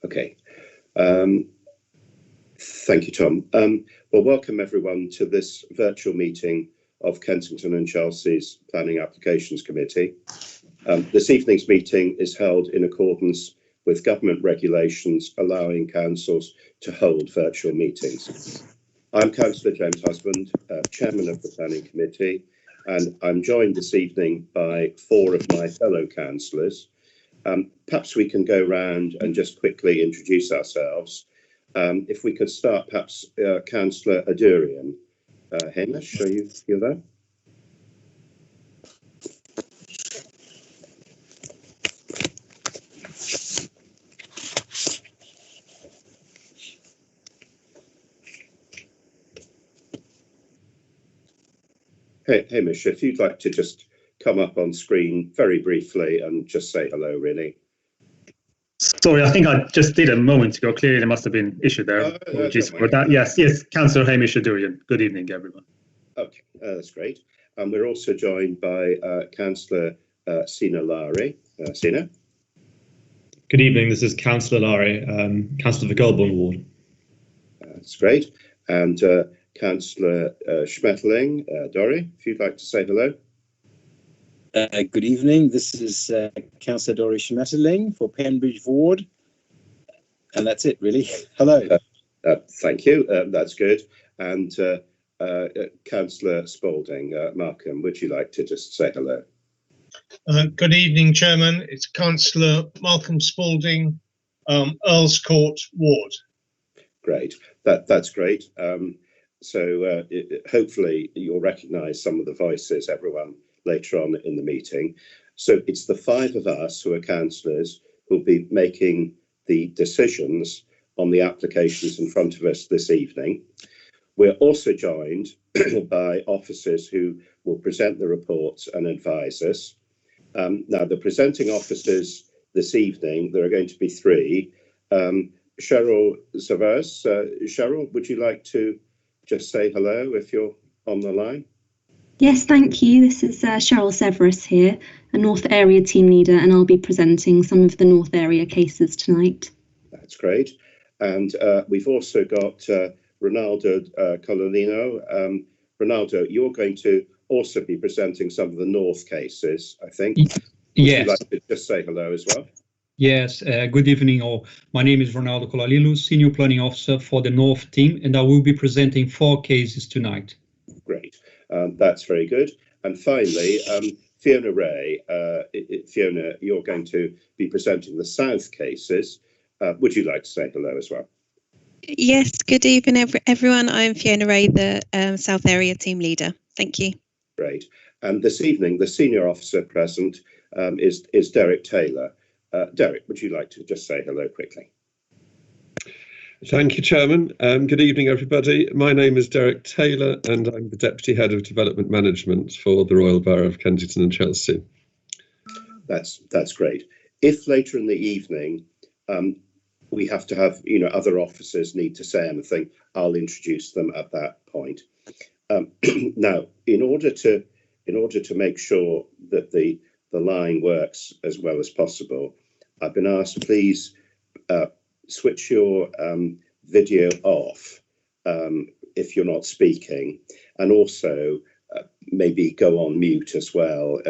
Okay. Thank you, Tom. Well, welcome everyone to this virtual meeting of Kensington and Chelsea's Planning Applications Committee. This evening's meeting is held in accordance with government regulations allowing councils to hold virtual meetings. I'm Councillor James Husband, Chairman of the Planning Committee, and I'm joined this evening by 4 of my fellow councillors. Perhaps we can go round and just quickly introduce ourselves. If we could start, perhaps Councillor Adurian. Hamish, are you there? Hey, Hamish, if you'd like to just come up on screen very briefly and just say hello, really. Sorry, I think I just did a moment ago. Clearly, there must have been an issue there. Apologies for that. Yes, Councillor Hamish Adurian. Good evening, everyone. Okay, that's great. And we're also joined by Councillor Sina Lari. Sina? Good evening. This is Councillor Lari, Councillor for Goulburn Ward. That's great. And Councillor Schmetterling, Dory, if you'd like to say hello. Good evening. This is Councillor Dory Schmetterling for Pembridge Ward. And that's it, really. Hello. Thank you. That's good. And Councillor Spalding, Markham, would you like to just say hello? Good evening, Chairman. It's Councillor Malcolm Spalding, Earls Court Ward. Great. That's great. So hopefully you'll recognise some of the voices, everyone, later on in the meeting. So it's the 5 of us who are councillors who'll be making the decisions on the applications in front of us this evening. We're also joined by officers who will present the reports and advise us. Now, the presenting officers this evening, there are going to be 3. Cheryl Savers. Cheryl, would you like to just say hello if you're on the line? Yes, thank you. This is Cheryl Severus here, a North Area team leader, and I'll be presenting some of the North Area cases tonight. That's great. And we've also got Ronaldo Cololino. Ronaldo, you're going to also be presenting some of the North cases, I think. Yes. Would you like to just say hello as well? Yes, good evening all. My name is Ronaldo Cololino, Senior Planning Officer for the North team, and I will be presenting 4 cases tonight. Great. That's very good. And finally, Fiona Ray. Fiona, you're going to be presenting the South cases. Would you like to say hello as well? Yes, good evening, everyone. I'm Fiona Ray, the South Area team leader. Thank you. Great. And this evening, the senior officer present is Derek Taylor. Derek, would you like to just say hello quickly? Thank you, Chairman. Good evening, everybody. My name is Derek Taylor, and I'm the Deputy Head of Development Management for the Royal Borough of Kensington and Chelsea. That's great. If later in the evening we have to have, other officers need to say anything, I'll introduce them at that point. Now, in order to make sure that the line works as well as possible, I've been asked, please switch your video off if you're not speaking, and also maybe go on mute as well,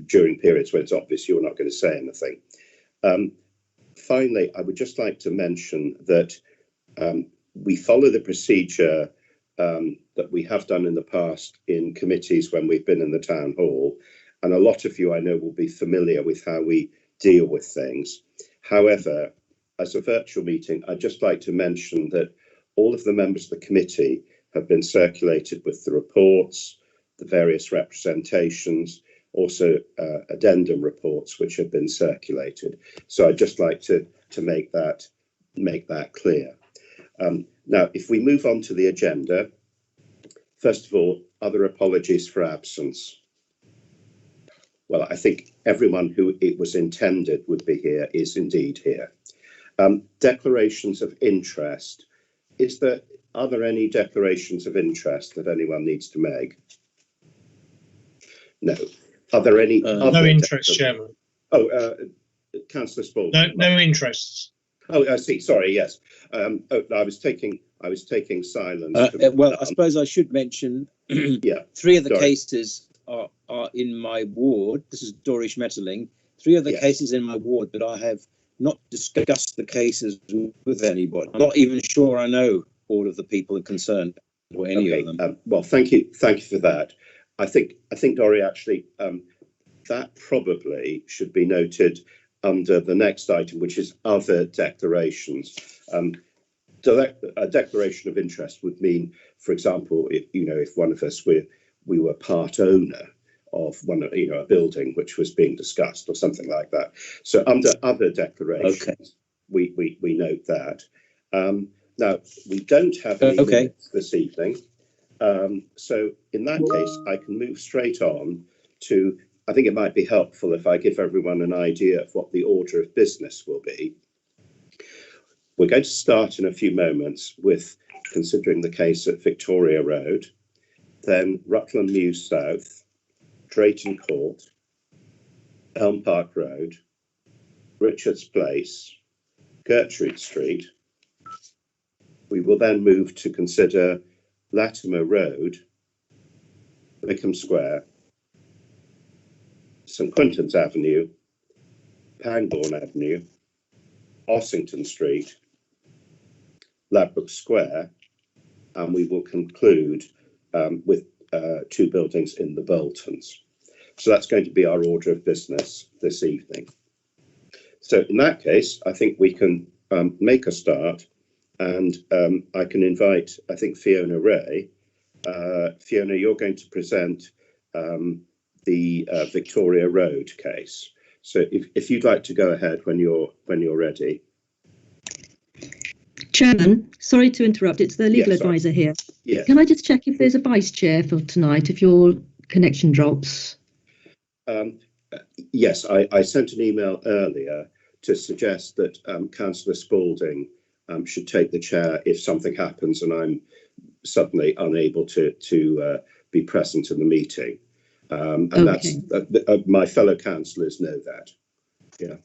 during periods when it's obvious you're not going to say anything. Finally, I would just like to mention that we follow the procedure that we have done in the past in committees when we've been in the town hall, and a lot of you I know will be familiar with how we deal with things. However, as a virtual meeting, I'd just like to mention that all of the members of the committee have been circulated with the reports, the various representations, also addendum reports which have been circulated. So I'd just like to make that clear. Now, if we move on to the agenda, first of all, other apologies for absence. Well, I think everyone who it was intended would be here is indeed here. Declarations of interest. Are there any declarations of interest that anyone needs to make? No. Are there any other no interest, Chairman? Oh, Councillor Spalding. No interests. Oh, I see. Sorry. Yes. I was taking silence. Well, I suppose I should mention Yeah. 3 of the Sorry. cases are in my ward. This is Dorish Metterling. 3 of the Yes. cases in my ward, but I have not discussed the cases with anybody. I'm not even sure I know all of the people concerned or any of them. Well, thank you for that. I think Dory, actually, that probably should be noted under the next item, which is other declarations. A declaration of interest would mean, for example, if one of us we were part owner of a building which was being discussed or something like that. So under other declarations, we note that. Now we don't have any minutes this evening, so in that case, I can move straight on to. I think it might be helpful if I give everyone an idea of what the order of business will be. We're going to start in a few moments with considering the case at Victoria Road, then Rutland Mews South, Drayton Court, Elm Park Road, Richards Place, Gertrude Street. We will then move to consider Latimer Road, Wickham Square, St Quintin's Avenue, Pangbourne Avenue, Ossington Street, Ladbroke Square, and we will conclude with 2 buildings in the Boltons. So that's going to be our order of business this evening. So in that case, I think we can make a start, and I can invite, I think, Fiona Ray. Fiona, you're going to present the Victoria Road case. So if you'd like to go ahead when you're ready. Chairman, sorry to interrupt. It's the legal advisor here. Yes. Can I just check if there's a vice chair for tonight, if your connection drops? Yes, I sent an email earlier to suggest that Councillor Spalding should take the chair if something happens and I'm suddenly unable to be present in the meeting. And that's my fellow councillors know that. Yeah.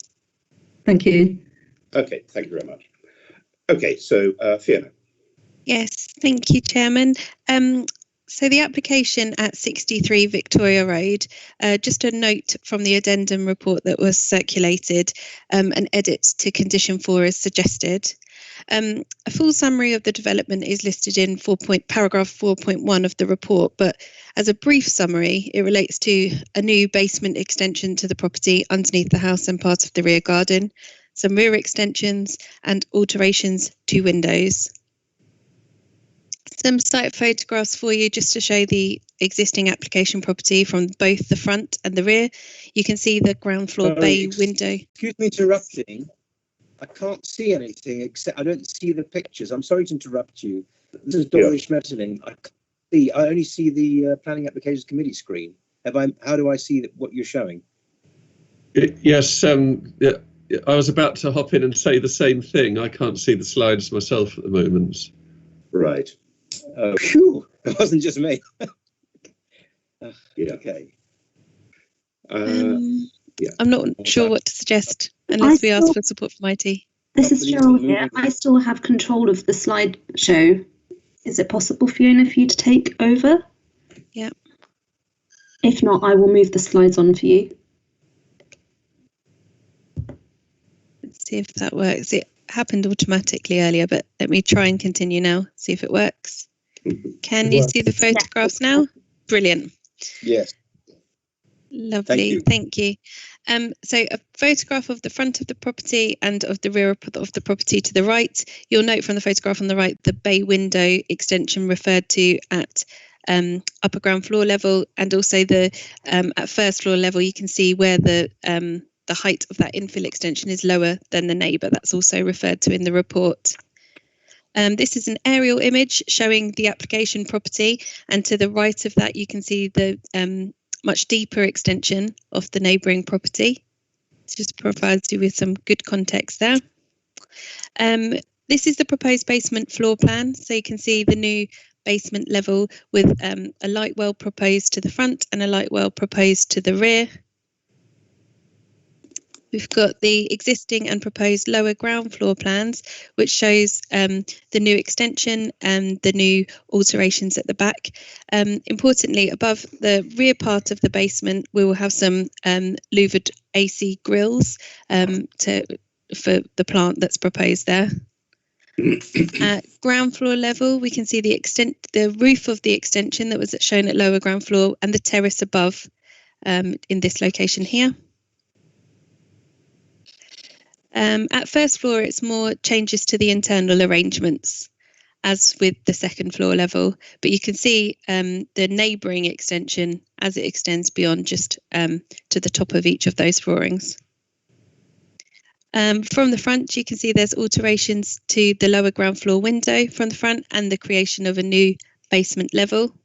Thank you. Okay, thank you very much. Okay, so Fiona. Yes, thank you, Chairman. So the application at 63 Victoria Road, just a note from the addendum report that was circulated, an edit to condition 4 is suggested. A full summary of the development is listed in paragraph 4.1 of the report, but as a brief summary, it relates to a new basement extension to the property underneath the house and part of the rear garden, some rear extensions and alterations to windows. Some site photographs for you just to show the existing application property from both the front and the rear. You can see the ground floor bay window. Excuse me interrupting. I can't see anything except I don't see the pictures. I'm sorry to interrupt you. This is Dorish Metterling. I only see the Planning Applications Committee screen. How do I see what you're showing? Yes, I was about to hop in and say the same thing. I can't see the slides myself at the moment. Right. Phew, it wasn't just me. Yeah. Okay. Yeah. I'm not sure what to suggest unless we ask for support from IT. This is Cheryl here. I still have control of the slideshow. Is it possible, Fiona, for you to take over? Yeah. If not, I will move the slides on for you. Let's see if that works. It happened automatically earlier, but let me try and continue now, see if it works. Can you see the photographs now? Brilliant. Yes. Lovely, thank you. So a photograph of the front of the property and of the rear of the property to the right. You'll note from the photograph on the right the bay window extension referred to at upper ground floor level, and also the at first floor level you can see where the height of that infill extension is lower than the neighbour. That's also referred to in the report. This is an aerial image showing the application property, and to the right of that you can see the much deeper extension of the neighbouring property. It just provides you with some good context there. This is the proposed basement floor plan, so you can see the new basement level with a light well proposed to the front and a light well proposed to the rear. We've got the existing and proposed lower ground floor plans, which shows the new extension and the new alterations at the back. Importantly, above the rear part of the basement, we will have some louvered AC grills for the plant that's proposed there. At ground floor level, we can see the roof of the extension that was shown at lower ground floor and the terrace above in this location here. At first floor, it's more changes to the internal arrangements, as with the second floor level, but you can see the neighbouring extension as it extends beyond just to the top of each of those floorings. From the front, you can see there's alterations to the lower ground floor window from the front and the creation of a new basement level.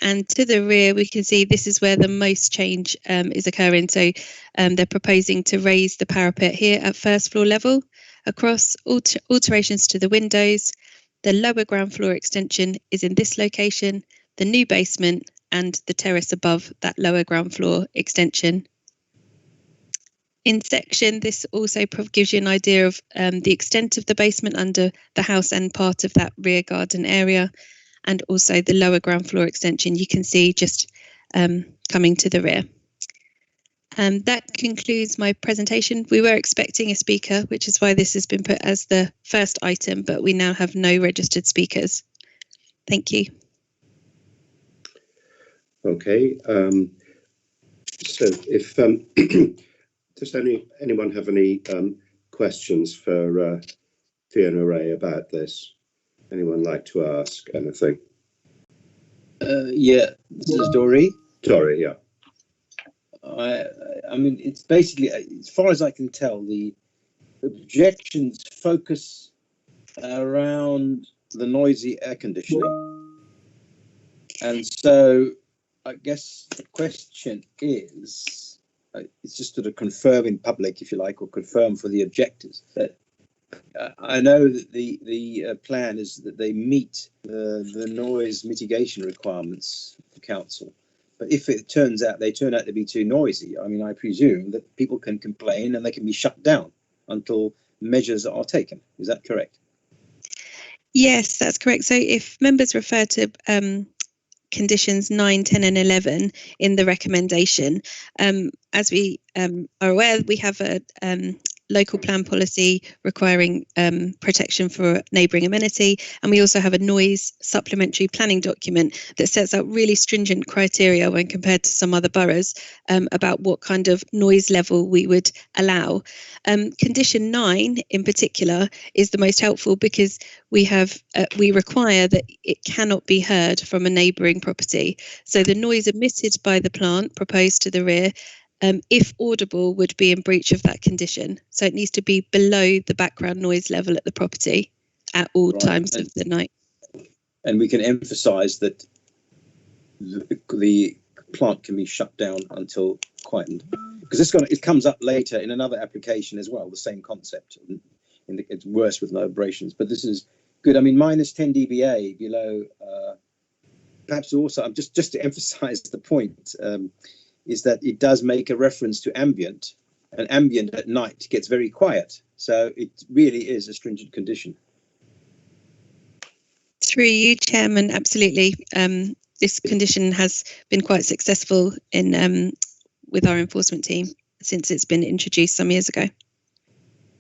And to the rear, we can see this is where the most change is occurring. So they're proposing to raise the parapet here at first floor level, across alterations to the windows. The lower ground floor extension is in this location, the new basement and the terrace above that lower ground floor extension. In section, this also gives you an idea of the extent of the basement under the house and part of that rear garden area, and also the lower ground floor extension you can see just coming to the rear. That concludes my presentation. We were expecting a speaker, which is why this has been put as the first item, but we now have no registered speakers. Thank you. Okay. So if does anyone have any questions for Fiona Ray about this? Anyone like to ask anything? Yeah, this is Dory. Dory, yeah. I mean, it's basically, as far as I can tell, the objections focus around the noisy air conditioning. And so I guess the question is, it's just sort of confirm in public, if you like, or confirm for the objectors that I know that the plan is that they meet the noise mitigation requirements for council. But if it turns out they turn out to be too noisy, I mean, I presume that people can complain and they can be shut down until measures are taken. Is that correct? Yes, that's correct. So if members refer to conditions 9, 10 and 11 in the recommendation, as we are aware, we have a local plan policy requiring protection for neighbouring amenity, and we also have a noise supplementary planning document that sets out really stringent criteria when compared to some other boroughs about what kind of noise level we would allow. Condition 9 in particular is the most helpful because we require that it cannot be heard from a neighbouring property. So the noise emitted by the plant proposed to the rear, if audible, would be in breach of that condition. So it needs to be below the background noise level at the property at all times of the night. And we can emphasise that the plant can be shut down until quietened, because it comes up later in another application as well, the same concept. It's worse with no abrasions, but this is good. I mean, minus 10 dBA below. Perhaps also, just to emphasise the point. Is that it does make a reference to ambient, and ambient at night gets very quiet. So it really is a stringent condition. Through you, Chairman, absolutely. This condition has been quite successful in with our enforcement team since it's been introduced some years ago.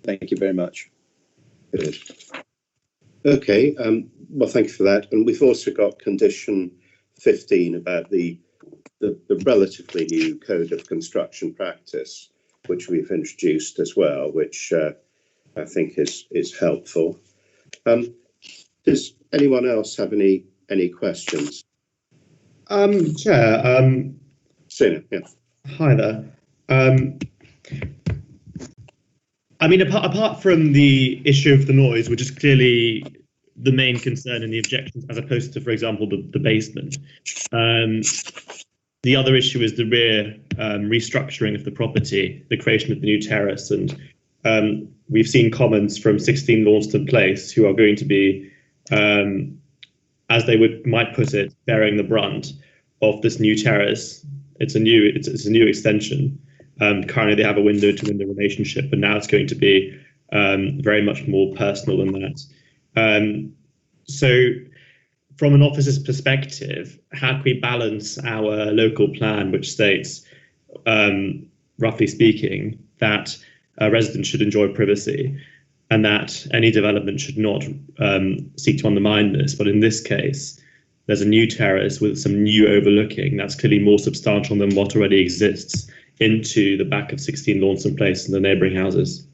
Thank you very much. Good. Okay, well, thank you for that. And we've also got condition 15 about the relatively new code of construction practice, which we've introduced as well, which I think is helpful. Does anyone else have any questions? Chair. Sina, yeah. Hi there. I mean, apart from the issue of the noise, which is clearly the main concern in the objections, as opposed to, for example, the basement. The other issue is the rear restructuring of the property, the creation of the new terrace. And we've seen comments from 16 Launceston Place, who are going to be, as they might put it, bearing the brunt of this new terrace. It's a new extension. Currently, they have a window-to-window relationship, but now it's going to be very much more personal than that. So, from an officer's perspective, how can we balance our local plan, which states, roughly speaking, that residents should enjoy privacy and that any development should not seek to undermine this? But in this case, there's a new terrace with some new overlooking that's clearly more substantial than what already exists into the back of 16 Launceston Place and the neighbouring houses.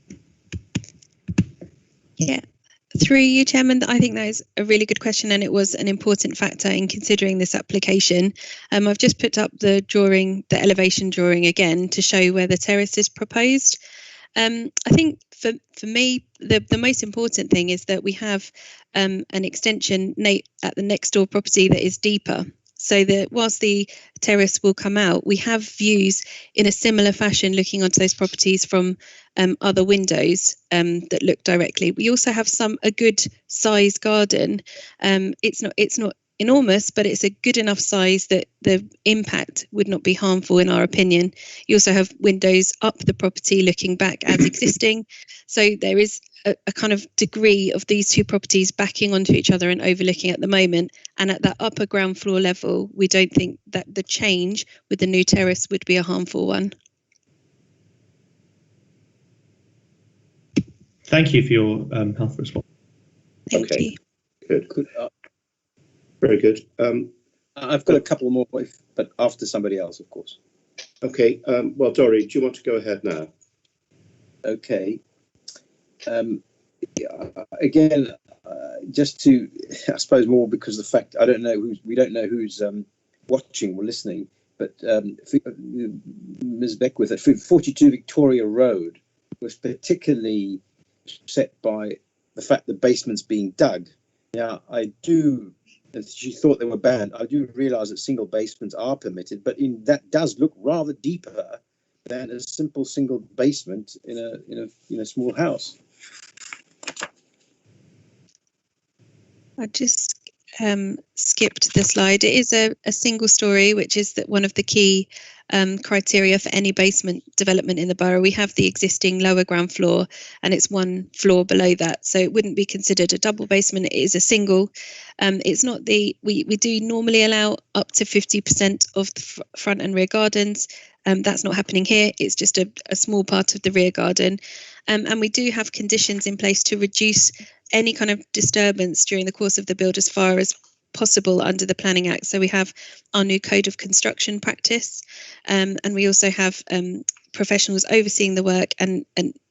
Yeah. Through you, Chairman, I think that is a really good question, and it was an important factor in considering this application. I've just put up the drawing, the elevation drawing again, to show where the terrace is proposed. I think for me, the most important thing is that we have an extension at the next door property that is deeper. So that whilst the terrace will come out, we have views in a similar fashion looking onto those properties from other windows that look directly. We also have a good size garden. It's not enormous, but it's a good enough size that the impact would not be harmful in our opinion. You also have windows up the property looking back as existing. So there is a kind of degree of these two properties backing onto each other and overlooking at the moment. And at that upper ground floor level, we don't think that the change with the new terrace would be a harmful one. Thank you for your health response. Thank you. Good. Very good. I've got a couple more, but after somebody else, of course. Okay. Well, Dori, do you want to go ahead now? Okay. Again, just to, I suppose, more because the fact we don't know who's watching or listening, but Ms. Beckwith at 42 Victoria Road was particularly upset by the fact the basement's being dug. Now, she thought they were banned. I do realise that single basements are permitted, but that does look rather deeper than a simple single basement in a small house. I just skipped the slide. It is a single story, which is one of the key criteria for any basement development in the borough. We have the existing lower ground floor and it's one floor below that, so it wouldn't be considered a double basement. It is a single. It's not we do normally allow up to 50% of the front and rear gardens. That's not happening here. It's just a small part of the rear garden. And we do have conditions in place to reduce any kind of disturbance during the course of the build as far as possible under the Planning Act. So we have our new Code of Construction practice, and we also have professionals overseeing the work and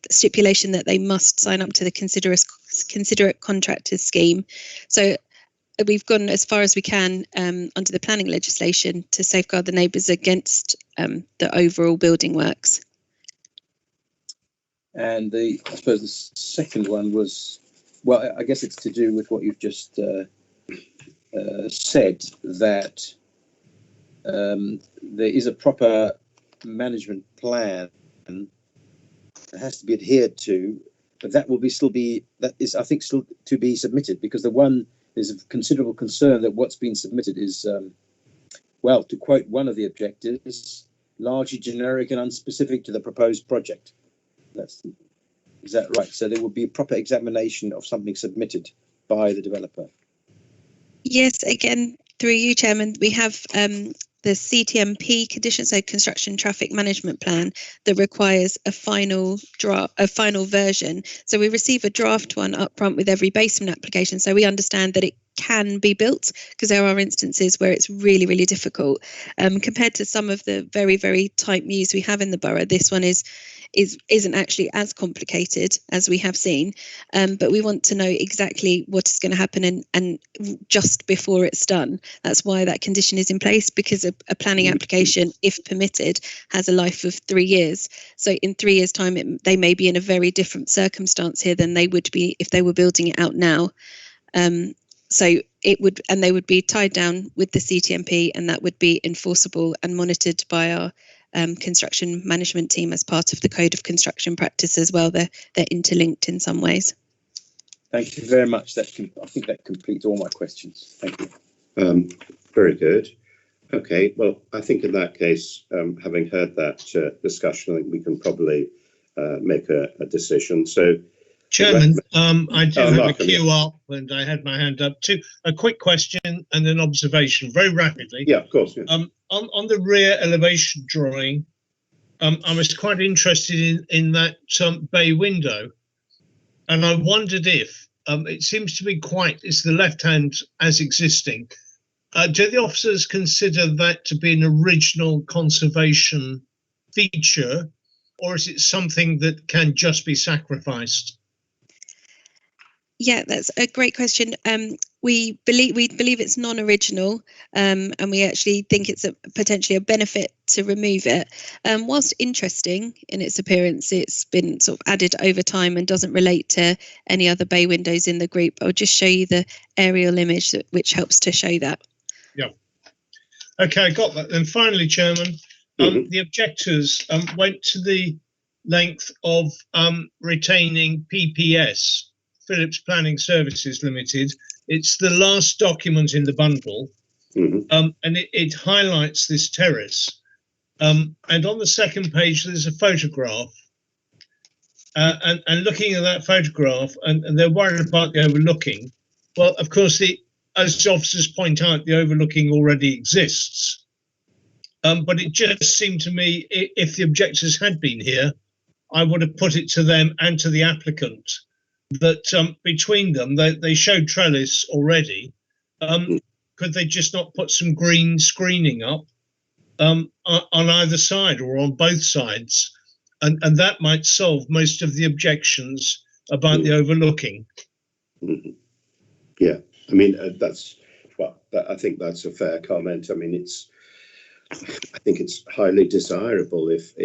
stipulation that they must sign up to the considerate contractors scheme. So we've gone as far as we can under the planning legislation to safeguard the neighbours against the overall building works. And I suppose the second one was, well, I guess it's to do with what you've just said, that there is a proper management plan that has to be adhered to, but that is I think still to be submitted, because there's a considerable concern that what's been submitted is, well, to quote one of the objectives, largely generic and unspecific to the proposed project. Is that right? So there will be a proper examination of something submitted by the developer. Yes, again, through you, Chairman, we have the CTMP conditions, so Construction Traffic Management Plan, that requires a final version. So we receive a draft one up front with every basement application, so we understand that it can be built, because there are instances where it's really, really difficult. Compared to some of the very, very tight views we have in the borough, this one isn't actually as complicated as we have seen, but we want to know exactly what is going to happen and just before it's done. That's why that condition is in place, because a planning application, if permitted, has a life of 3 years. So in 3 years' time, they may be in a very different circumstance here than they would be if they were building it out now. So they would be tied down with the CTMP, and that would be enforceable and monitored by our construction management team as part of the Code of Construction practice as well. They're interlinked in some ways. Thank you very much. I think that completes all my questions. Thank you. Very good. Okay, well, I think in that case, having heard that discussion, I think we can probably make a decision. So, Chairman, I did have Markham, a queue up and I had my hand up. A quick question and an observation, very rapidly. Yeah, of course. Yeah. On the rear elevation drawing, I was quite interested in that bay window, and I wondered if it seems to be it's the left hand as existing. Do the officers consider that to be an original conservation feature, or is it something that can just be sacrificed? Yeah, that's a great question. We believe it's non-original, and we actually think it's potentially a benefit to remove it. Whilst interesting in its appearance, it's been sort of added over time and doesn't relate to any other bay windows in the group. I'll just show you the aerial image which helps to show that. Yeah. Okay, I got that. And finally, Chairman, the objectors went to the length of retaining PPS, Phillips Planning Services Limited. It's the last document in the bundle, and it highlights this terrace. And on the second page, there's a photograph. And looking at that photograph, and they're worried about the overlooking. Well, of course, as officers point out, the overlooking already exists. But it just seemed to me, if the objectors had been here, I would have put it to them and to the applicant that between them, they showed trellis already. Could they just not put some green screening up on either side or on both sides? And that might solve most of the objections about the overlooking. Yeah, I mean, I think that's a fair comment. I mean, I think it's highly desirable if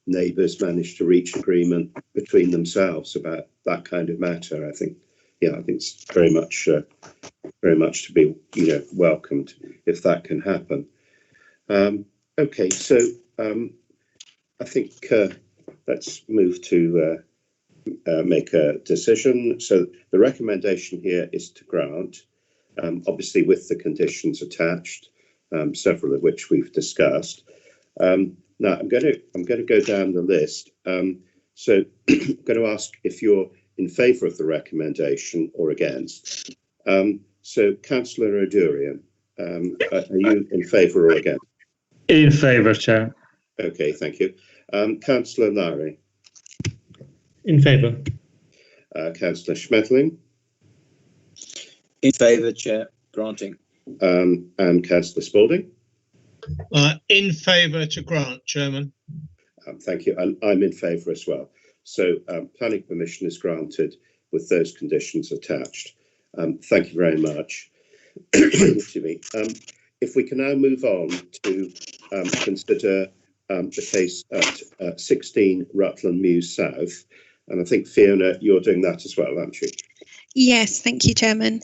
neighbours manage to reach agreement between themselves about that kind of matter. I think it's very much to be welcomed if that can happen. Okay, so I think let's move to make a decision. So the recommendation here is to grant, obviously with the conditions attached, several of which we've discussed. Now I'm going to go down the list. So I'm going to ask if you're in favour of the recommendation or against. So Councillor O'Dourian, are you in favour or against? In favour, Chair. Okay, thank you. Councillor Lowry. In favour. Councillor Schmetterling. In favour, Chair. Granting. And Councillor Spalding. In favour to grant, Chairman. Thank you, and I'm in favour as well. So planning permission is granted with those conditions attached. Thank you very much. Excuse me. If we can now move on to consider the case at 16 Rutland Mews South, and I think Fiona, you're doing that as well, aren't you? Yes, thank you, Chairman.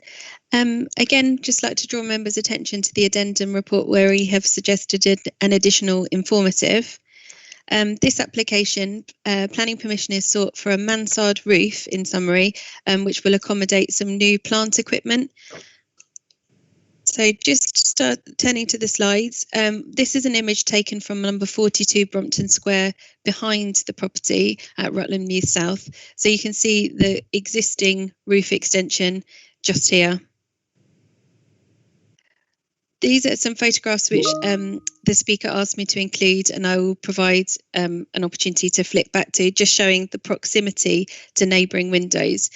Again, just like to draw members' attention to the addendum report where we have suggested an additional informative. This application, planning permission is sought for a mansard roof, in summary, which will accommodate some new plant equipment. So just turning to the slides, this is an image taken from number 42 Brompton Square behind the property at Rutland Mews South. So you can see the existing roof extension just here. These are some photographs which the speaker asked me to include, and I will provide an opportunity to flick back to, just showing the proximity to neighbouring windows.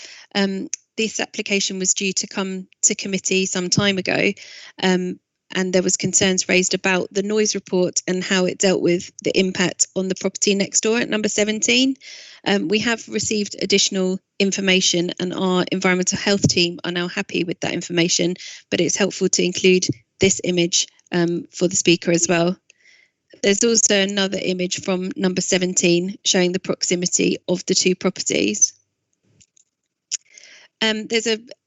This application was due to come to committee some time ago, and there was concerns raised about the noise report and how it dealt with the impact on the property next door at number 17. We have received additional information, and our environmental health team are now happy with that information, but it's helpful to include this image for the speaker as well. There's also another image from number 17 showing the proximity of the two properties.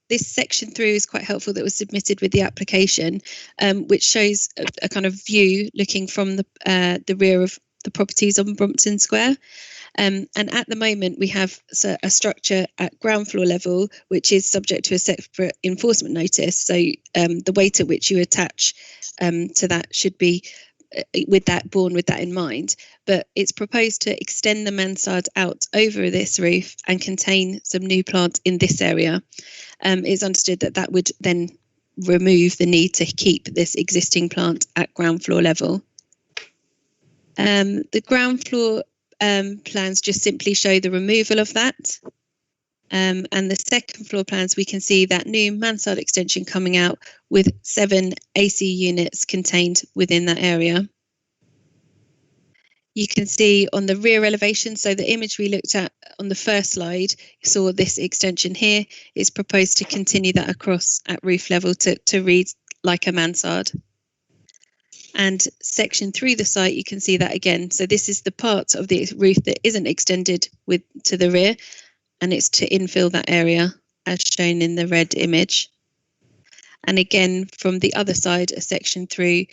This section through is quite helpful that was submitted with the application, which shows a kind of view looking from the rear of the properties on Brompton Square. And at the moment, we have a structure at ground floor level, which is subject to a separate enforcement notice. So the weight at which you attach to that should be born with that in mind. But it's proposed to extend the mansard out over this roof and contain some new plant in this area. It's understood that that would then remove the need to keep this existing plant at ground floor level. The ground floor plans just simply show the removal of that. And the second floor plans, we can see that new mansard extension coming out with 7 AC units contained within that area. You can see on the rear elevation, so the image we looked at on the first slide, you saw this extension here. It's proposed to continue that across at roof level to read like a mansard. And section through the site, you can see that again. So this is the part of the roof that isn't extended to the rear, and it's to infill that area as shown in the red image. And again, from the other side, a section through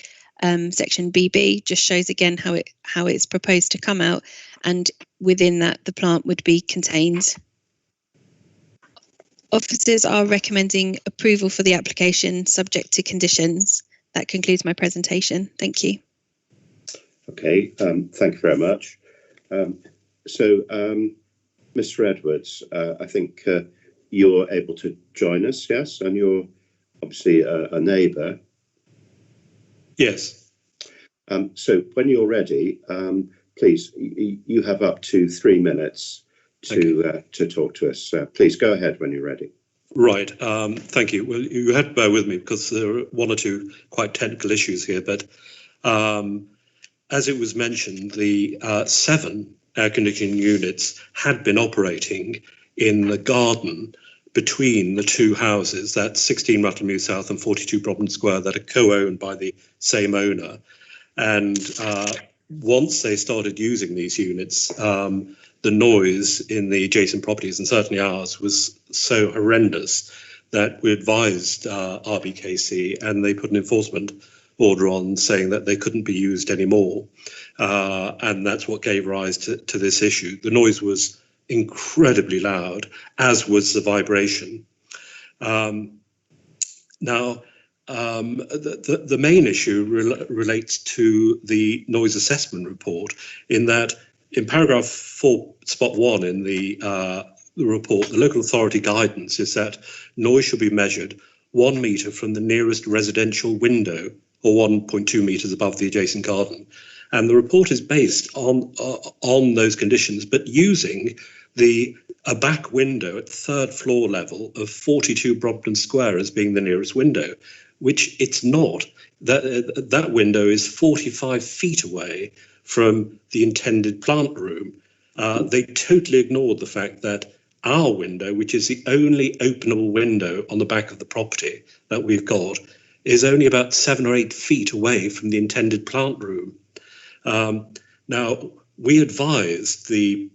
section BB just shows again how it's proposed to come out, and within that the plant would be contained. Officers are recommending approval for the application subject to conditions. That concludes my presentation. Thank you. Okay, thank you very much. Mr. Edwards, I think you're able to join us, yes? And you're obviously a neighbour. Yes. So when you're ready, please, you have up to 3 minutes to talk to us. Please go ahead when you're ready. Right. Thank you. Well, you had to bear with me because there are 1 or 2 quite technical issues here. But as it was mentioned, the 7 air conditioning units had been operating in the garden between the 2 houses, that's 16 Rutland South and 42 Brompton Square, that are co-owned by the same owner. And once they started using these units, the noise in the adjacent properties, and certainly ours, was so horrendous that we advised RBKC, and they put an enforcement order on saying that they couldn't be used anymore. And that's what gave rise to this issue. The noise was incredibly loud, as was the vibration. Now, the main issue relates to the noise assessment report, in that in paragraph 4.1 in the report, the local authority guidance is that noise should be measured 1 metre from the nearest residential window or 1.2 metres above the adjacent garden. And the report is based on those conditions, but using a back window at 3rd floor level of 42 Brompton Square as being the nearest window, which it's not. That window is 45 feet away from the intended plant room. They totally ignored the fact that our window, which is the only openable window on the back of the property that we've got, is only about 7 or 8 feet away from the intended plant room. Now, we advised the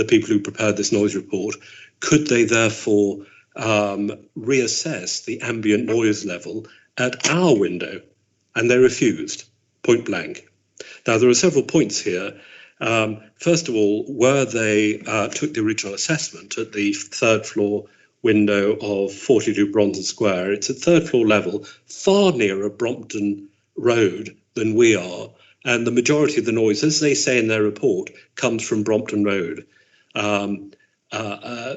people who prepared this noise report, could they therefore reassess the ambient noise level at our window? And they refused, point blank. Now, there are several points here. First of all, where they took the original assessment at the 3rd floor window of 42 Brompton Square, it's at 3rd floor level, far nearer Brompton Road than we are. And the majority of the noise, as they say in their report, comes from Brompton Road,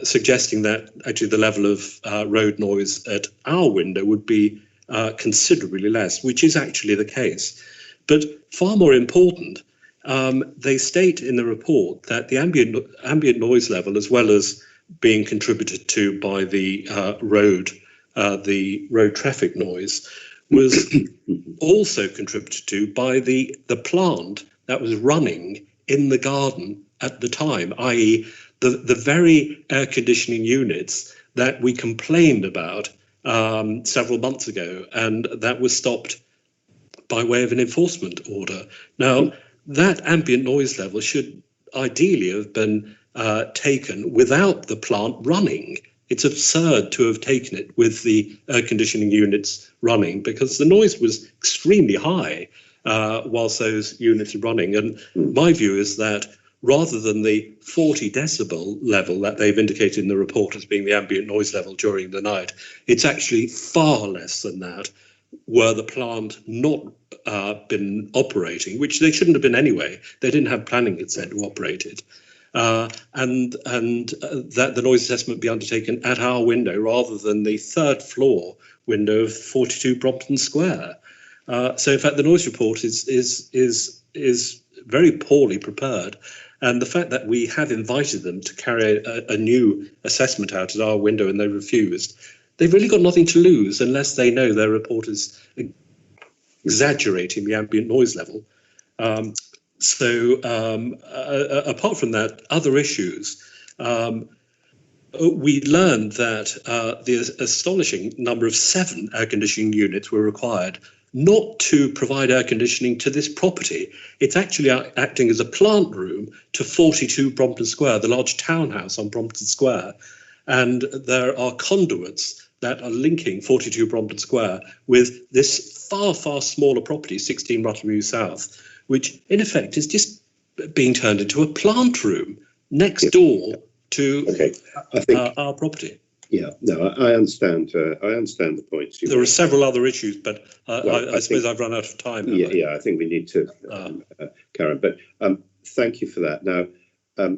suggesting that actually the level of road noise at our window would be considerably less, which is actually the case. But far more important, they state in the report that the ambient noise level, as well as being contributed to by the road traffic noise, was also contributed to by the plant that was running in the garden at the time, i.e. the very air conditioning units that we complained about several months ago, and that was stopped by way of an enforcement order. Now, that ambient noise level should ideally have been taken without the plant running. It's absurd to have taken it with the air conditioning units running, because the noise was extremely high whilst those units are running. And my view is that rather than the 40 decibel level that they've indicated in the report as being the ambient noise level during the night, it's actually far less than that were the plant not been operating, which they shouldn't have been anyway. They didn't have planning consent to operate it. And that the noise assessment be undertaken at our window rather than the third floor window of 42 Brompton Square. So in fact, the noise report is very poorly prepared. And the fact that we have invited them to carry a new assessment out at our window and they refused, they've really got nothing to lose unless they know their report is exaggerating the ambient noise level. So apart from that, other issues. We learned that the astonishing number of 7 air conditioning units were required not to provide air conditioning to this property. It's actually acting as a plant room to 42 Brompton Square, the large townhouse on Brompton Square. And there are conduits that are linking 42 Brompton Square with this far, far smaller property, 16 Rutland South, which in effect is just being turned into a plant room next door to our property. Yeah, no, I understand. I understand the points. There are several other issues, but I suppose I've run out of time. Yeah, I think we need to carry on. But thank you for that. Now,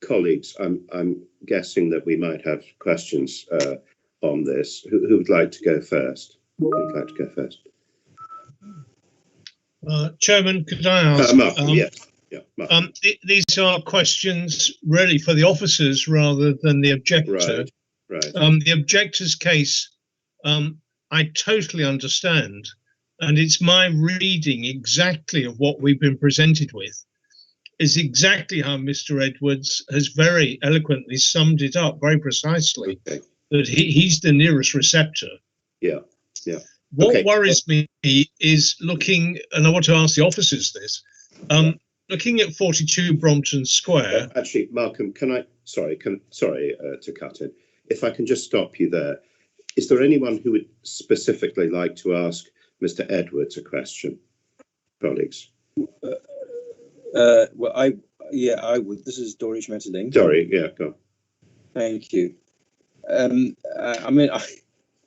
colleagues, I'm guessing that we might have questions on this. Who would like to go first? Who would like to go first? Chairman, could I ask? Markham, yes. Yeah, Markham. These are questions really for the officers rather than the objector. Right. The objector's case, I totally understand, and it's my reading exactly of what we've been presented with, is exactly how Mr. Edwards has very eloquently summed it up very precisely, that he's the nearest receptor. Yeah. What worries me is looking, and I want to ask the officers this, looking at 42 Brompton Square. Actually, Malcolm, sorry to cut in. If I can just stop you there. Is there anyone who would specifically like to ask Mr. Edwards a question, colleagues? Well, I would. This is Dorish Metterling. Sorry, yeah, go on. Thank you. I mean,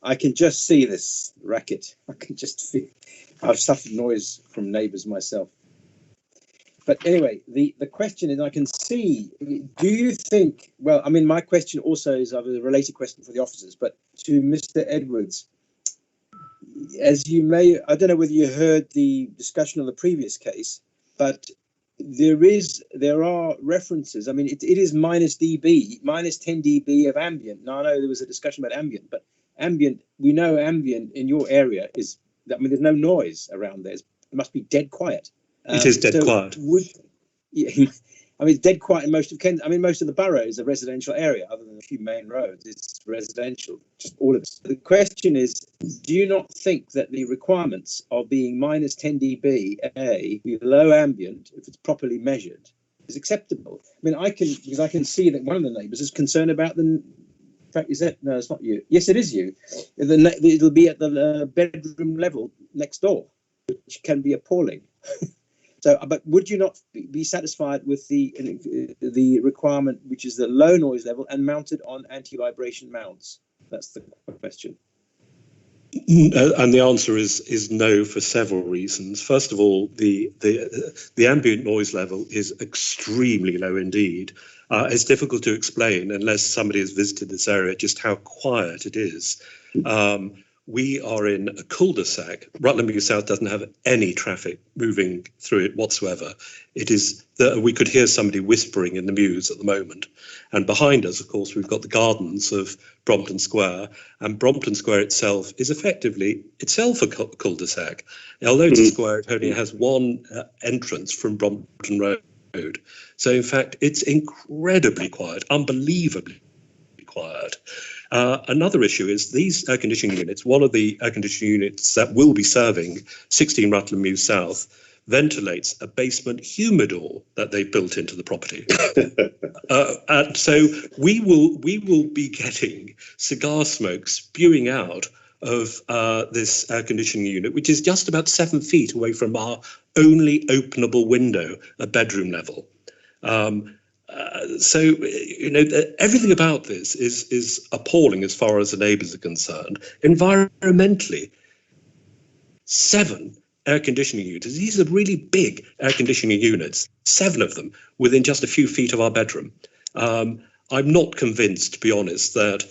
I can just see this racket. I can just feel. I've suffered noise from neighbours myself. But anyway, the question is, I can see, do you think, well, I mean, my question also is a related question for the officers, but to Mr. Edwards, as you may, I don't know whether you heard the discussion on the previous case, but there are references. I mean, it is minus 10 dB of ambient. Now, I know there was a discussion about ambient, but ambient, we know ambient in your area is, I mean, there's no noise around there. It must be dead quiet. It is dead quiet. I mean, it's dead quiet in most of Kent. I mean, most of the borough is a residential area, other than a few main roads. It's residential, just all of it. The question is, do you not think that the requirements of being minus 10 dB below ambient, if it's properly measured, is acceptable? I mean, I can see that one of the neighbours is concerned about the. In fact, is that no? It's not you. Yes, it is you. It'll be at the bedroom level next door, which can be appalling. So, but would you not be satisfied with the requirement, which is the low noise level and mounted on anti-vibration mounts? That's the question. And the answer is no for several reasons. First of all, the ambient noise level is extremely low indeed. It's difficult to explain unless somebody has visited this area just how quiet it is. We are in a cul-de-sac. Rutland Mews South doesn't have any traffic moving through it whatsoever. It is we could hear somebody whispering in the mews at the moment. And behind us, of course, we've got the gardens of Brompton Square, and Brompton Square itself is effectively itself a cul-de-sac. Although it's a square, it only has one entrance from Brompton Road. So in fact, it's incredibly quiet, unbelievably quiet. Another issue is these air conditioning units. One of the air conditioning units that will be serving 16 Rutland Mews South ventilates a basement humidor that they built into the property. And so we will be getting cigar smoke spewing out of this air conditioning unit, which is just about 7 feet away from our only openable window at bedroom level. So, you know, everything about this is appalling as far as the neighbours are concerned. Environmentally, 7 air conditioning units. These are really big air conditioning units, 7 of them within just a few feet of our bedroom. I'm not convinced, to be honest, that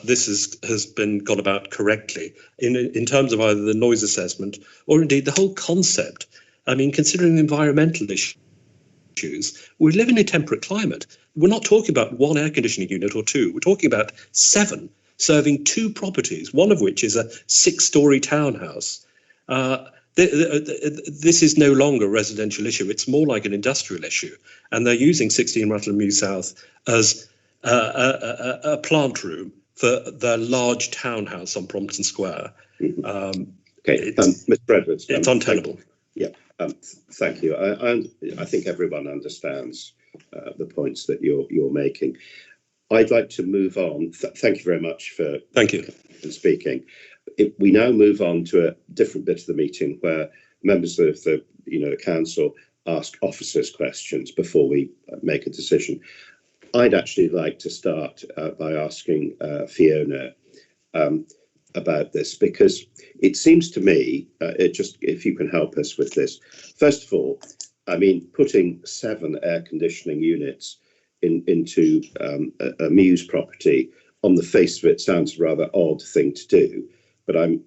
this has been gone about correctly in terms of either the noise assessment or indeed the whole concept. I mean, considering the environmental issues, we live in a temperate climate. We're not talking about 1 air conditioning unit or 2. We're talking about 7 serving 2 properties, one of which is a 6-storey townhouse. This is no longer a residential issue. It's more like an industrial issue. And they're using 16 Rutland Mews South as a plant room for their large townhouse on Brompton Square. Okay, Mr. Edwards. It's untenable. Thank you. I think everyone understands the points that you're making. I'd like to move on. Thank you very much for speaking. We now move on to a different bit of the meeting where members of the council ask officers questions before we make a decision. I'd actually like to start by asking Fiona about this, because it seems to me, if you can help us with this. First of all, I mean, putting 7 air conditioning units into a Mews property, on the face of it, sounds a rather odd thing to do. But I'm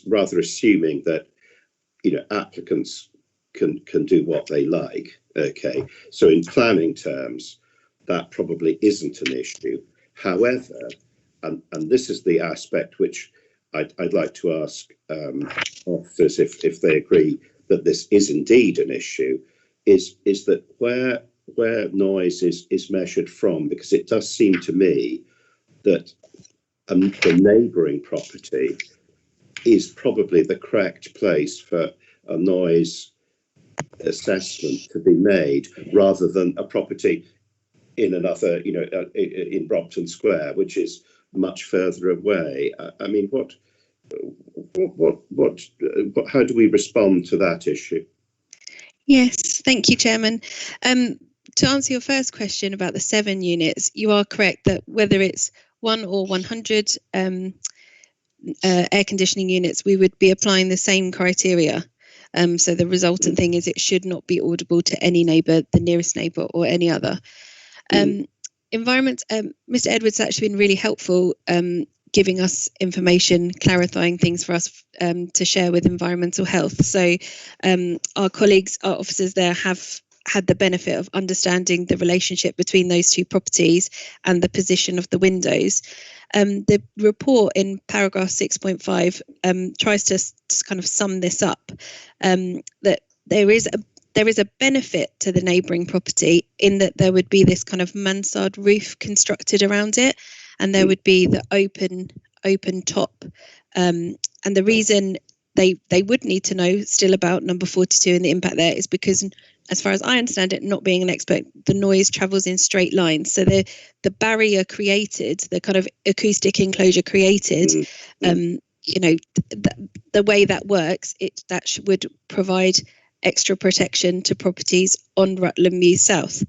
rather assuming that applicants can do what they like. Okay, so in planning terms, that probably isn't an issue. However, and this is the aspect which I'd like to ask officers if they agree that this is indeed an issue, is that where noise is measured from, because it does seem to me that the neighbouring property is probably the correct place for a noise assessment to be made, rather than a property in another, in Brompton Square, which is much further away. I mean, how do we respond to that issue? Yes, thank you, Chairman. To answer your first question about the 7 units, you are correct that whether it's 1 or 100 air conditioning units, we would be applying the same criteria. So the resultant thing is it should not be audible to any neighbour, the nearest neighbour, or any other. Environment, Mr. Edwards has actually been really helpful giving us information, clarifying things for us to share with environmental health. So our colleagues, our officers there have had the benefit of understanding the relationship between those 2 properties and the position of the windows. The report in paragraph 6.5 tries to kind of sum this up, that there is a benefit to the neighbouring property in that there would be this kind of mansard roof constructed around it, and there would be the open top. And the reason they would need to know still about number 42 and the impact there is because, as far as I understand it, not being an expert, the noise travels in straight lines. So the barrier created, the kind of acoustic enclosure created, the way that works, would provide extra protection to properties on Rutland Mews South.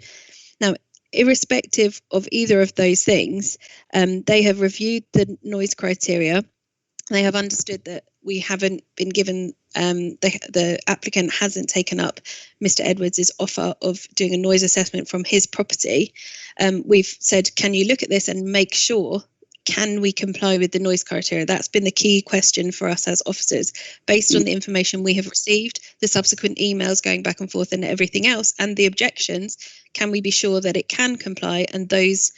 Now, irrespective of either of those things, they have reviewed the noise criteria. They have understood that we haven't been given, the applicant hasn't taken up Mr. Edwards' offer of doing a noise assessment from his property. We've said, can you look at this and make sure, can we comply with the noise criteria? That's been the key question for us as officers, based on the information we have received, the subsequent emails going back and forth and everything else, and the objections. Can we be sure that it can comply and those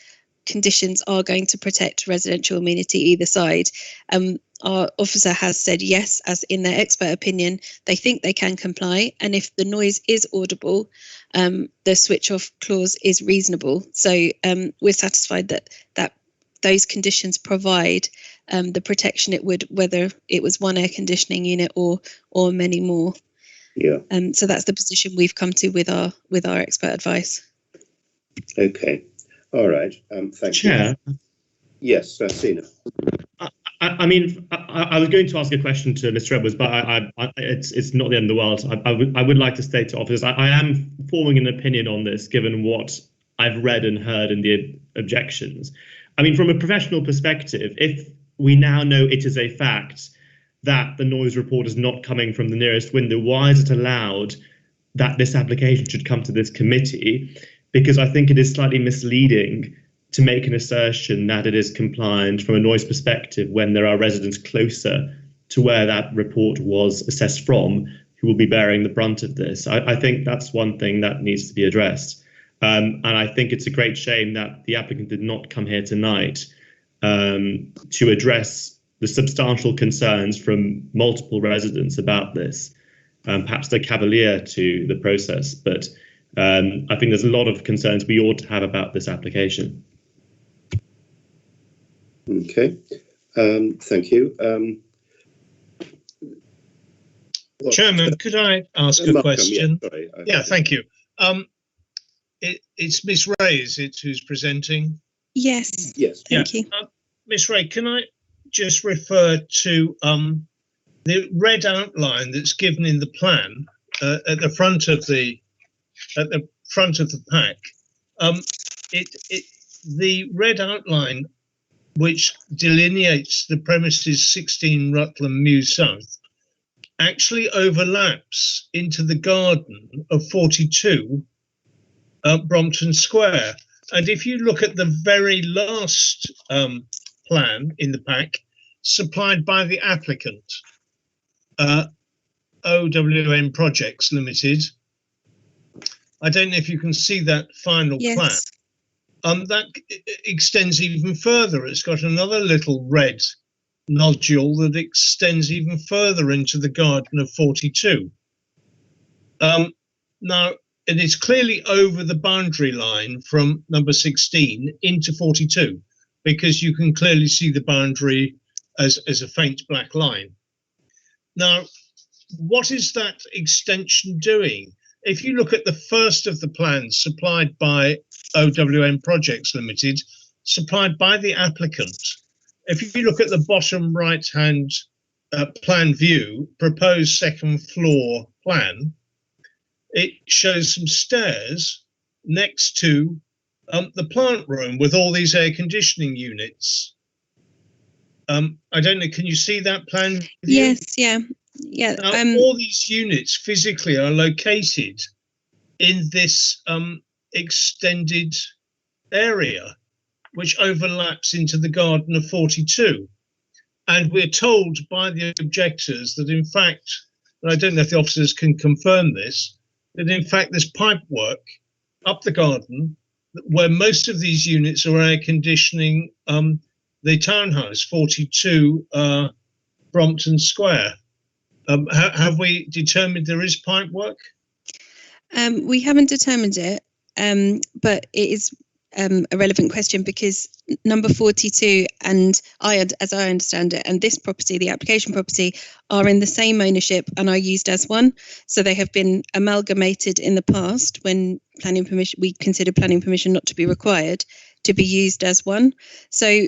conditions are going to protect residential amenity either side? Our officer has said yes, as in their expert opinion, they think they can comply. And if the noise is audible, the switch off clause is reasonable. So we're satisfied that those conditions provide the protection it would, whether it was 1 air conditioning unit or many more. Yeah. So that's the position we've come to with our expert advice. Okay. All right. Thank Chair. you. Yes, Sina. I mean, I was going to ask a question to Mr. Edwards, but it's not the end of the world. I would like to state to officers, I am forming an opinion on this, given what I've read and heard in the objections. I mean, from a professional perspective, if we now know it is a fact that the noise report is not coming from the nearest window, why is it allowed that this application should come to this committee? Because I think it is slightly misleading to make an assertion that it is compliant from a noise perspective when there are residents closer to where that report was assessed from who will be bearing the brunt of this. I think that's one thing that needs to be addressed. And I think it's a great shame that the applicant did not come here tonight to address the substantial concerns from multiple residents about this. Perhaps they're cavalier to the process, but I think there's a lot of concerns we ought to have about this application. Okay, thank you. Chairman, could I ask a question? Yeah, sorry, yeah, thank you. It's Miss Ray, is it, who's presenting? Yes. Yes. Thank you. Miss Ray, can I just refer to the red outline that's given in the plan at the front of the pack? The red outline which delineates the premises 16 Rutland Mews South actually overlaps into the garden of 42 Brompton Square. And if you look at the very last plan in the pack, supplied by the applicant, OWN Projects Limited, I don't know if you can see that final plan. That extends even further. It's got another little red nodule that extends even further into the garden of 42. Now, it is clearly over the boundary line from number 16 into 42, because you can clearly see the boundary as a faint black line. Now, what is that extension doing? If you look at the first of the plans supplied by OWN Projects Limited, supplied by the applicant, if you look at the bottom right-hand plan view, proposed second floor plan, it shows some stairs next to the plant room with all these air conditioning units. I don't know, can you see that plan view? Yes, yeah. Yeah. Now, all these units physically are located in this extended area, which overlaps into the garden of 42. And we're told by the objectors that, in fact, and I don't know if the officers can confirm this, that in fact there's pipe work up the garden where most of these units are air conditioning the townhouse, 42 Brompton Square. Have we determined there is pipe work? We haven't determined it, but it is a relevant question because number 42 and as I understand it, and this property, the application property, are in the same ownership and are used as one. So they have been amalgamated in the past when planning permission, we considered planning permission not to be required to be used as one. So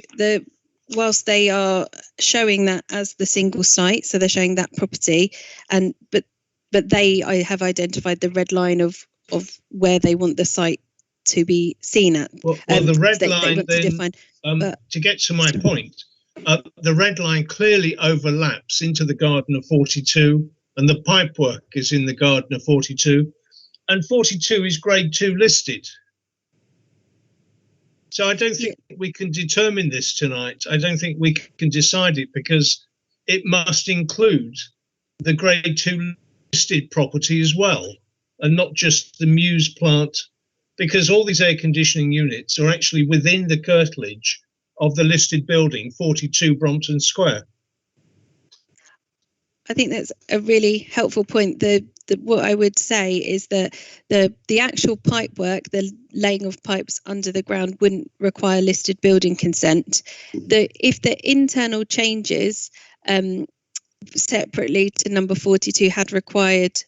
whilst they are showing that as the single site, so they're showing that property, but I have identified the red line of where they want the site to be seen at. Well, the red line then, to get to my point, the red line clearly overlaps into the garden of 42, and the pipe work is in the garden of 42, and 42 is grade 2 listed. So I don't think we can determine this tonight. I don't think we can decide it because it must include the grade 2 listed property as well, and not just the Mews plant, because all these air conditioning units are actually within the curtilage of the listed building, 42 Brompton Square. I think that's a really helpful point. What I would say is that the actual pipe work, the laying of pipes under the ground, wouldn't require listed building consent. If the internal changes separately to number 42 had required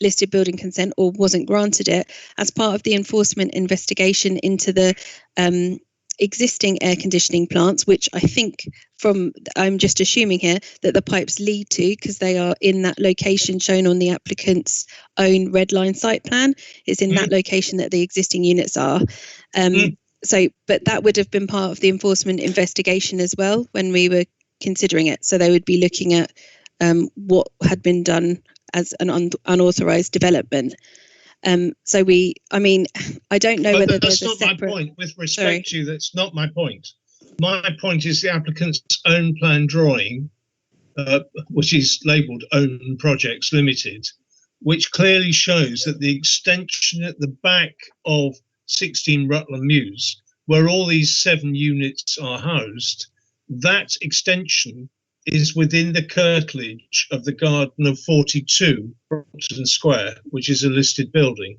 listed building consent or wasn't granted it, as part of the enforcement investigation into the existing air conditioning plants, which I think I'm just assuming here that the pipes lead to, because they are in that location shown on the applicant's own red line site plan. It's in that location that the existing units are. So, but that would have been part of the enforcement investigation as well when we were considering it. So they would be looking at what had been done as an unauthorized development. So I mean, I don't know whether that's there's not a separate... my point. With respect to you, that's not my point. My point is the applicant's own plan drawing, which is labelled Own Projects Limited, which clearly shows that the extension at the back of 16 Rutland Mews, where all these 7 units are housed, that extension is within the curtilage of the garden of 42 Brompton Square, which is a listed building.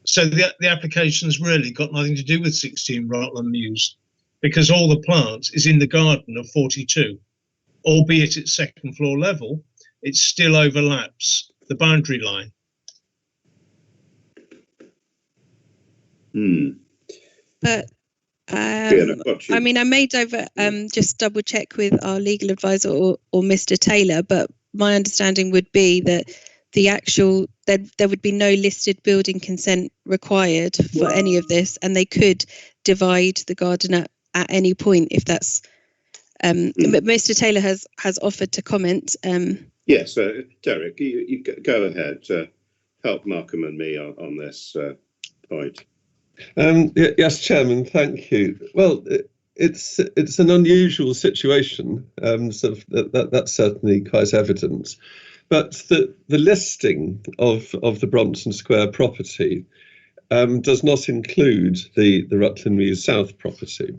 So the application's really got nothing to do with 16 Rutland Mews, because all the plant is in the garden of 42, albeit at second floor level, it still overlaps the boundary line. But I mean, I may just double check with our legal advisor or Mr. Taylor, but my understanding would be that there would be no listed building consent required for any of this, and they could divide the garden at any point if that's. But Mr. Taylor has offered to comment. Yes, Derek, you go ahead. Help Markham and me on this point. Yes, Chairman, thank you. Well, it's an unusual situation, so that's certainly quite evident. But the listing of the Brompton Square property does not include the Rutland Mews South property.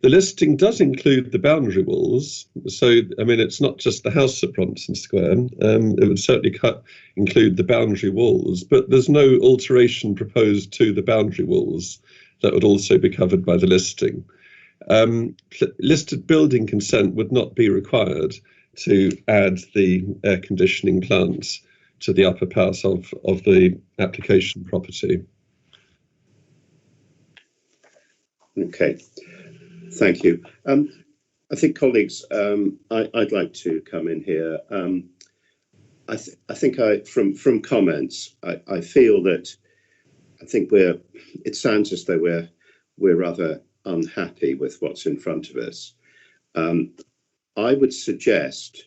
The listing does include the boundary walls, so I mean it's not just the house at Brompton Square. It would certainly include the boundary walls, but there's no alteration proposed to the boundary walls that would also be covered by the listing. Listed building consent would not be required to add the air conditioning plants to the upper part of the application property. Okay. Thank you. I think, colleagues, I'd like to come in here. I think from comments, I feel that it sounds as though we're rather unhappy with what's in front of us. I would suggest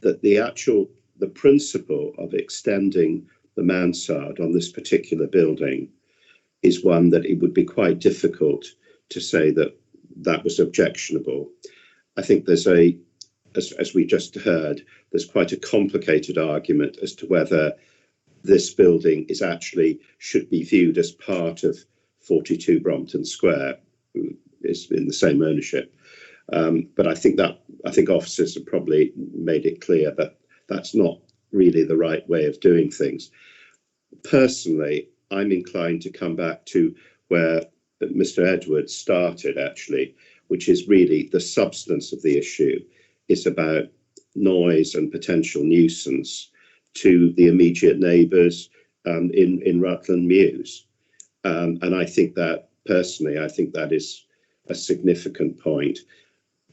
that the principle of extending the mansard on this particular building is one that it would be quite difficult to say that was objectionable. I think there's as we just heard, there's quite a complicated argument as to whether this building should be viewed as part of 42 Brompton Square, is in the same ownership. But I think officers have probably made it clear that that's not really the right way of doing things. Personally, I'm inclined to come back to where Mr. Edwards started, actually, which is really the substance of the issue. It's about noise and potential nuisance to the immediate neighbours in Rutland Mews. And I think that, personally, that is a significant point.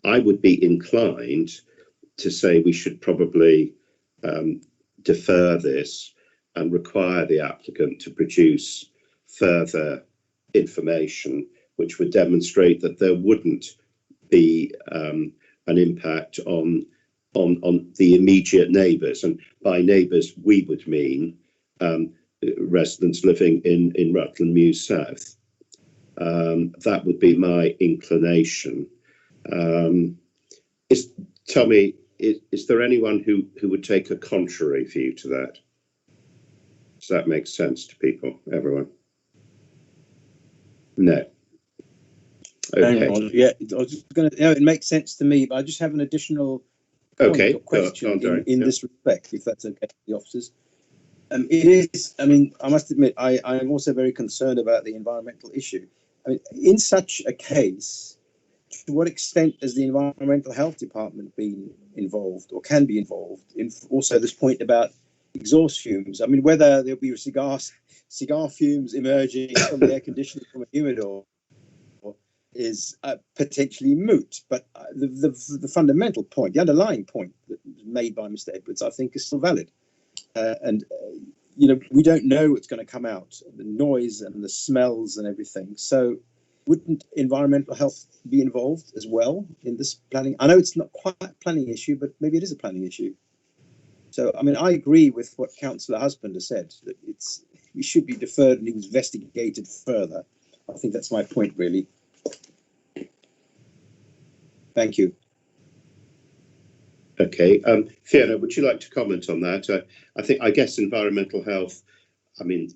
I would be inclined to say we should probably defer this and require the applicant to produce further information which would demonstrate that there wouldn't be an impact on the immediate neighbours, and by neighbours we would mean residents living in Rutland Mews South. That would be my inclination. Tell me, is there anyone who would take a contrary view to that? Does that make sense to people, everyone? No. Okay. Yeah, I was just going to. It makes sense to me, but I just have an additional question in this respect, if that's okay, the officers. It is. I mean, I must admit, I am also very concerned about the environmental issue. I mean, in such a case, to what extent has the Environmental Health Department been involved, or can be involved, in also this point about exhaust fumes? I mean, whether there'll be cigar fumes emerging from the air conditioning from a humidor, is potentially moot. But the fundamental point, the underlying point that was made by Mr. Edwards, I think, is still valid. You know, we don't know what's going to come out, the noise and the smells and everything. So wouldn't environmental health be involved as well in this planning? I know it's not quite a planning issue, but maybe it is a planning issue. So, I mean, I agree with what Councillor Husband has said, that we should be deferred and investigated further. I think that's my point, really. Thank you. Okay, Fiona, would you like to comment on that? I guess environmental health, I mean,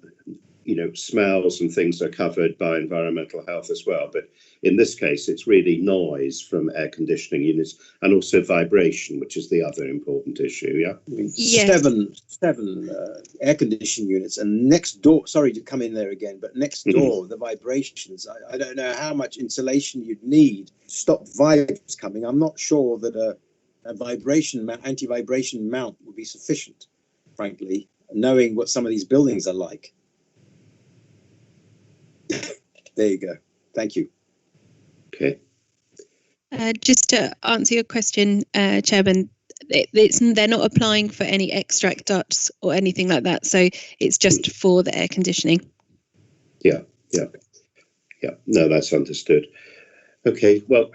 you know, smells and things are covered by environmental health as well. But in this case, it's really noise from air conditioning units and also vibration, which is the other important issue. Yeah. I mean, Yes. seven air conditioning units, and next door. Sorry to come in there again, but next door, the vibrations. I don't know how much insulation you'd need to stop vibes coming. I'm not sure that a anti-vibration mount would be sufficient, frankly, knowing what some of these buildings are like. There you go. Thank you. Okay. Just to answer your question, Chairman, they're not applying for any extract ducts or anything like that, so it's just for the air conditioning. Yeah. No, that's understood. Okay. Well,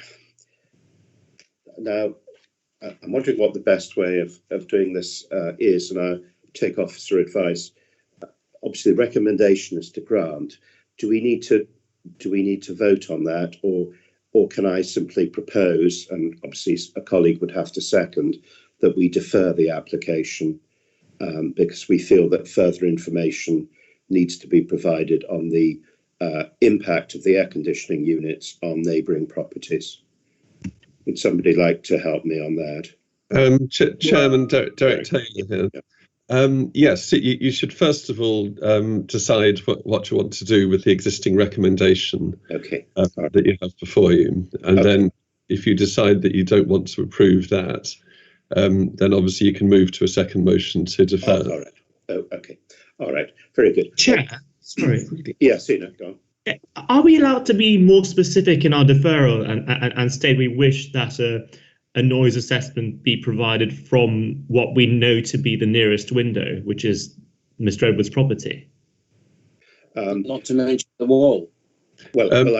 now I'm wondering what the best way of doing this is, and I'll take officer advice. Obviously, the recommendation is to grant. Do we need to vote on that, or can I simply propose, and obviously a colleague would have to second, that we defer the application because we feel that further information needs to be provided on the impact of the air conditioning units on neighbouring properties? Would somebody like to help me on that? Chairman Derek Taylor here. Yeah. Yes, you should first of all decide what you want to do with the existing recommendation that you have before you. And then if you decide that you don't want to approve that, then obviously you can move to a second motion to defer. All right. Oh, okay. All right. Very good. Chair, sorry. Yes, Sina, go on. Are we allowed to be more specific in our deferral and state we wish that a noise assessment be provided from what we know to be the nearest window, which is Mr. Edwards' property? Not to mention the wall. Chairman,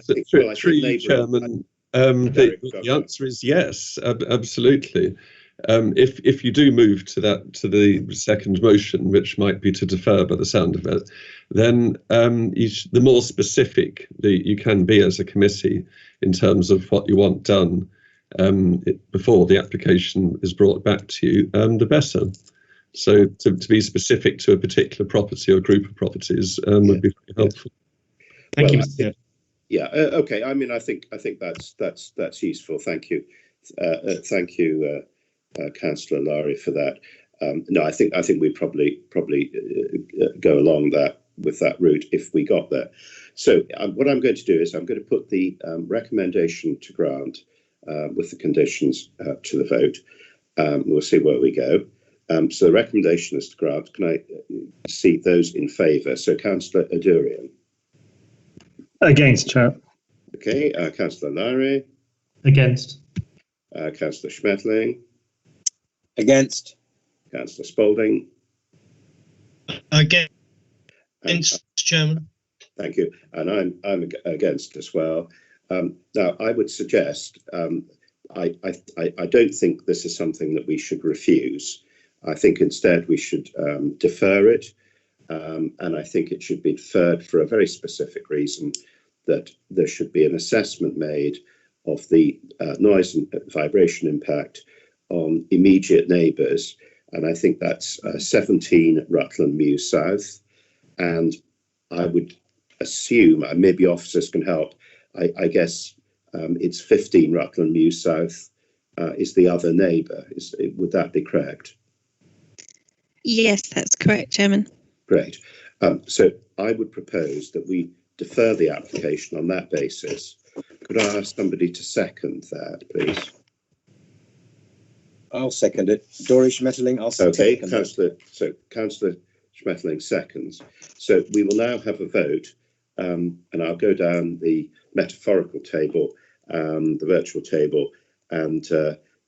the answer is yes, absolutely. If you do move to the second motion, which might be to defer by the sound of it, then the more specific that you can be as a committee in terms of what you want done before the application is brought back to you, the better. So to be specific to a particular property or group of properties would be very helpful. Thank you, Mr. Chair. Yeah. Okay. I mean, I think that's useful. Thank you. Thank you, Councillor Lowry, for that. No, I think we probably go along with that route if we got there. So what I'm going to do is I'm going to put the recommendation to grant with the conditions to the vote. We'll see where we go. So the recommendation is to grant. Can I see those in favour? So Councillor Adurian. Against, Chair. Okay. Councillor Lowry. Against. Councillor Schmetterling. Against. Councillor Spalding. Against, Chairman. Thank you. And I'm against as well. Now, I would suggest, I don't think this is something that we should refuse. I think instead we should defer it. And I think it should be deferred for a very specific reason, that there should be an assessment made of the noise and vibration impact on immediate neighbours. And I think that's 17 Rutland Mews South. And I would assume, maybe officers can help, I guess it's 15 Rutland Mews South is the other neighbour. Would that be correct? Yes, that's correct, Chairman. Great. So I would propose that we defer the application on that basis. Could I ask somebody to second that, please? I'll second it. Dory Schmetterling, I'll second it. Okay, Councillor Schmetterling seconds. So we will now have a vote and I'll go down the metaphorical table, the virtual table, and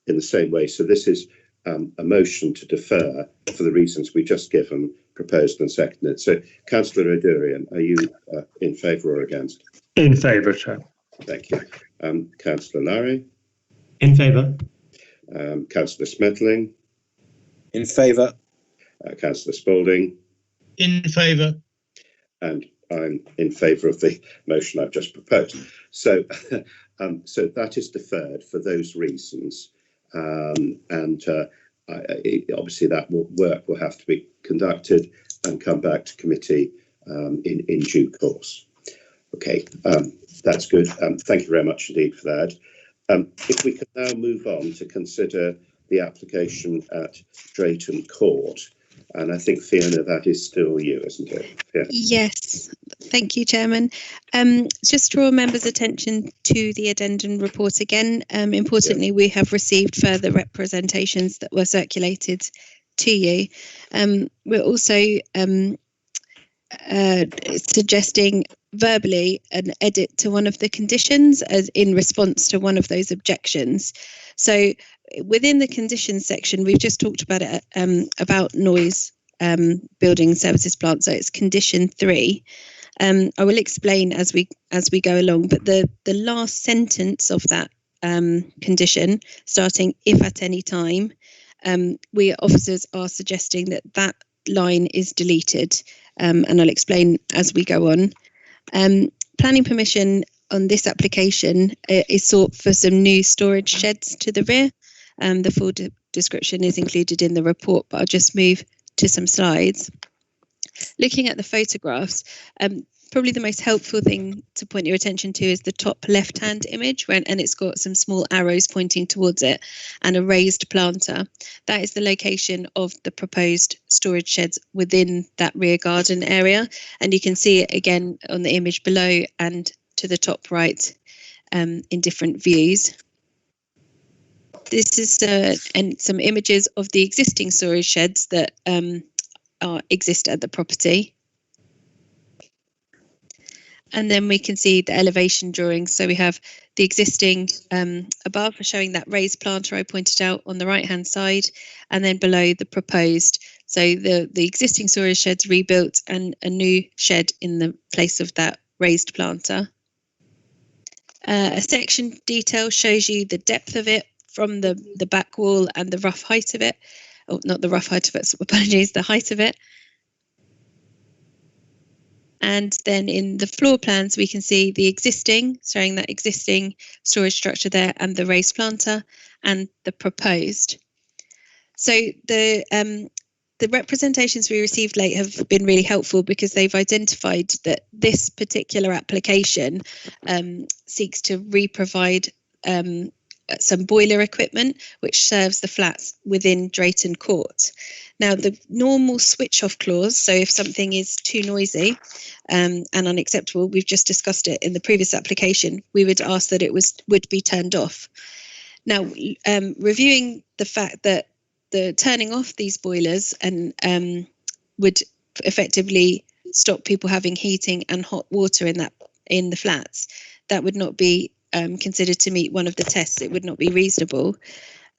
in the same way. So this is a motion to defer for the reasons we just given, proposed and seconded. So, Councillor O'Durian, are you in favour or against? In favour, Chair. Thank you. Councillor Larry? In favour. Councillor Smedling? In favour. Councillor Spalding? In favour. And I'm in favour of the motion I've just proposed. So, so that is deferred for those reasons, obviously that work will have to be conducted and come back to committee in due course. Okay, that's good. Thank you very much indeed for that. If we could now move on to consider the application at Drayton Court. And I think, Fiona, that is still you, isn't it? Yeah. Yes, thank you, Chairman. Just draw members' attention to the addendum report again. Importantly, we have received further representations that were circulated to you. We're also suggesting verbally an edit to one of the conditions as in response to one of those objections. So within the conditions section, we've just talked about it about noise building services plant. So it's condition 3. I will explain as we go along, but the last sentence of that condition, starting if at any time, we officers are suggesting that line is deleted, and I'll explain as we go on. Planning permission on this application is sought for some new storage sheds to the rear. The full description is included in the report, but I'll just move to some slides. Looking at the photographs, probably the most helpful thing to point your attention to is the top left-hand image, and it's got some small arrows pointing towards it and a raised planter. That is the location of the proposed storage sheds within that rear garden area, and you can see it again on the image below and to the top right in different views. This is and some images of the existing storage sheds that exist at the property. And then we can see the elevation drawings. So we have the existing above showing that raised planter I pointed out on the right hand side, and then below the proposed. So the existing storage sheds rebuilt and a new shed in the place of that raised planter. A section detail shows you the depth of it from the back wall and the rough height of it. Oh, not the rough height of it, apologies, the height of it. And then in the floor plans, we can see the existing, showing that existing storage structure there, and the raised planter and the proposed. So the representations we received late have been really helpful because they've identified that this particular application seeks to re-provide some boiler equipment which serves the flats within Drayton Court. Now, the normal switch-off clause, so if something is too noisy and unacceptable, we've just discussed it in the previous application, we would ask that it would be turned off. Now, reviewing the fact that the turning off these boilers and would effectively stop people having heating and hot water in the flats, that would not be considered to meet one of the tests. It would not be reasonable.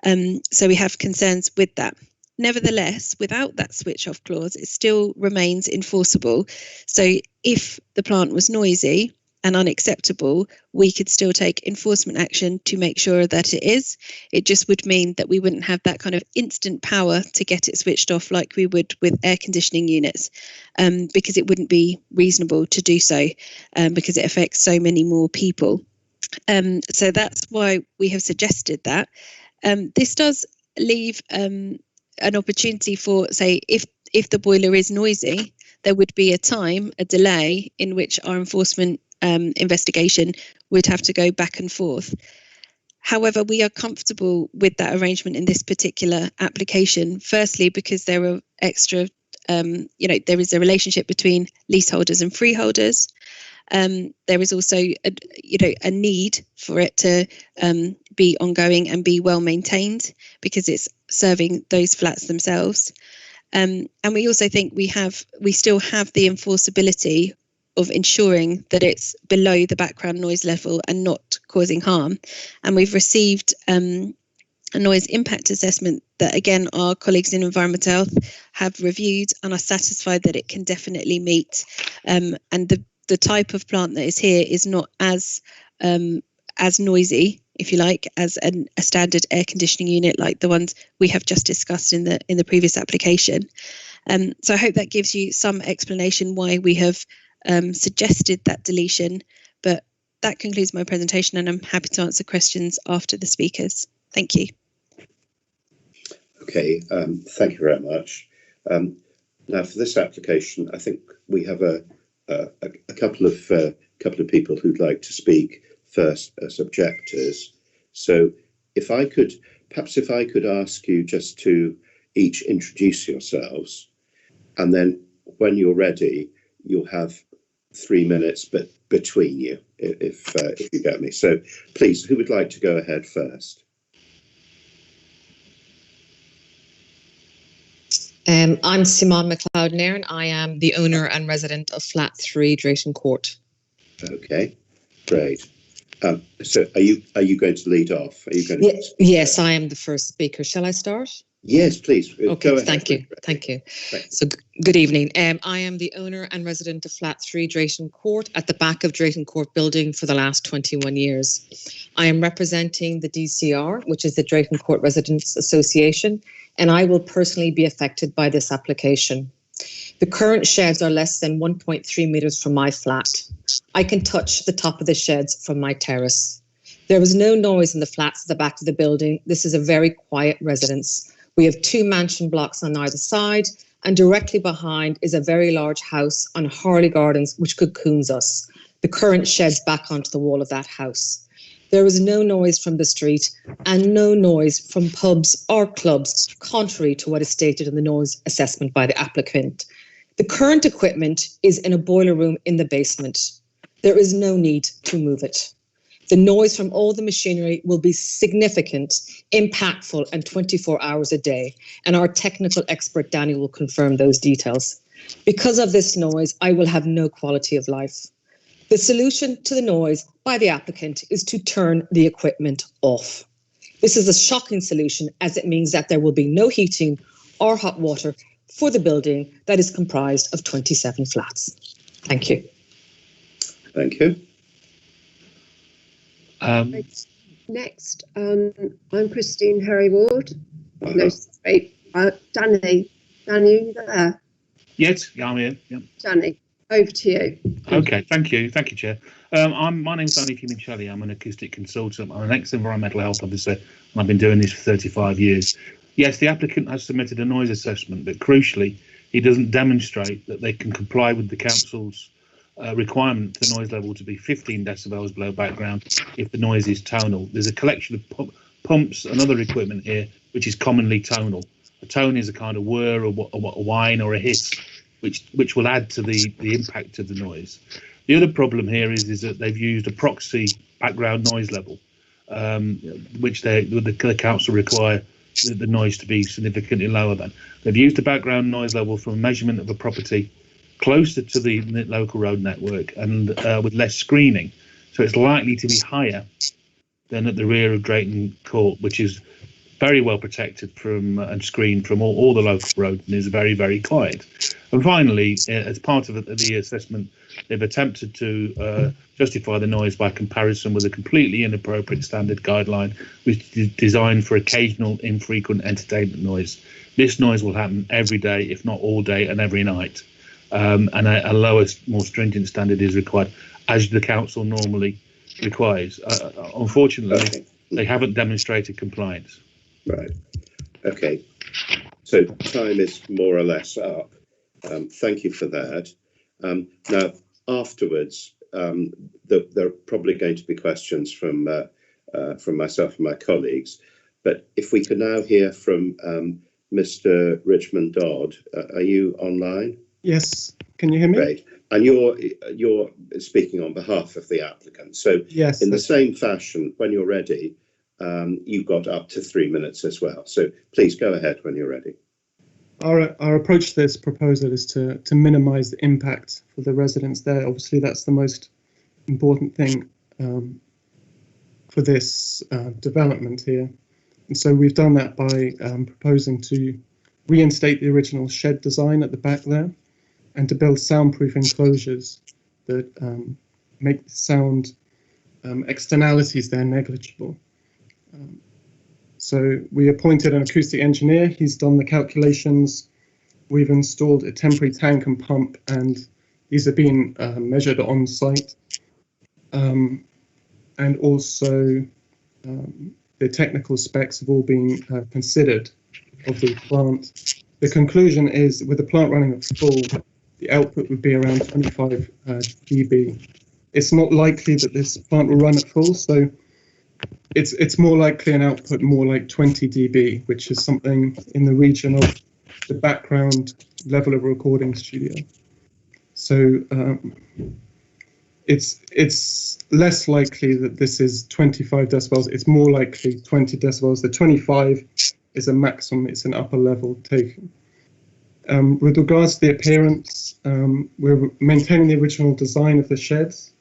So we have concerns with that. Nevertheless, without that switch-off clause, it still remains enforceable. So if the plant was noisy and unacceptable, we could still take enforcement action to make sure that it is. It just would mean that we wouldn't have that kind of instant power to get it switched off like we would with air conditioning units, because it wouldn't be reasonable to do so, because it affects so many more people. So that's why we have suggested that. This does leave an opportunity for, say, if the boiler is noisy, there would be a delay in which our enforcement investigation would have to go back and forth. However, we are comfortable with that arrangement in this particular application, firstly because there are extra, there is a relationship between leaseholders and freeholders. There is also a need for it to be ongoing and be well maintained because it's serving those flats themselves. And we also think we still have the enforceability of ensuring that it's below the background noise level and not causing harm. And we've received a noise impact assessment that, again, our colleagues in Environmental Health have reviewed and are satisfied that it can definitely meet. And the type of plant that is here is not as noisy, if you like, as a standard air conditioning unit like the ones we have just discussed in the previous application. So I hope that gives you some explanation why we have suggested that deletion. But that concludes my presentation, and I'm happy to answer questions after the speakers. Thank you. Okay, thank you very much. Now, for this application, I think we have a couple of people who'd like to speak first as objectors. So, if I could ask you just to each introduce yourselves, and then when you're ready, you'll have 3 minutes, but between you, if you get me. So, please, who would like to go ahead first? I'm Simone McLeod-Nairn. I am the owner and resident of Flat 3, Drayton Court. Okay, great. So are you going to lead off? Are you going to... Yes, I am the first speaker. Shall I start? Yes, please. Okay, go ahead. Thank you. So good evening. I am the owner and resident of Flat 3, Drayton Court, at the back of Drayton Court building for the last 21 years. I am representing the DCR, which is the Drayton Court Residents Association, and I will personally be affected by this application. The current sheds are less than 1.3 metres from my flat. I can touch the top of the sheds from my terrace. There is no noise in the flats at the back of the building. This is a very quiet residence. We have 2 mansion blocks on either side, and directly behind is a very large house on Harley Gardens, which cocoons us. The current sheds back onto the wall of that house. There is no noise from the street and no noise from pubs or clubs, contrary to what is stated in the noise assessment by the applicant. The current equipment is in a boiler room in the basement. There is no need to move it. The noise from all the machinery will be significant, impactful, and 24 hours a day. And our technical expert, Danny, will confirm those details. Because of this noise, I will have no quality of life. The solution to the noise by the applicant is to turn the equipment off. This is a shocking solution, as it means that there will be no heating or hot water for the building that is comprised of 27 flats. Thank you. Thank you. Next, I'm Christine Harry Ward. Danny, are you there? Yes, yeah, I'm here. Yeah. Danny, over to you. Okay, thank you, Chair. My name's Danny Fiumicelli. I'm an acoustic consultant. I'm an ex-environmental health officer, and I've been doing this for 35 years. Yes, the applicant has submitted a noise assessment, but crucially, he doesn't demonstrate that they can comply with the council's requirement for the noise level to be 15 decibels below background if the noise is tonal. There's a collection of pumps and other equipment here which is commonly tonal. A tone is a kind of whir or a whine or a hiss, which will add to the impact of the noise. The other problem here is that they've used a proxy background noise level, which the council require the noise to be significantly lower than. They've used a background noise level from a measurement of a property closer to the local road network and with less screening, so it's likely to be higher than at the rear of Drayton Court, which is very well protected from and screened from all the local roads and is very, very quiet. And finally, as part of the assessment, they've attempted to justify the noise by comparison with a completely inappropriate standard guideline, which is designed for occasional, infrequent entertainment noise. This noise will happen every day, if not all day and every night. And a lower, more stringent standard is required, as the council normally requires. Unfortunately, they haven't demonstrated compliance. Right. Okay. So time is more or less up. Thank you for that. Now, afterwards, there are probably going to be questions from myself and my colleagues. But if we could now hear from Mr. Richmond Dodd, are you online? Yes, can you hear me? Great. And you're speaking on behalf of the applicant. So yes, in the same fashion, when you're ready, you've got up to 3 minutes as well. So please go ahead when you're ready. our approach to this proposal is to minimise the impact for the residents there. Obviously, that's the most important thing for this development here. And so we've done that by proposing to reinstate the original shed design at the back there and to build soundproof enclosures that make the sound externalities there negligible. So we appointed an acoustic engineer. He's done the calculations. We've installed a temporary tank and pump, and these are being measured on site. And also the technical specs have all been considered of the plant. The conclusion is, with the plant running at full, the output would be around 25 dB. It's not likely that this plant will run at full, so it's more likely an output more like 20 dB, which is something in the region of the background level of a recording studio. So it's less likely that this is 25 decibels. It's more likely 20 decibels. The 25 is a maximum. It's an upper level taken. With regards to the appearance, we're maintaining the original design of the sheds.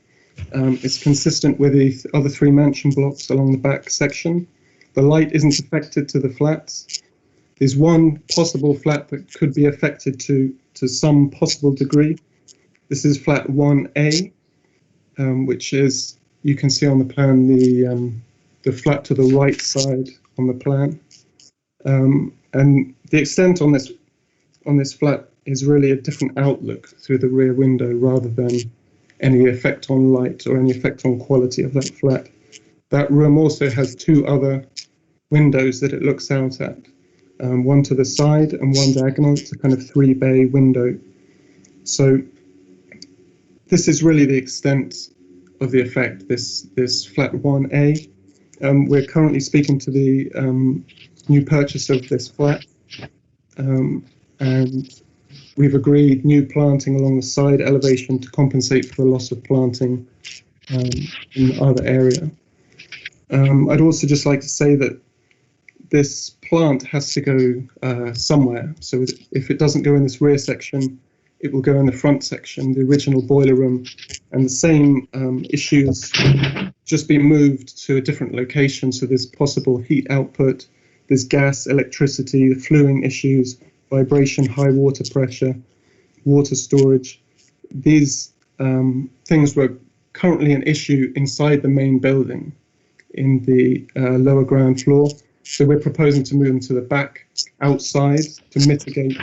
It's consistent with the other 3 mansion blocks along the back section. The light isn't affected to the flats. There's one possible flat that could be affected to some possible degree. This is flat 1A, which is, you can see on the plan, the flat to the right side on the plan. And the extent on this flat is really a different outlook through the rear window rather than any effect on light or any effect on quality of that flat. That room also has 2 other windows that it looks out at, one to the side and one diagonal. It's a kind of 3-bay window. So this is really the extent of the effect, this flat 1A. We're currently speaking to the new purchaser of this flat, and we've agreed new planting along the side elevation to compensate for the loss of planting in the other area. I'd also just like to say that this plant has to go somewhere. So if it doesn't go in this rear section, it will go in the front section, the original boiler room, and the same issues just be moved to a different location. So there's possible heat output, there's gas, electricity, the fluing issues, vibration, high water pressure, water storage. These things were currently an issue inside the main building in the lower ground floor. So we're proposing to move them to the back outside to mitigate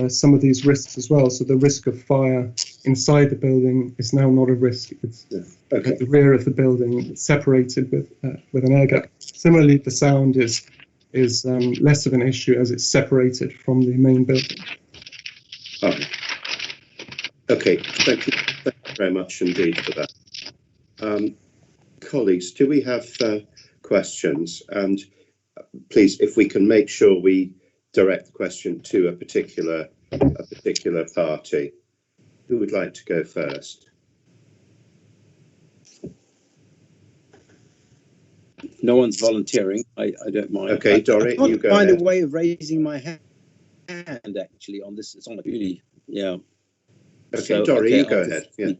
some of these risks as well. So the risk of fire inside the building is now not a risk. It's at the rear of the building, separated with an air gap. Similarly, the sound is less of an issue as it's separated from the main building. Okay, thank you very much indeed for that. Colleagues, do we have questions? And please, if we can make sure we direct the question to a particular party. Who would like to go first? No one's volunteering. I don't mind. Okay, Dorrit, you go ahead. I find a way of raising my hand actually on this. It's on a beauty. Yeah. Okay, So, Dorrit, okay, you go I'll- ahead. Yeah.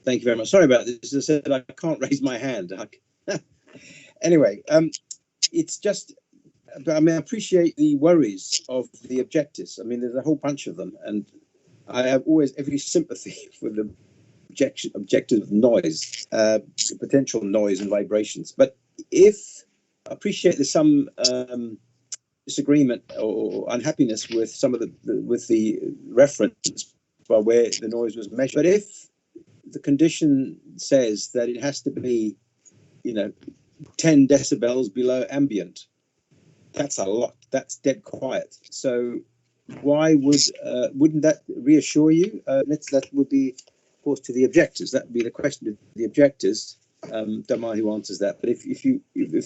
Thank you very much. Sorry about this. As I said, I can't raise my hand. Anyway, it's just, I mean, I appreciate the worries of the objectors. I mean, there's a whole bunch of them, and I have always every sympathy for the objectors of noise, potential noise and vibrations. But if I appreciate there's some disagreement or unhappiness with some of the reference by where the noise was measured, but if the condition says that it has to be, 10 decibels below ambient, that's a lot. That's dead quiet. So why wouldn't that reassure you? That would be, of course, to the objectors. That would be the question to the objectors. Don't mind who answers that. But if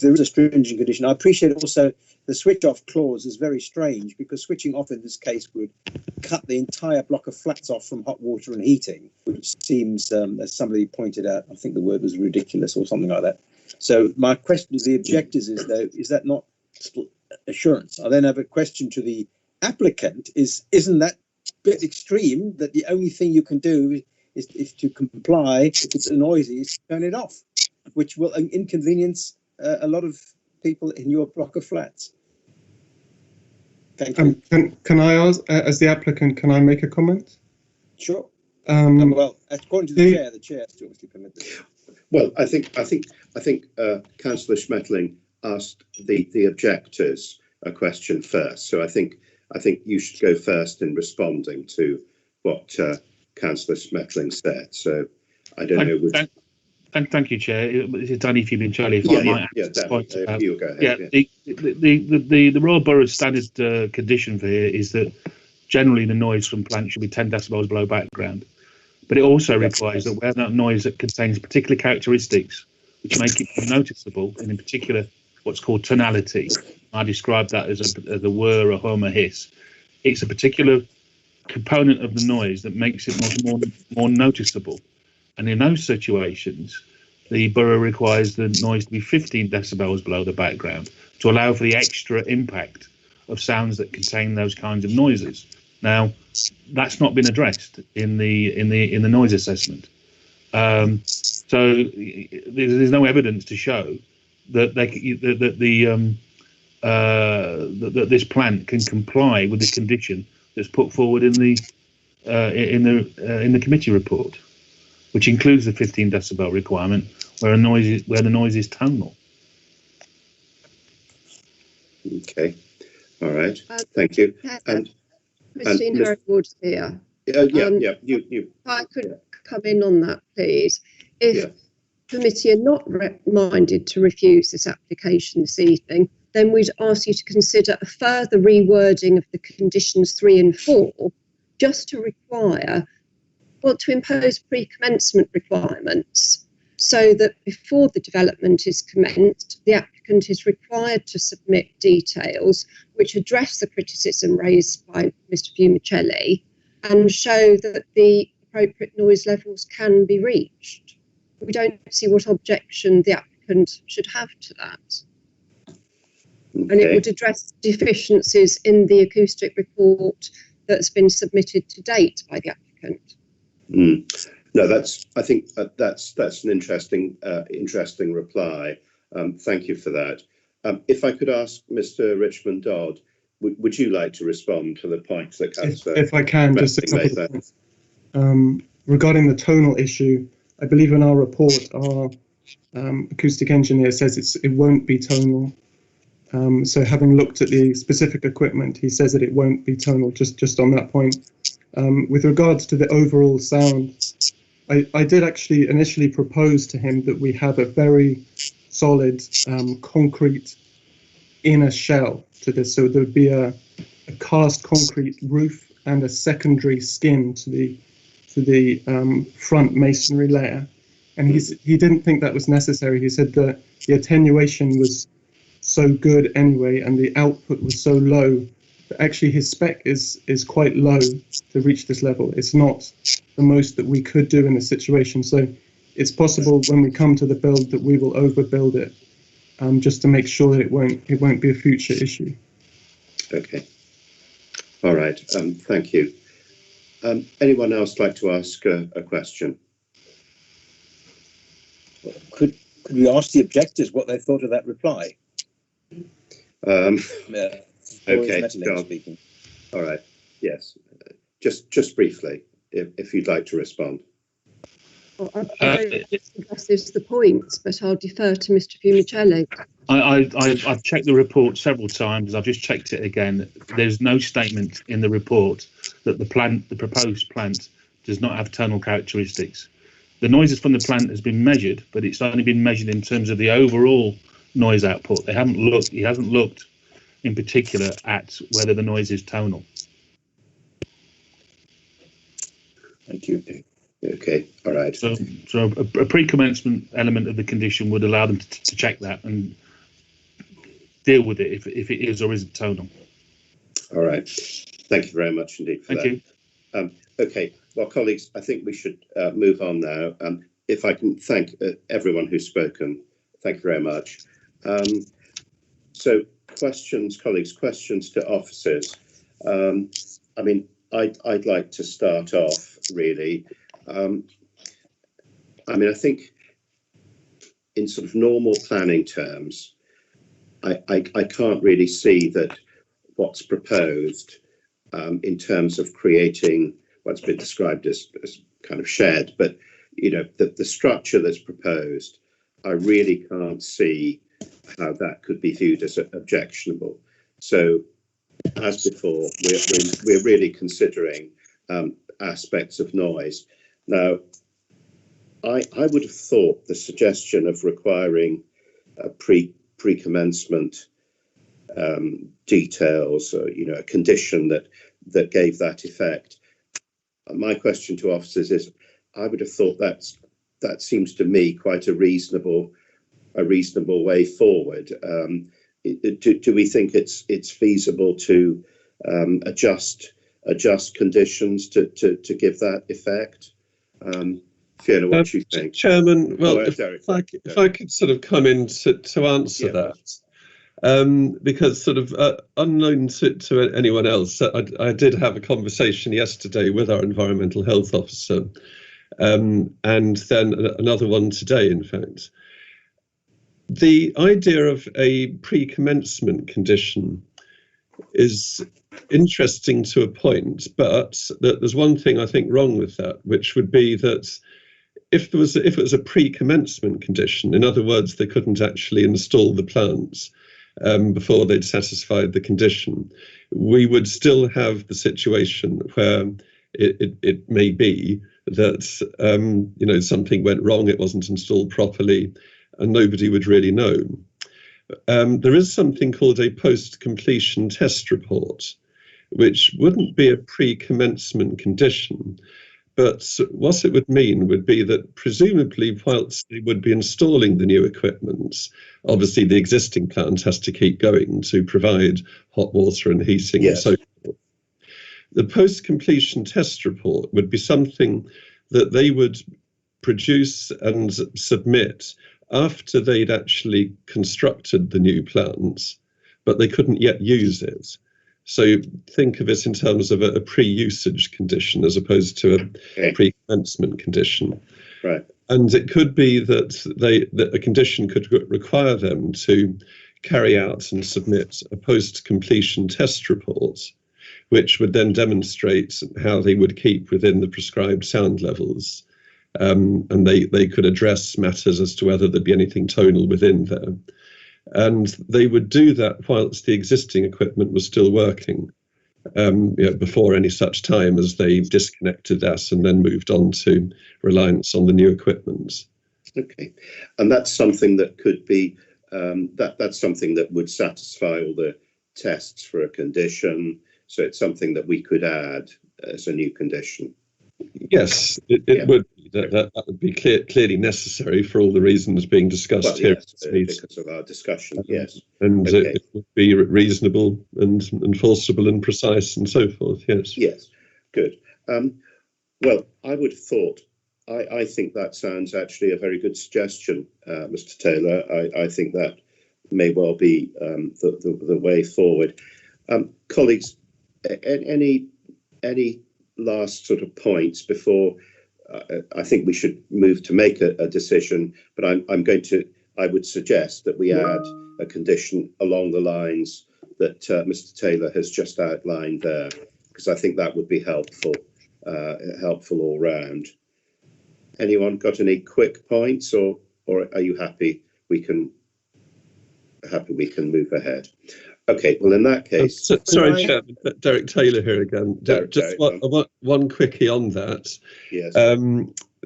there is a stringent condition, I appreciate also the switch off clause is very strange, because switching off in this case would cut the entire block of flats off from hot water and heating, which seems, as somebody pointed out, I think the word was ridiculous or something like that. So my question to the objectors is, though, is that not assurance? I then have a question to the applicant isn't that bit extreme that the only thing you can do is to comply if it's noisy, is turn it off, which will inconvenience a lot of people in your block of flats. Thank you. Can I ask, as the applicant, can I make a comment? Sure. Well, according to the chair is obviously permitted. Well, I think Councillor Schmetterling asked the objectors a question first, so I think you should go first in responding to what Councillor Schmetterling said. So I don't know. Thank you, Chair. This is Danny Fiumincelli. You go ahead. The Royal Borough's standard condition for here is that generally the noise from plants should be 10 decibels below background. But it also requires that where that noise that contains particular characteristics which make it noticeable, and in particular what's called tonality. I describe that as a whir, a hum, a hiss. It's a particular component of the noise that makes it more noticeable. And in those situations, the borough requires the noise to be 15 decibels below the background to allow for the extra impact of sounds that contain those kinds of noises. Now, that's not been addressed in the noise assessment. So there's no evidence to show that that this plant can comply with the condition that's put forward in the committee report, which includes the 15 decibel requirement where the noise is tonal. Okay, all right, thank you. Christine Herringwood here. You. If I could come in on that, please. If committee are not minded to refuse this application this evening, then we'd ask you to consider a further rewording of the conditions 3 and 4, just to impose pre-commencement requirements, so that before the development is commenced, the applicant is required to submit details which address the criticism raised by Mr. Fiumincelli and show that the appropriate noise levels can be reached. We don't see what objection the applicant should have to that. Okay. And it would address deficiencies in the acoustic report that's been submitted to date by the applicant. No, I think that's an interesting reply. Thank you for that. If I could ask Mr. Richmond Dodd, would you like to respond to the points that Councillor? If I can, just a couple of points. Regarding the tonal issue, I believe in our report, our acoustic engineer says it won't be tonal. So having looked at the specific equipment, he says that it won't be tonal, just on that point. With regards to the overall sound, I did actually initially propose to him that we have a very solid concrete inner shell to this. So there would be a cast concrete roof and a secondary skin to the front masonry layer. And he didn't think that was necessary. He said that the attenuation was so good anyway, and the output was so low that actually his spec is quite low to reach this level. It's not the most that we could do in this situation. So it's possible when we come to the build that we will overbuild it, just to make sure that it won't be a future issue. Okay. All right. Thank you. Anyone else like to ask a question? Could we ask the objectors what they thought of that reply? Okay. All right. Yes. Just briefly, if you'd like to respond. Well, I addresses the points, but I'll defer to Mr. Fiumincelli. I've checked the report several times. I've just checked it again. There's no statement in the report that the proposed plant does not have tonal characteristics. The noises from the plant has been measured, but it's only been measured in terms of the overall noise output. He hasn't looked in particular at whether the noise is tonal. Thank you. Okay, all right. So a pre-commencement element of the condition would allow them to check that and deal with it if it is or isn't tonal. All right. Thank you very much indeed for that. Thank you. Okay, well, colleagues, I think we should move on now. If I can thank everyone who's spoken, thank you very much. So questions, colleagues, questions to officers. I mean, I'd like to start off really. I mean, I think in sort of normal planning terms, I can't really see that what's proposed in terms of creating what's been described as kind of shed, but you know, the structure that's proposed, I really can't see how that could be viewed as objectionable. So, as before, we're really considering aspects of noise. Now, I would have thought the suggestion of requiring a pre-commencement details, or you know, a condition that gave that effect. My question to officers is, I would have thought that seems to me quite a reasonable way forward. Do we think it's feasible to adjust conditions to give that effect? Fiona, what do you think? Chairman, well, if I could sort of come in to answer that, because sort of unknown to anyone else, I did have a conversation yesterday with our environmental health officer, and then another one today, in fact. The idea of a pre-commencement condition is interesting to a point, but there's one thing I think wrong with that, which would be that if it was a pre-commencement condition, in other words, they couldn't actually install the plants before they'd satisfied the condition, we would still have the situation where it may be that you know, something went wrong, it wasn't installed properly, and nobody would really know. There is something called a post-completion test report, which wouldn't be a pre-commencement condition, but what it would mean would be that presumably whilst they would be installing the new equipment, obviously the existing plant has to keep going to provide hot water and heating and so forth. The post-completion test report would be something that they would produce and submit after they'd actually constructed the new plant, but they couldn't yet use it. So think of it in terms of a pre-usage condition as opposed to a pre-commencement condition. Right. And it could be that a condition could require them to carry out and submit a post-completion test report, which would then demonstrate how they would keep within the prescribed sound levels. And they could address matters as to whether there'd be anything tonal within there. And they would do that whilst the existing equipment was still working, before any such time as they disconnected that and then moved on to reliance on the new equipment. Okay, and that's something that could be, that's something that would satisfy all the tests for a condition. So it's something that we could add as a new condition. Yes, it would be. That would be clearly necessary for all the reasons being discussed here. Yes, because of our discussion, yes. And it would be reasonable and enforceable and precise and so forth, yes. Yes, good. Well, I would have thought, I think that sounds actually a very good suggestion, Mr. Taylor. I think that may well be the way forward. Colleagues, any last sort of points before I think we should move to make a decision, but I would suggest that we add a condition along the lines that Mr. Taylor has just outlined there, because I think that would be helpful all round. Anyone got any quick points, or are you happy we can move ahead? Okay, well, in that case... sorry, Chairman, Derek Taylor here again. Just one quickie on that. Yes.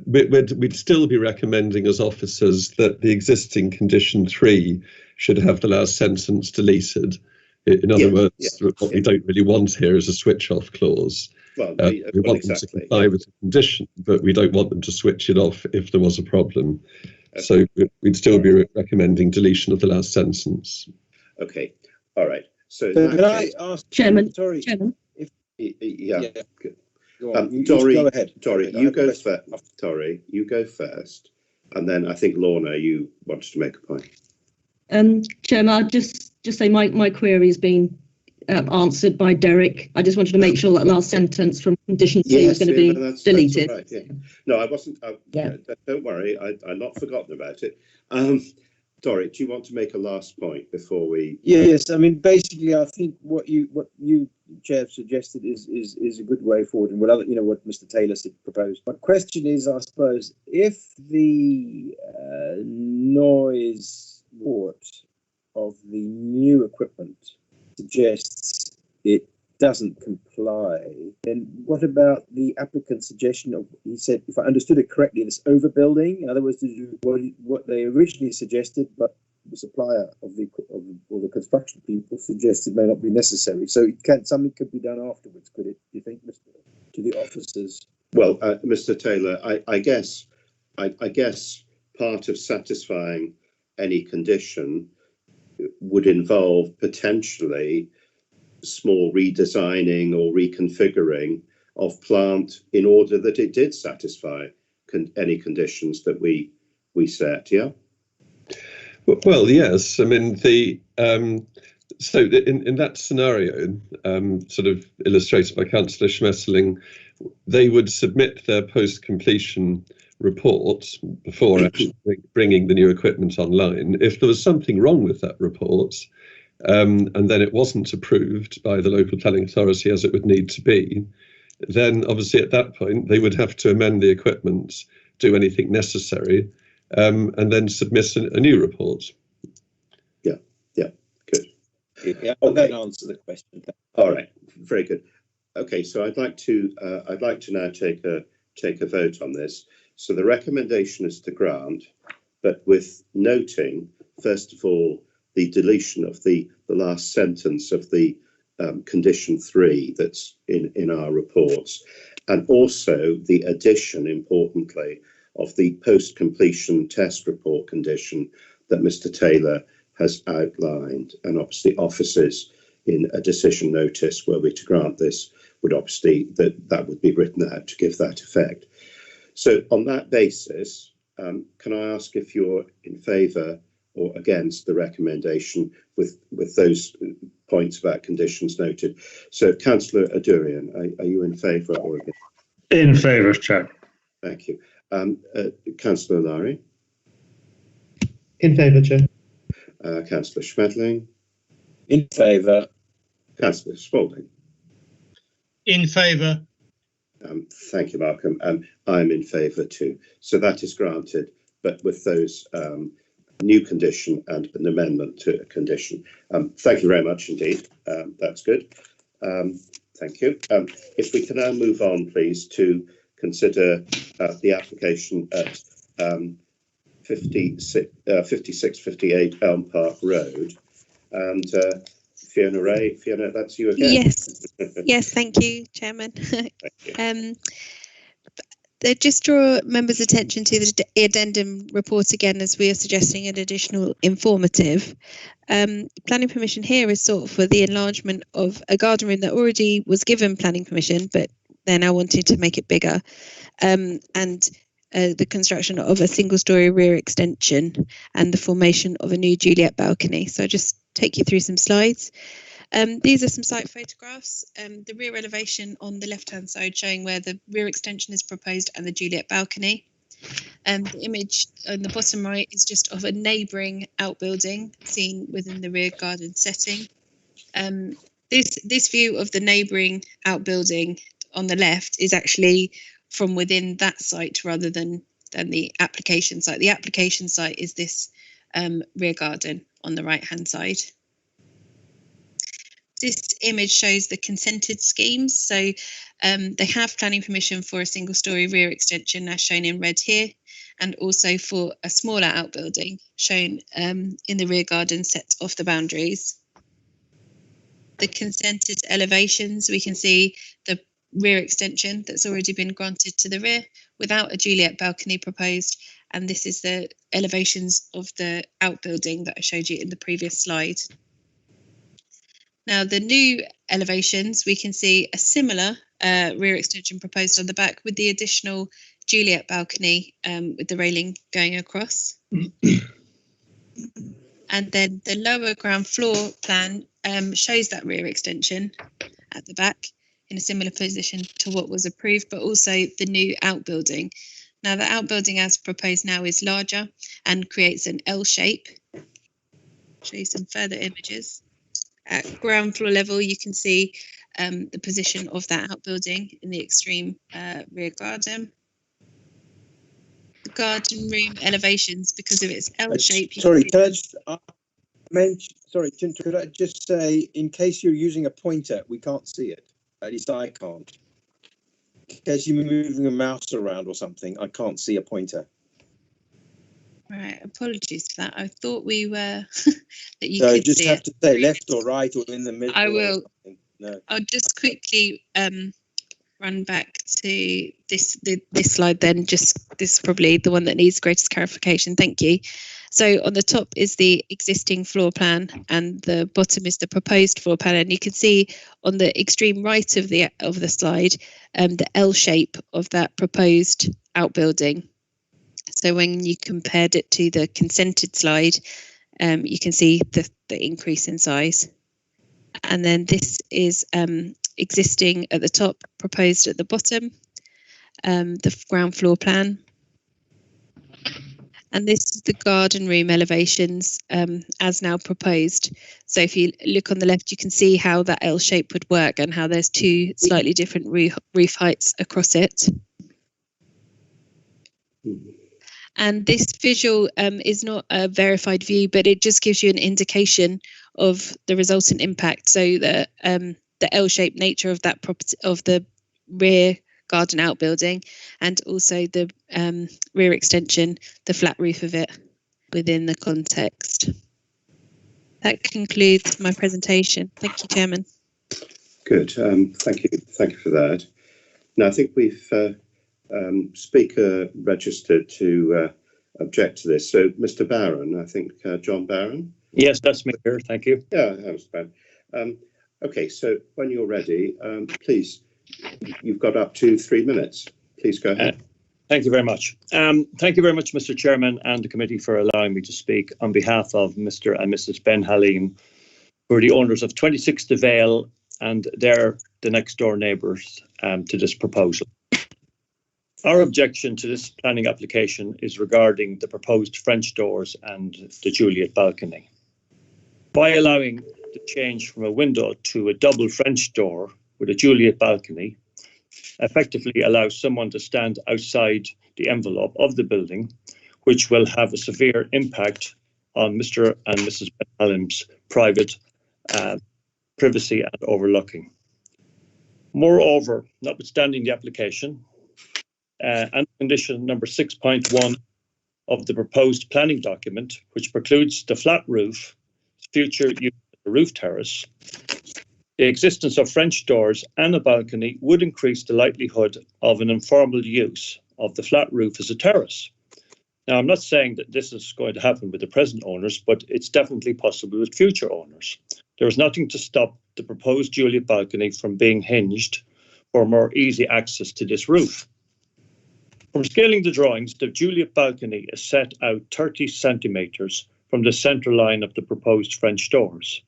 We'd still be recommending as officers that the existing condition 3 should have the last sentence deleted. In other words, what we don't really want here is a switch-off clause. Well, we want them to comply with the condition, but we don't want them to switch it off if there was a problem. Okay. So we'd still be recommending deletion of the last sentence. Okay. All right. So can I ask Chairman? Sorry. Chairman. Good. Dory, go ahead. Dory, you go first. Dory, you go first, and then I think Lorna, you wanted to make a point. Chairman, I'll just say my query has been answered by Derek. I just wanted to make sure that last sentence from condition C was going to be deleted. That's right, yeah. No, I wasn't. Don't worry, I've not forgotten about it. Doric, do you want to make a last point before we? Yes, I mean, basically, I think what you Chair suggested is a good way forward, and what Mr. Taylor proposed. My question is, I suppose, if the noise report of the new equipment suggests it doesn't comply, then what about the applicant's suggestion of, he said, if I understood it correctly, this overbuilding, in other words, to do what they originally suggested, but the supplier of the construction people suggested may not be necessary. So something could be done afterwards, could it, do you think, to the officers? Well, Mr. Taylor, I guess part of satisfying any condition would involve potentially small redesigning or reconfiguring of plant in order that it did satisfy any conditions that we set. Yeah. Well, yes. I mean, so in that scenario, sort of illustrated by Councillor Schmetterling, they would submit their post-completion report before actually bringing the new equipment online. If there was something wrong with that report, and then it wasn't approved by the local planning authority as it would need to be, then obviously at that point they would have to amend the equipment, do anything necessary, and then submit a new report. Yeah, good. Yeah, I'll then answer the question. All right, very good. Okay, so I'd like to now take a vote on this. So the recommendation is to grant, but with noting, first of all, the deletion of the last sentence of the condition 3 that's in our reports, and also the addition, importantly, of the post-completion test report condition that Mr. Taylor has outlined. And obviously officers in a decision notice were we to grant this would obviously, that would be written out to give that effect. So on that basis, can I ask if you're in favour or against the recommendation with those points about conditions noted? So Councillor Adurian, are you in favour or against? In favour, Chair. Thank you. Councillor Lowry? In favour, Chair. Councillor Schmetterling? In favour. Councillor Spalding? In favour. Thank you, Malcolm. I'm in favour too. So that is granted, but with those new condition and an amendment to a condition. Thank you very much indeed. That's good. Thank you. If we can now move on, please, to consider the application at 5658 Elm Park Road. And Fiona Ray, Fiona, that's you again. Yes, yes, thank you, Chairman. Thank you. They just draw members' attention to the addendum report again, as we are suggesting an additional informative. Planning permission here is sought for the enlargement of a garden room that already was given planning permission, but they're now wanting to make it bigger, and the construction of a single-storey rear extension and the formation of a new Juliet balcony. So I'll just take you through some slides. These are some site photographs. The rear elevation on the left-hand side showing where the rear extension is proposed and the Juliet balcony. The image on the bottom right is just of a neighbouring outbuilding seen within the rear garden setting. This view of the neighbouring outbuilding on the left is actually from within that site rather than the application site. The application site is this rear garden on the right-hand side. This image shows the consented schemes. So they have planning permission for a single-storey rear extension, as shown in red here, and also for a smaller outbuilding, shown in the rear garden set off the boundaries. The consented elevations, we can see the rear extension that's already been granted to the rear without a Juliet balcony proposed. And this is the elevations of the outbuilding that I showed you in the previous slide. Now, the new elevations, we can see a similar rear extension proposed on the back with the additional Juliet balcony with the railing going across. And then the lower ground floor plan shows that rear extension at the back in a similar position to what was approved, but also the new outbuilding. Now, the outbuilding as proposed now is larger and creates an L shape. Show you some further images. At ground floor level, you can see the position of that outbuilding in the extreme rear garden. The garden room elevations, because of its L shape. Sorry, could I just say, in case you're using a pointer, we can't see it. At least I can't. In case you're moving a mouse around or something, I can't see a pointer. Right, apologies for that. I thought we were that you so could just see have it. to say left or right or in the middle. I will. No. I'll just quickly run back to this slide then. Just this is probably the one that needs greatest clarification. Thank you. So on the top is the existing floor plan and the bottom is the proposed floor plan. And you can see on the extreme right of the slide the L shape of that proposed outbuilding. So when you compared it to the consented slide, you can see the increase in size. And then this is existing at the top, proposed at the bottom, the ground floor plan. And this is the garden room elevations as now proposed. So if you look on the left, you can see how that L shape would work and how there's two slightly different roof heights across it. And this visual is not a verified view, but it just gives you an indication of the resultant impact. So the L-shaped nature of that property, of the rear garden outbuilding, and also the rear extension, the flat roof of it within the context. That concludes my presentation. Thank you, Chairman. Good. Thank you for that. Now, I think we've speaker registered to object to this. So, Mr. Barron, I think John Barron. Yes, that's me here. Thank you. Yeah, that was bad. Okay, so when you're ready, please, you've got up to 3 minutes. Please go ahead. Thank you very much. Thank you very much, Mr. Chairman and the committee, for allowing me to speak on behalf of Mr. and Mrs. Ben Halim, who are the owners of 26 The Vale, and they're the next door neighbours to this proposal. Our objection to this planning application is regarding the proposed French doors and the Juliet balcony. By allowing the change from a window to a double French door with a Juliet balcony, effectively allows someone to stand outside the envelope of the building, which will have a severe impact on Mr. and Mrs. Ben Halim's private privacy and overlooking. Moreover, notwithstanding the application, and condition number 6.1 of the proposed planning document, which precludes the flat roof, future use of the roof terrace, the existence of French doors and a balcony would increase the likelihood of an informal use of the flat roof as a terrace. Now, I'm not saying that this is going to happen with the present owners, but it's definitely possible with future owners. There is nothing to stop the proposed Juliet balcony from being hinged for more easy access to this roof. From scaling the drawings, the Juliet balcony is set out 30 centimetres from the centre line of the proposed French doors,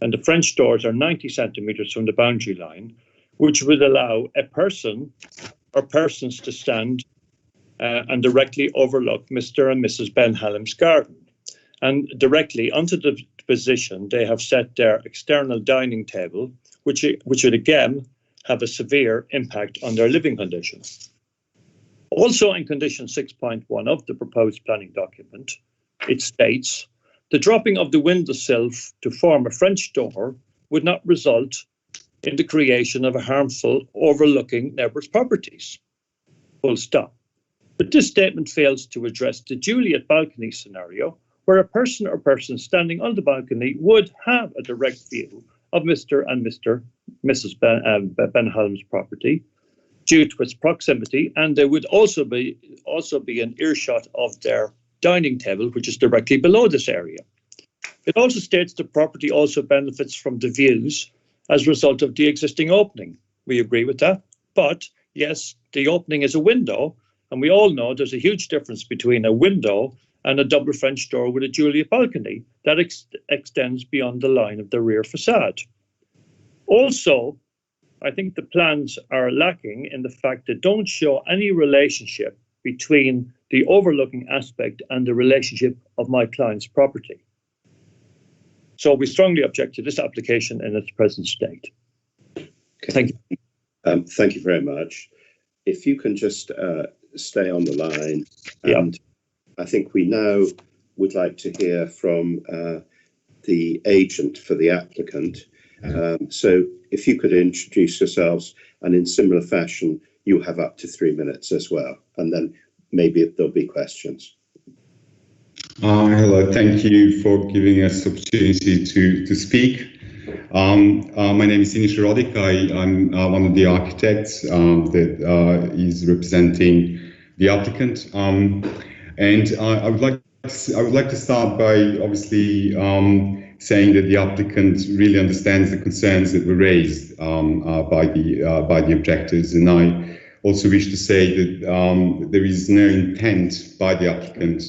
and the French doors are 90 centimetres from the boundary line, which would allow a person or persons to stand and directly overlook Mr. and Mrs. Ben Halim's garden. And directly onto the position, they have set their external dining table, which would again have a severe impact on their living conditions. Also in condition 6.1 of the proposed planning document, it states, the dropping of the windowsill to form a French door would not result in the creation of a harmful overlooking neighbours' properties. Full stop. But this statement fails to address the Juliet balcony scenario, where a person or persons standing on the balcony would have a direct view of Mr. and Mrs. Ben Halim's property, due to its proximity, and there would also be an earshot of their dining table, which is directly below this area. It also states the property also benefits from the views as a result of the existing opening. We agree with that. But yes, the opening is a window, and we all know there's a huge difference between a window and a double French door with a Juliet balcony that extends beyond the line of the rear facade. Also, I think the plans are lacking in the fact that don't show any relationship between the overlooking aspect and the relationship of my client's property. So we strongly object to this application in its present state. Okay. Thank you. Thank you very much. If you can just stay on the line, and I think we now would like to hear from the agent for the applicant. So if you could introduce yourselves, and in similar fashion, you have up to 3 minutes as well, and then maybe there'll be questions. Hello, thank you for giving us the opportunity to speak. My name is Siniša Rodić. I'm one of the architects that is representing the applicant. And I would like to start by obviously saying that the applicant really understands the concerns that were raised by the objectors, and I also wish to say that there is no intent by the applicant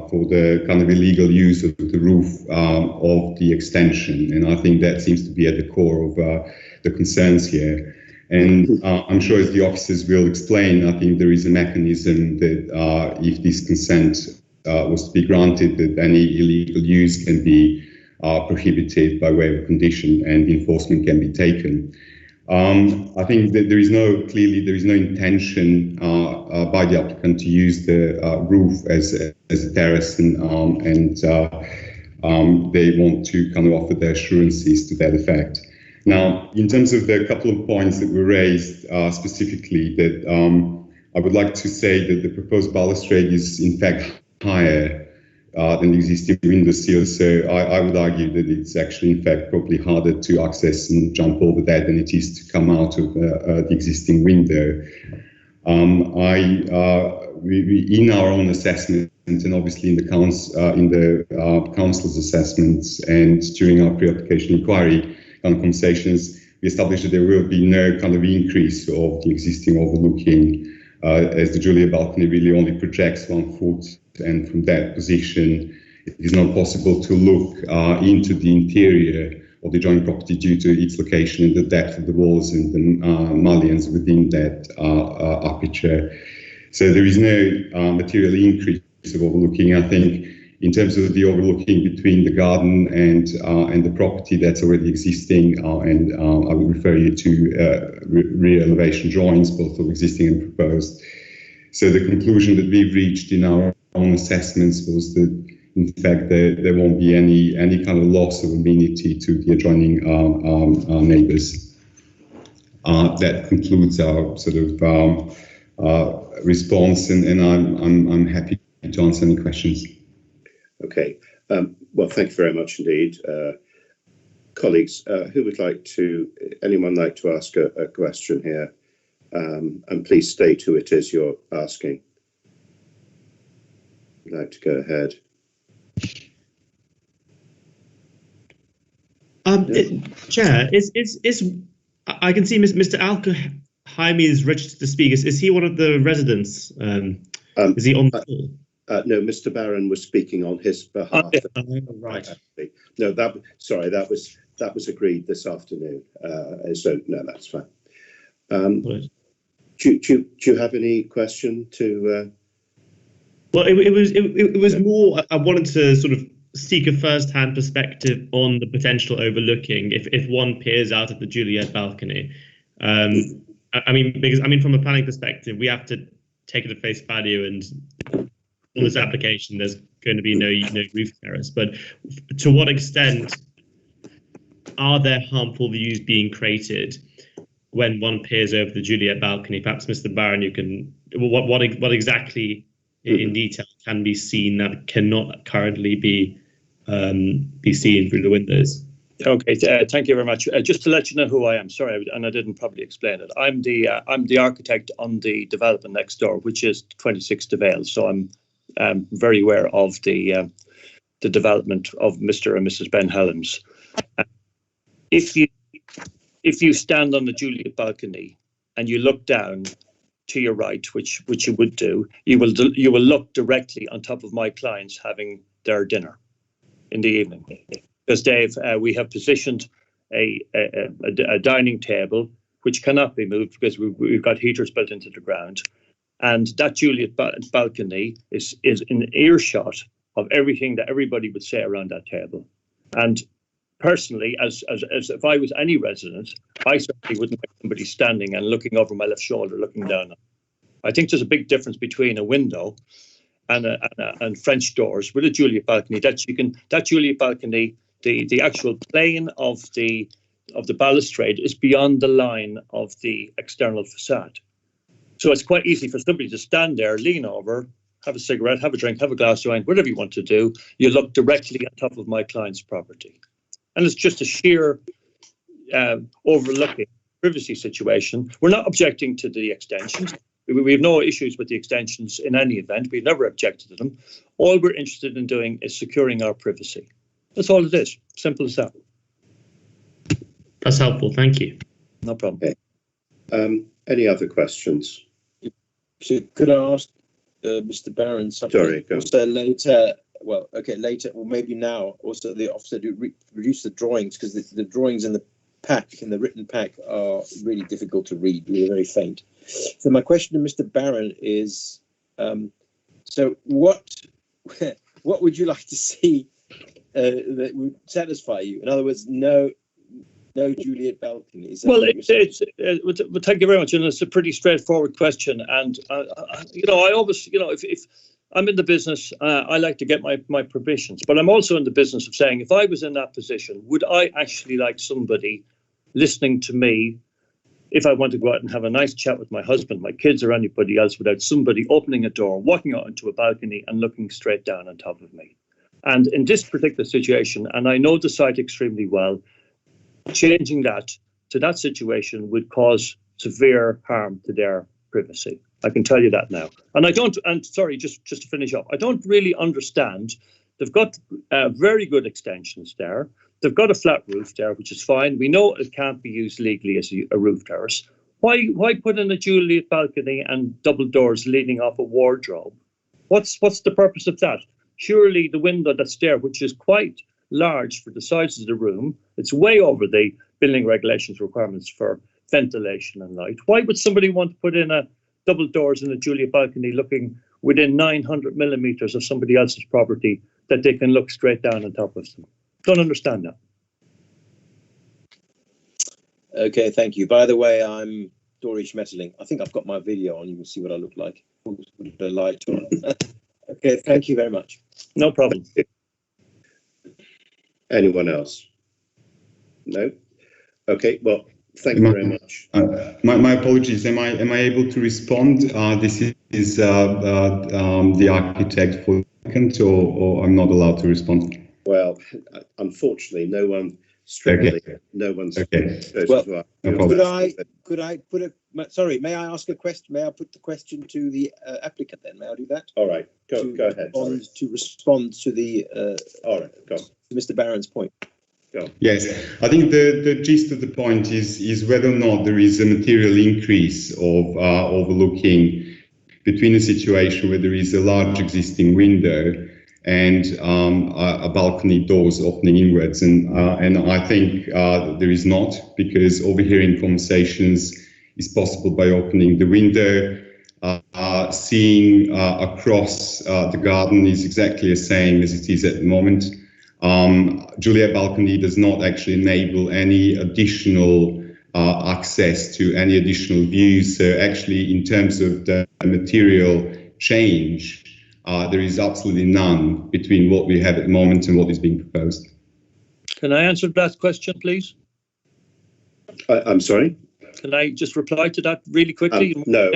for the kind of illegal use of the roof of the extension, and I think that seems to be at the core of the concerns here. And I'm sure, as the officers will explain, I think there is a mechanism that if this consent was to be granted, that any illegal use can be prohibited by way of condition and enforcement can be taken. I think that there is no intention by the applicant to use the roof as a terrace, and they want to kind of offer their assurances to that effect. Now, in terms of the couple of points that were raised specifically, that I would like to say that the proposed balustrade is in fact higher than the existing window sill, so I would argue that it's actually in fact probably harder to access and jump over that than it is to come out of the existing window. In our own assessment, and obviously in the council's assessments, and during our pre-application inquiry kind of conversations, we established that there will be no kind of increase of the existing overlooking, as the Juliet balcony really only projects 1 foot, and from that position it is not possible to look into the interior of the adjoining property due to its location and the depth of the walls and the mullions within that aperture. So there is no material increase of overlooking. I think in terms of the overlooking between the garden and the property that's already existing, and I will refer you to rear elevation drawings, both of existing and proposed. So the conclusion that we've reached in our own assessments was that in fact there won't be any kind of loss of amenity to the adjoining neighbours. That concludes our sort of response, and I'm happy to answer any questions. Okay. Well, thank you very much indeed. Colleagues, who would like to, anyone like to ask a question here? And please state who it is you're asking. I'd like to go ahead. Chair, I can see Mr. Al-Khaimi is registered to speak. Is he one of the residents? Is he on the call? No, Mr. Barron was speaking on his behalf. Right. No, that was agreed this afternoon. So no, that's fine. Do you have any question to? Well, it was more. I wanted to sort of seek a first-hand perspective on the potential overlooking if one peers out of the Juliet balcony. I mean, from a planning perspective, we have to take it at face value, and on this application, there's going to be no roof terrace. But to what extent are there harmful views being created when one peers over the Juliet balcony? Perhaps Mr. Barron, you can. What exactly in detail can be seen that cannot currently be seen through the windows? Okay, thank you very much. Just to let you know who I am, sorry, and I didn't probably explain it. I'm the architect on the development next door, which is 26 De Vale. So I'm very aware of the development of Mr. and Mrs. Ben Helens. If you stand on the Juliet balcony and you look down to your right, which you would do, you will look directly on top of my clients having their dinner in the evening. Because Dave, we have positioned a dining table which cannot be moved because we've got heaters built into the ground, and that Juliet balcony is in earshot of everything that everybody would say around that table. And personally, as if I was any resident, I certainly wouldn't like somebody standing and looking over my left shoulder, looking down. I think there's a big difference between a window and French doors with a Juliet balcony. That Juliet balcony, the actual plane of the balustrade is beyond the line of the external facade. So it's quite easy for somebody to stand there, lean over, have a cigarette, have a drink, have a glass of wine, whatever you want to do. You look directly on top of my client's property. And it's just a sheer overlooking privacy situation. We're not objecting to the extensions. We have no issues with the extensions in any event. We've never objected to them. All we're interested in doing is securing our privacy. That's all it is. Simple as that. That's helpful. Thank you. No problem. Okay. Any other questions? So could I ask Mr. Barron something? Sorry, go on. Also later, later, or maybe now, also the officer to reduce the drawings, because the drawings in the pack, in the written pack, are really difficult to read. They're very faint. So my question to Mr. Barron is, so what would you like to see that would satisfy you? In other words, no Juliet balcony. Well, thank you very much, and it's a pretty straightforward question. And I always, if I'm in the business, I like to get my permissions, but I'm also in the business of saying, if I was in that position, would I actually like somebody listening to me if I want to go out and have a nice chat with my husband, my kids, or anybody else, without somebody opening a door, walking out into a balcony and looking straight down on top of me? And in this particular situation, and I know the site extremely well, changing that to that situation would cause severe harm to their privacy. I can tell you that now. And sorry, just to finish up, I don't really understand. They've got very good extensions there. They've got a flat roof there, which is fine. We know it can't be used legally as a roof terrace. Why put in a Juliet balcony and double doors leading off a wardrobe? What's the purpose of that? Surely the window that's there, which is quite large for the size of the room, it's way over the building regulations requirements for ventilation and light. Why would somebody want to put in a double doors in a Juliet balcony looking within 900 millimeters of somebody else's property that they can look straight down on top of them? Don't understand that. Okay, thank you. By the way, I'm Dory Schmetterling. I think I've got my video on. You can see what I look like with the light on. Okay, thank you very much. No problem. Anyone else? No? Okay, well, thank you very much. My apologies. Am I able to respond? This is the architect for the second, or I'm not allowed to respond? Well, unfortunately, no one strictly, no one's. Okay. Well, No could I put a? Sorry, may I ask a question? May I put the question to the applicant then? May I do that? All right, go ahead. To respond to the. All right, go on. To Mr. Barron's point. Go on. Yes, I think the gist of the point is whether or not there is a material increase of overlooking between a situation where there is a large existing window and a balcony doors opening inwards, and I think there is not, because overhearing conversations is possible by opening the window. Seeing across the garden is exactly the same as it is at the moment. Juliet balcony does not actually enable any additional access to any additional views. So actually, in terms of the material change, there is absolutely none between what we have at the moment and what is being proposed. Can I answer that question, please? I'm sorry? Can I just reply to that really quickly? No,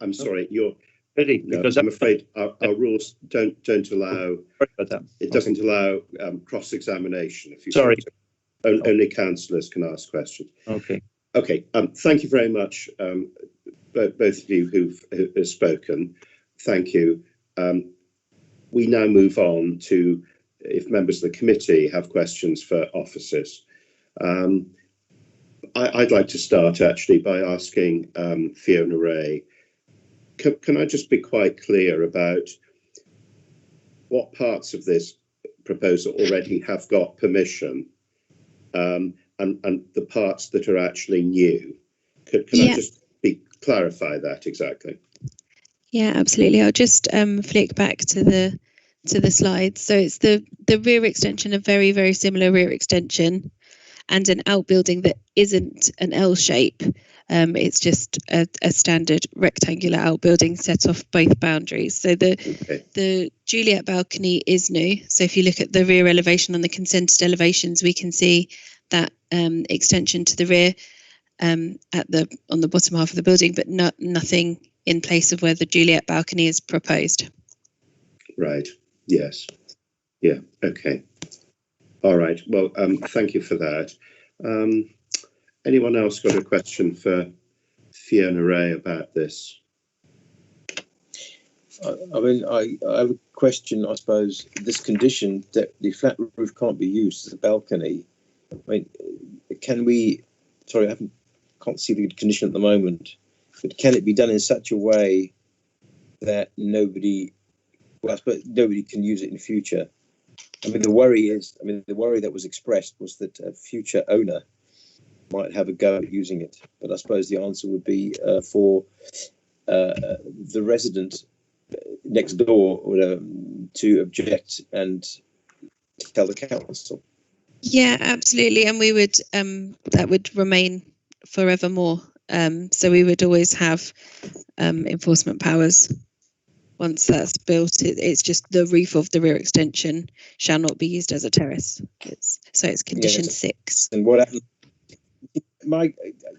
I'm sorry. You're pity, no, because I'm afraid our rules don't allow. It doesn't allow cross-examination. If you sorry, only councillors can ask questions. Okay. Okay. Thank you very much, both of you who've spoken. Thank you. We now move on to if members of the committee have questions for officers. I'd like to start actually by asking Fiona Ray can I just be quite clear about what parts of this proposal already have got permission, and the parts that are actually new? Can I just clarify that exactly? Yeah, absolutely. I'll just flick back to the slides. So it's the rear extension, a very, very similar rear extension, and an outbuilding that isn't an L shape. It's just a standard rectangular outbuilding set off both boundaries. So the Juliet balcony is new. So if you look at the rear elevation on the consented elevations, we can see that extension to the rear on the bottom half of the building, but nothing in place of where the Juliet balcony is proposed. Right. Yes. Yeah. Okay. All right. Well, thank you for that. Anyone else got a question for Fiona Ray about this? I mean, I have a question, I suppose. This condition that the flat roof can't be used as a balcony. I mean, can we? Sorry, can't see the condition at the moment. But can it be done in such a way that nobody can use it in the future? I mean, the worry that was expressed was that a future owner might have a go at using it. But I suppose the answer would be for the resident next door to object and tell the council. Yeah, absolutely. And we would that would remain forevermore. So we would always have enforcement powers once that's built. It's just the roof of the rear extension shall not be used as a terrace. It's condition 6. And what happened?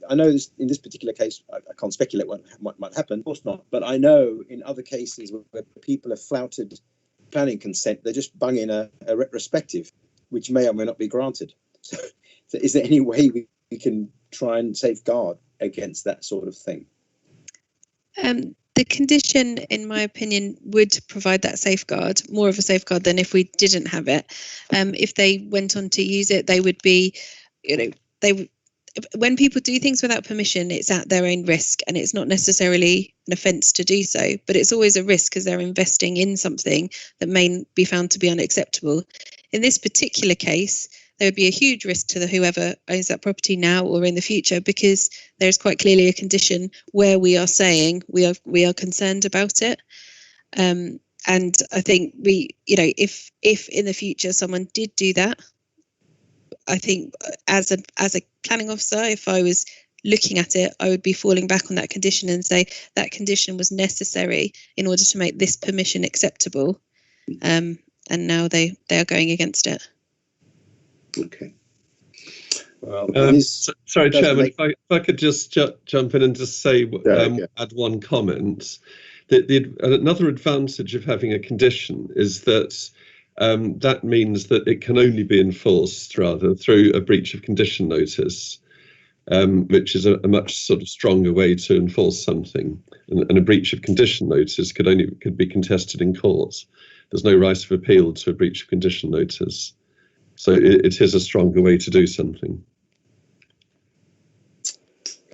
I know in this particular case, I can't speculate what might happen. Of course not. But I know in other cases where people have flouted planning consent, they're just bung in a retrospective, which may or may not be granted. So is there any way we can try and safeguard against that sort of thing? The condition, in my opinion, would provide that safeguard, more of a safeguard than if we didn't have it. If they went on to use it, they would be, when people do things without permission, it's at their own risk, and it's not necessarily an offence to do so, but it's always a risk because they're investing in something that may be found to be unacceptable. In this particular case, there would be a huge risk to whoever owns that property now or in the future, because there's quite clearly a condition where we are saying we are concerned about it. And I think if in the future someone did do that, I think as a planning officer, if I was looking at it, I would be falling back on that condition and say that condition was necessary in order to make this permission acceptable. And now they are going against it. Okay. Well, sorry, Chairman, if I could just jump in and just say, add one comment. Another advantage of having a condition is that that means that it can only be enforced through a breach of condition notice, which is a much sort of stronger way to enforce something. And a breach of condition notice could be contested in court. There's no right of appeal to a breach of condition notice. So it is a stronger way to do something.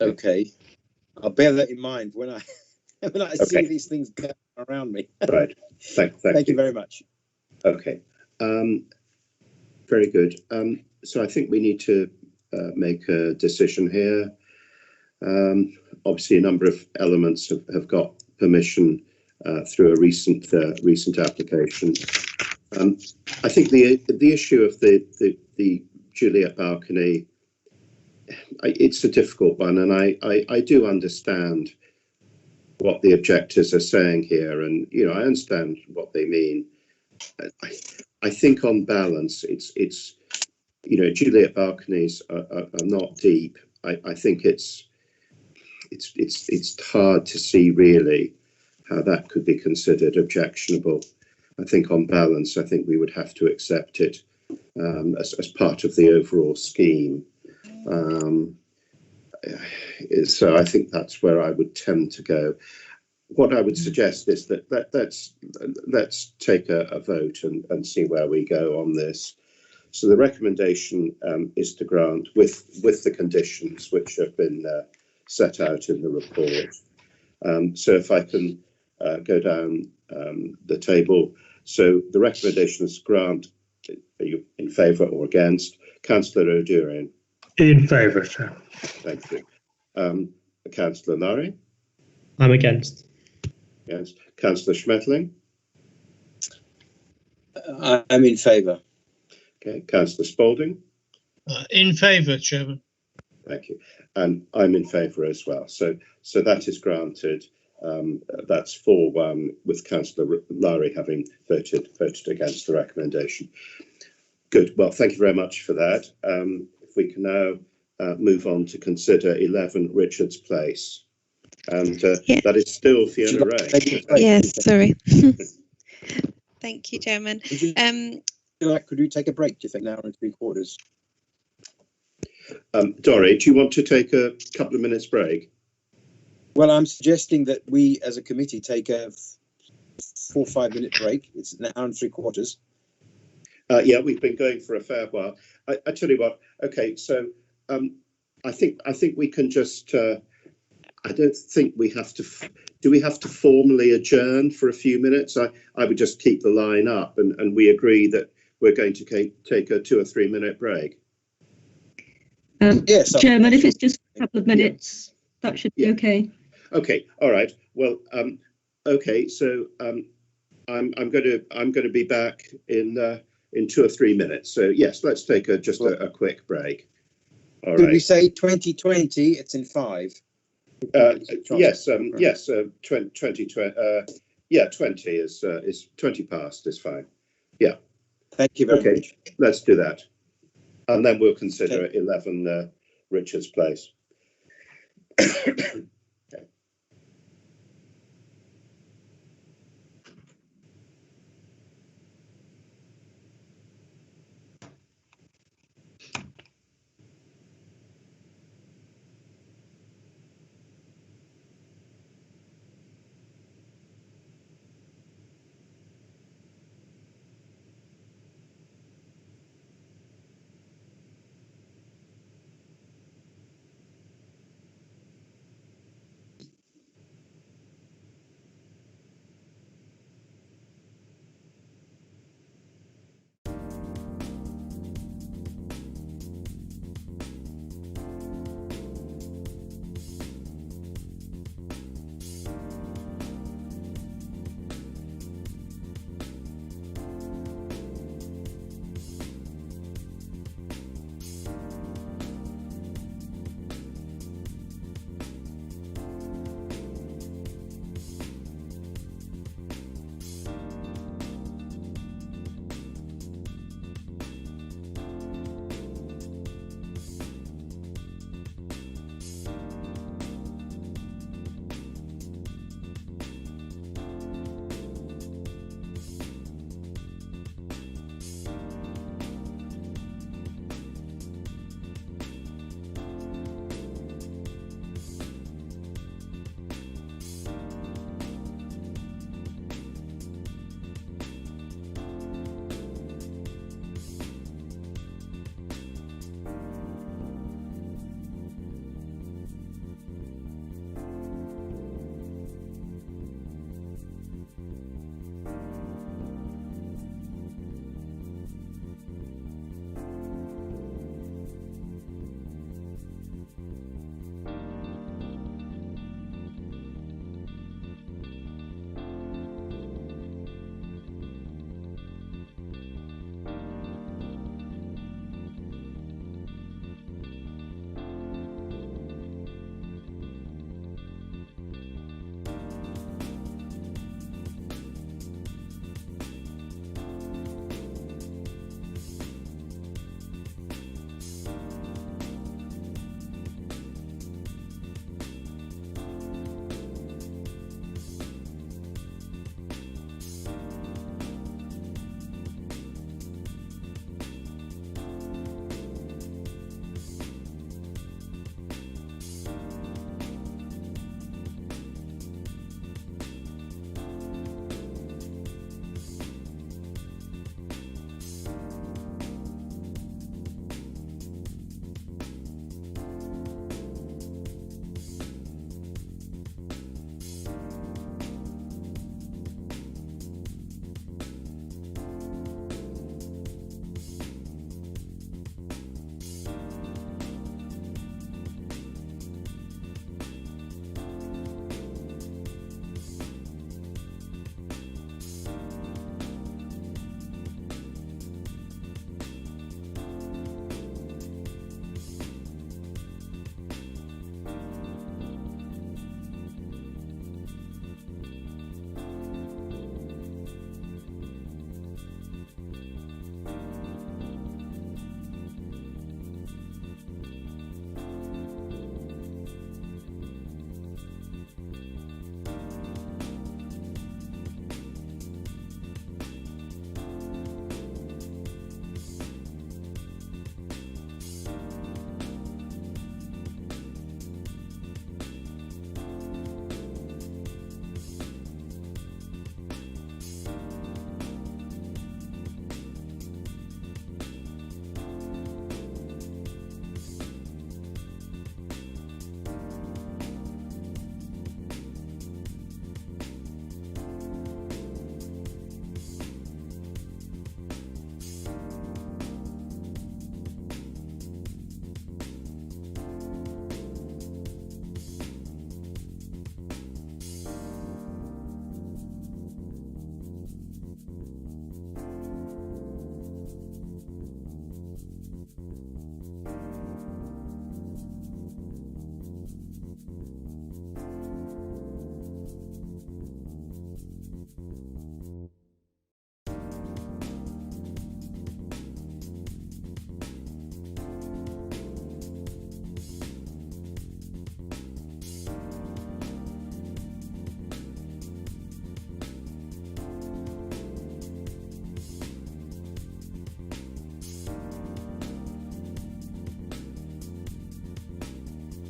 Okay, I'll bear that in mind when I see these things going around me. Right. Thank you very much. Okay. Very good. So I think we need to make a decision here. Obviously, a number of elements have got permission through a recent application. I think the issue of the Juliet balcony, it's a difficult one, and I do understand what the objectors are saying here, and I understand what they mean. I think on balance, it's Juliet balconies are not deep. I think it's hard to see really how that could be considered objectionable. I think on balance, I think we would have to accept it as part of the overall scheme. So I think that's where I would tend to go. What I would suggest is that let's take a vote and see where we go on this. So the recommendation is to grant with the conditions which have been set out in the report. So if I can go down the table. So the recommendation is grant. Are you in favour or against? Councillor O'Dourian. In favour, Chair. Thank you. Councillor Lowry. I'm against. Yes. Councillor Schmetterling. I'm in favour. Okay. Councillor Spalding. In favour, Chairman. Thank you. And I'm in favour as well. So that is granted. That's 4-1 with Councillor Lowry having voted against the recommendation. Good. Well, thank you very much for that. If we can now move on to consider 11 Richards Place. And that is still Fiona Ray. Yes, sorry. Thank you, Chairman. Could we take a break, do you think, now and 3/4? Dorrie, do you want to take a couple of minutes break? Well, I'm suggesting that we as a committee take a 4 or 5 minute break. It's an hour and 3/4. Yeah, we've been going for a fair while. I tell you what, okay, so I think we can just, I don't think we have to, do we have to formally adjourn for a few minutes? I would just keep the line up and we agree that we're going to take a 2 or 3 minute break. Yes, Chairman, if it's just a couple of minutes, that should be okay. Okay, all right. Well, okay, so I'm going to be back in 2 or 3 minutes. So yes, let's take just a quick break. All right. Did we say 2020? It's in 5. Yes, yes. 2020. Yeah, 20 is 20 past is fine. Yeah. Thank you very much. Let's do that, and then we'll consider 11 Richards Place.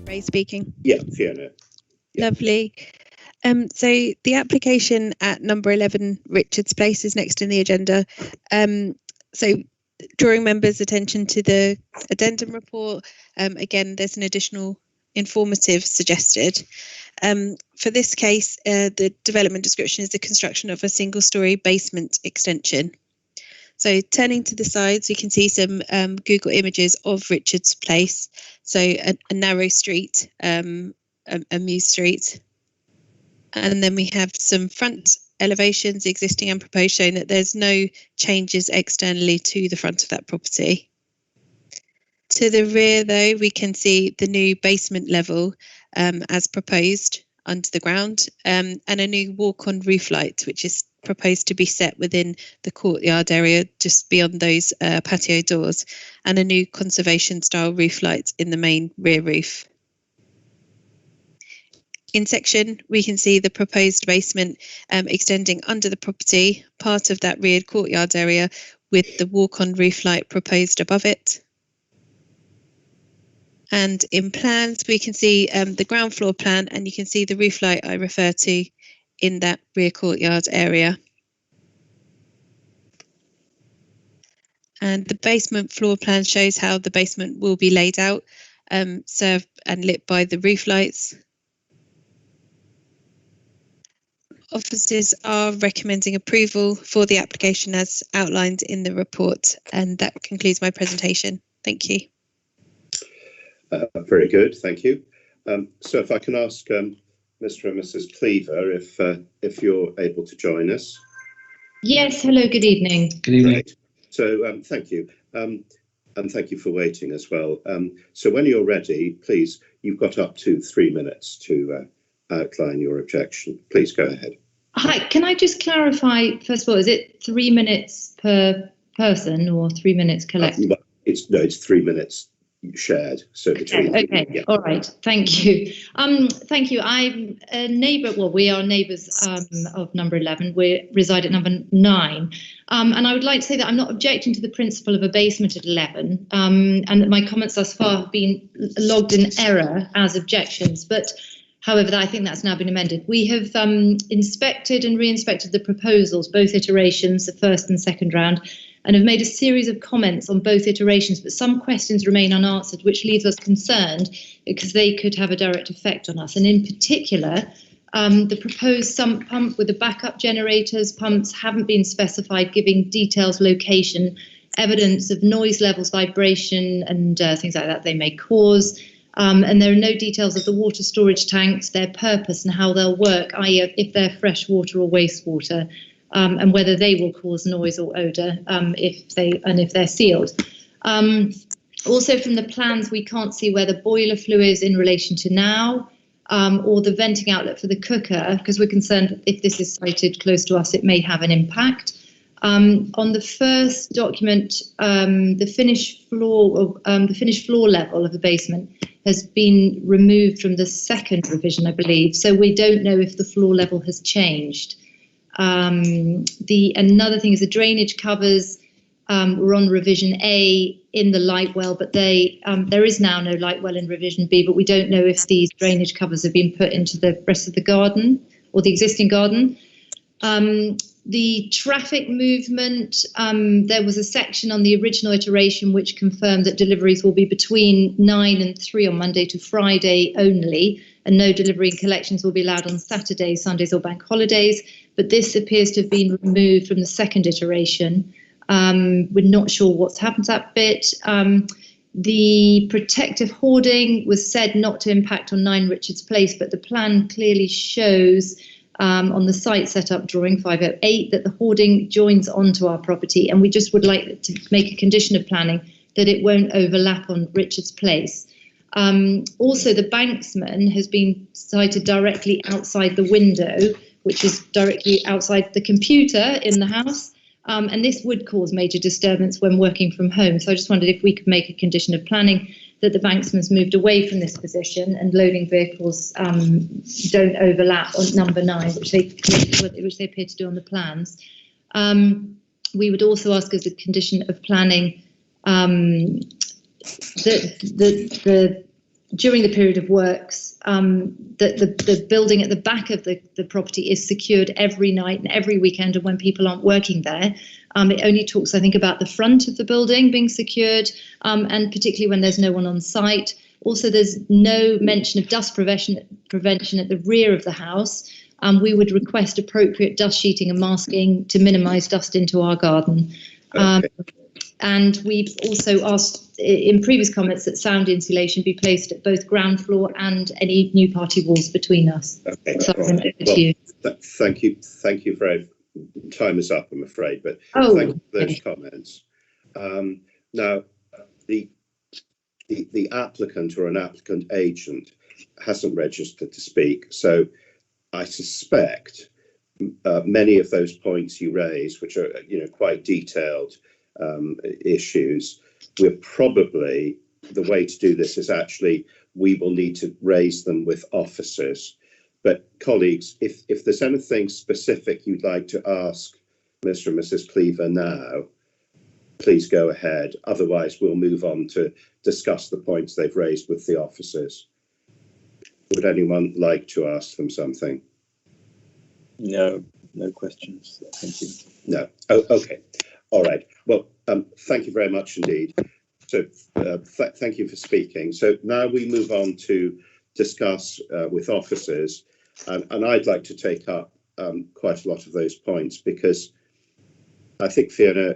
Ray speaking. Yeah, Fiona. Lovely. So the application at number 11 Richards Place is next in the agenda. So drawing members' attention to the addendum report, again, there's an additional informative suggested. For this case, the development description is the construction of a single-storey basement extension. So turning to the sides, you can see some Google images of Richards Place. So a narrow street, a Mews Street. And then we have some front elevations, existing and proposed, showing that there's no changes externally to the front of that property. To the rear, though, we can see the new basement level as proposed under the ground, and a new walk-on roof light, which is proposed to be set within the courtyard area just beyond those patio doors, and a new conservation-style roof light in the main rear roof. In section, we can see the proposed basement extending under the property, part of that rear courtyard area with the walk-on roof light proposed above it. And in plans, we can see the ground floor plan, and you can see the roof light I refer to in that rear courtyard area. And the basement floor plan shows how the basement will be laid out, served and lit by the roof lights. Officers are recommending approval for the application as outlined in the report, and that concludes my presentation. Thank you. Very good, thank you. So if I can ask Mr. and Mrs. Cleaver if you're able to join us. Yes, hello, good evening. Good evening. Right. So thank you, and thank you for waiting as well. So when you're ready, please, you've got up to 3 minutes to outline your objection. Please go ahead. Hi, can I just clarify, first of all, is it 3 minutes per person or 3 minutes collective? It's 3 minutes shared, so between. Okay, yeah. All right, thank you. Thank you. I'm a neighbour, well, we are neighbours of number 11. We reside at number 9. And I would like to say that I'm not objecting to the principle of a basement at 11, and that my comments thus far have been logged in error as objections, but however, I think that's now been amended. We have inspected and re-inspected the proposals, both iterations, the first and second round, and have made a series of comments on both iterations, but some questions remain unanswered, which leaves us concerned because they could have a direct effect on us. And in particular, the proposed sump pump with the backup generators, pumps haven't been specified, giving details, location, evidence of noise levels, vibration, and things like that they may cause. And there are no details of the water storage tanks, their purpose and how they'll work, i.e. if they're fresh water or wastewater, and whether they will cause noise or odour if they're sealed. Also from the plans, we can't see where the boiler flue is in relation to now, or the venting outlet for the cooker, because we're concerned if this is sited close to us, it may have an impact. On the first document, the finished floor level of the basement has been removed from the second revision, I believe. So we don't know if the floor level has changed. Another thing is the drainage covers were on revision A in the light well, but there is now no light well in revision B, but we don't know if these drainage covers have been put into the rest of the garden or the existing garden. The traffic movement, there was a section on the original iteration which confirmed that deliveries will be between 9 and 3 on Monday to Friday only, and no delivery and collections will be allowed on Saturdays, Sundays or bank holidays. But this appears to have been removed from the second iteration. We're not sure what's happened to that bit. The protective hoarding was said not to impact on 9 Richards Place, but the plan clearly shows on the site setup drawing 508 that the hoarding joins onto our property, and we just would like to make a condition of planning that it won't overlap on Richards Place. Also, the banksman has been sited directly outside the window, which is directly outside the computer in the house, and this would cause major disturbance when working from home. So I just wondered if we could make a condition of planning that the banksman's moved away from this position and loading vehicles don't overlap on number 9, which they appear to do on the plans. We would also ask as a condition of planning that the during the period of works, the building at the back of the property is secured every night and every weekend, and when people aren't working there. It only talks, I think, about the front of the building being secured, and particularly when there's no one on site. Also, there's no mention of dust prevention at the rear of the house. We would request appropriate dust sheeting and masking to minimise dust into our garden. And we've also asked in previous comments that sound insulation be placed at both ground floor and any new party walls between us. Okay. So Well, thank you. Thank you very. Time is up, I'm afraid, but thank you for those comments. Now, the applicant or an applicant agent hasn't registered to speak, so I suspect many of those points you raised, which are quite detailed issues, we're probably, the way to do this is actually we will need to raise them with officers. But colleagues, if there's anything specific you'd like to ask Mr. and Mrs. Cleaver now, please go ahead. Otherwise, we'll move on to discuss the points they've raised with the officers. Would anyone like to ask them something? No questions. Thank you. No. Oh, okay. All right. Well, thank you very much indeed. So thank you for speaking. So now we move on to discuss with officers, and I'd like to take up quite a lot of those points, because I think, Fiona,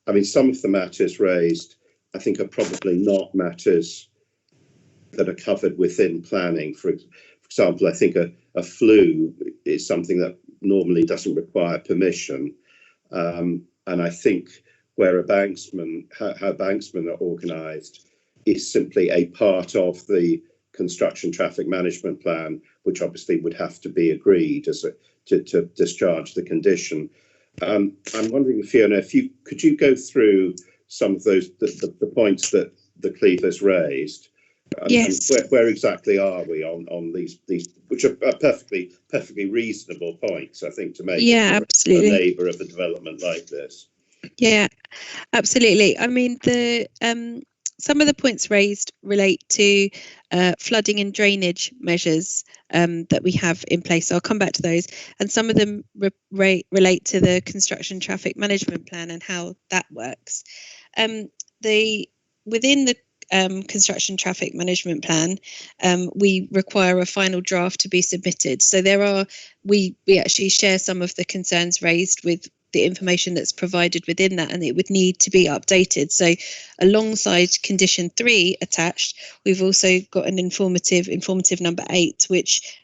I mean, some of the matters raised, I think, are probably not matters that are covered within planning. For example, I think a flue is something that normally doesn't require permission. And I think where how banksmen are organised is simply a part of the construction traffic management plan, which obviously would have to be agreed to discharge the condition. I'm wondering, Fiona, could you go through some of those the points that the Cleavers raised? Yes. And where exactly are we on these which are perfectly reasonable points, I think, to make Yeah, absolutely. a neighbour of a development like this? Yeah, absolutely. I mean, some of the points raised relate to flooding and drainage measures that we have in place. So I'll come back to those. And some of them relate to the construction traffic management plan and how that works. Within the construction traffic management plan, we require a final draft to be submitted. So we actually share some of the concerns raised with the information that's provided within that, and it would need to be updated. So alongside condition 3 attached, we've also got an informative number 8, which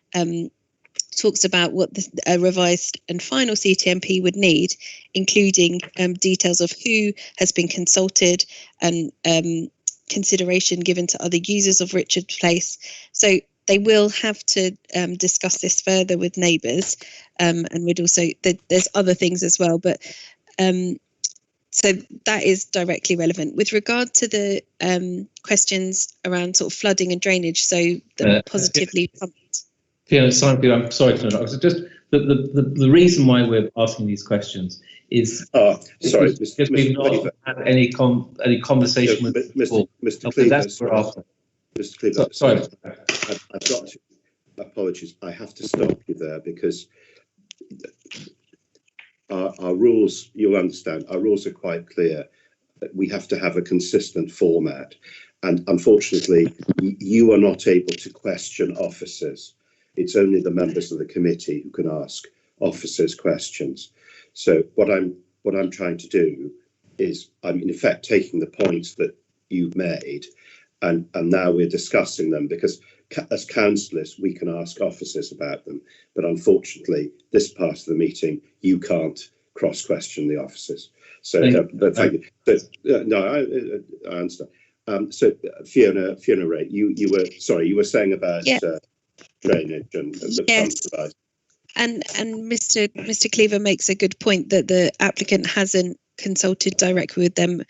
talks about what a revised and final CTMP would need, including details of who has been consulted and consideration given to other users of Richard Place. So they will have to discuss this further with neighbours, and we'd also, there's other things as well, but so that is directly relevant. With regard to the questions around sort of flooding and drainage, so the positively pumped. Fiona, Simon, I'm sorry to interrupt. So just the reason why we're asking these questions is sorry, because we've not had any conversation with Mr. Cleaver. That's what we're after. Mr. Cleaver, sorry. I've got to, apologies, I have to stop you there, because our rules, you'll understand, our rules are quite clear. We have to have a consistent format, and unfortunately you are not able to question officers. It's only the members of the committee who can ask officers questions. So what I'm trying to do is I'm in effect taking the points that you've made, and now we're discussing them, because as councillors we can ask officers about them, but unfortunately this part of the meeting you can't cross-question the officers. So thank you. But, no, I understand. So Fiona Ray, you were saying about drainage and the yes. device. And Mr. Cleaver makes a good point that the applicant hasn't consulted directly with them.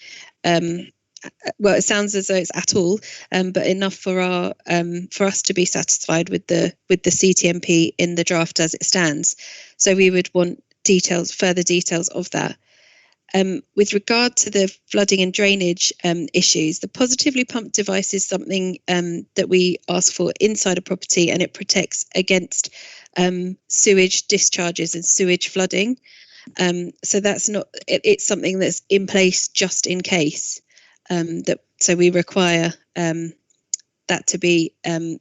Well, it sounds as though it's at all, but enough for us to be satisfied with the CTMP in the draft as it stands. So we would want further details of that. With regard to the flooding and drainage issues, the positively pumped device is something that we ask for inside a property, and it protects against sewage discharges and sewage flooding. So that's not, it's something that's in place just in case. So we require that to be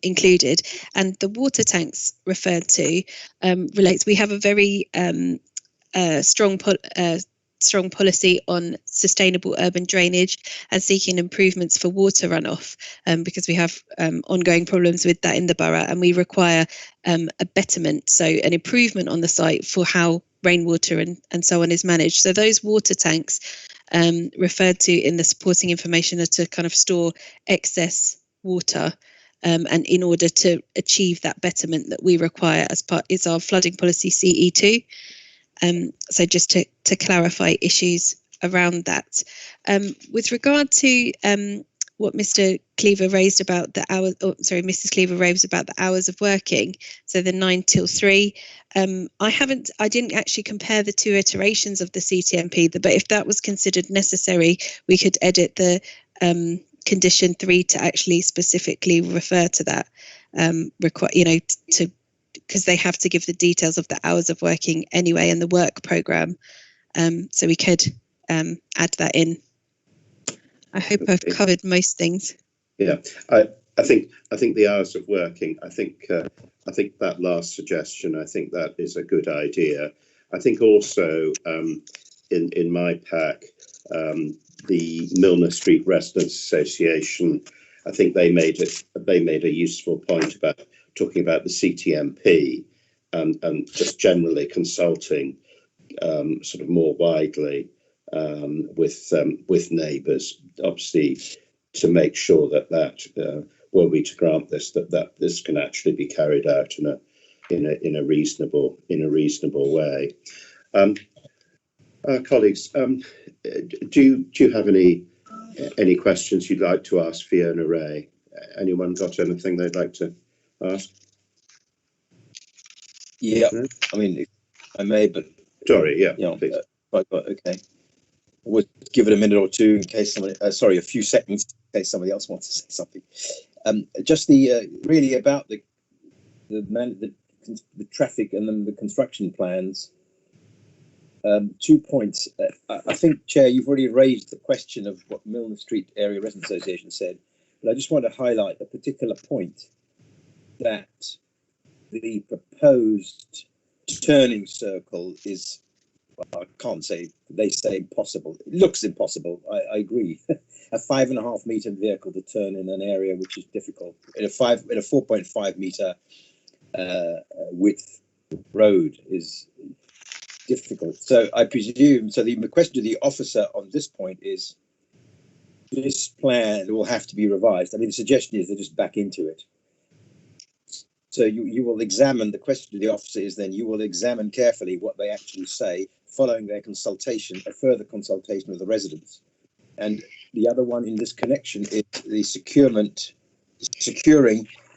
included. And the water tanks referred to relates, we have a very strong policy on sustainable urban drainage and seeking improvements for water runoff, because we have ongoing problems with that in the borough, and we require a betterment, so an improvement on the site for how rainwater and so on is managed. So those water tanks referred to in the supporting information are to kind of store excess water, and in order to achieve that betterment that we require as part is our flooding policy CE2. So just to clarify issues around that. With regard to what Mr. Cleaver raised about the hours, Mrs. Cleaver raised about the hours of working, so the 9 till 3. I didn't actually compare the two iterations of the CTMP, but if that was considered necessary, we could edit the condition 3 to actually specifically refer to that, because they have to give the details of the hours of working anyway in the work programme. So we could add that in. I hope I've covered most things. Yeah, I think the hours of working, I think that last suggestion, I think that is a good idea. I think also in my pack, the Milner Street Residents Association, I think they made a useful point about talking about the CTMP and just generally consulting sort of more widely with neighbours, obviously, to make sure that were we to grant this, that this can actually be carried out in a reasonable way. Colleagues, do you have any questions you'd like to ask Fiona Ray? Anyone got anything they'd like to ask? Yeah, I mean, if I may, but sorry, yeah, please. Okay, we'll give it a minute or two in case somebody, a few seconds in case somebody else wants to say something. Just really about the traffic and then the construction plans. 2 points. I think, Chair, you've already raised the question of what Milner Street Area Residents Association said, but I just want to highlight a particular point, that the proposed turning circle is, well, I can't say, they say impossible. It looks impossible. I agree. A 5.5 metre vehicle to turn in an area which is difficult in a 4.5 metre width road is difficult. So I presume, so the question to the officer on this point is, this plan will have to be revised. I mean, the suggestion is they just back into it. So you will examine, the question to the officer is then you will examine carefully what they actually say following their consultation, a further consultation of the residents. And the other one in this connection is the securing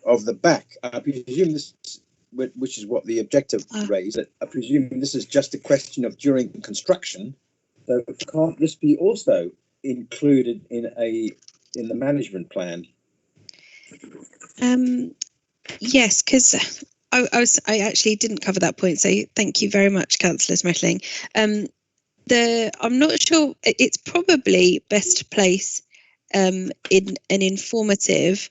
of the back. I presume this, which is what the objective raised, I presume this is just a question of during construction. So can't this be also included in the management plan? Yes, because I actually didn't cover that point, so thank you very much, Councillor Smetling. I'm not sure, it's probably best to place in an informative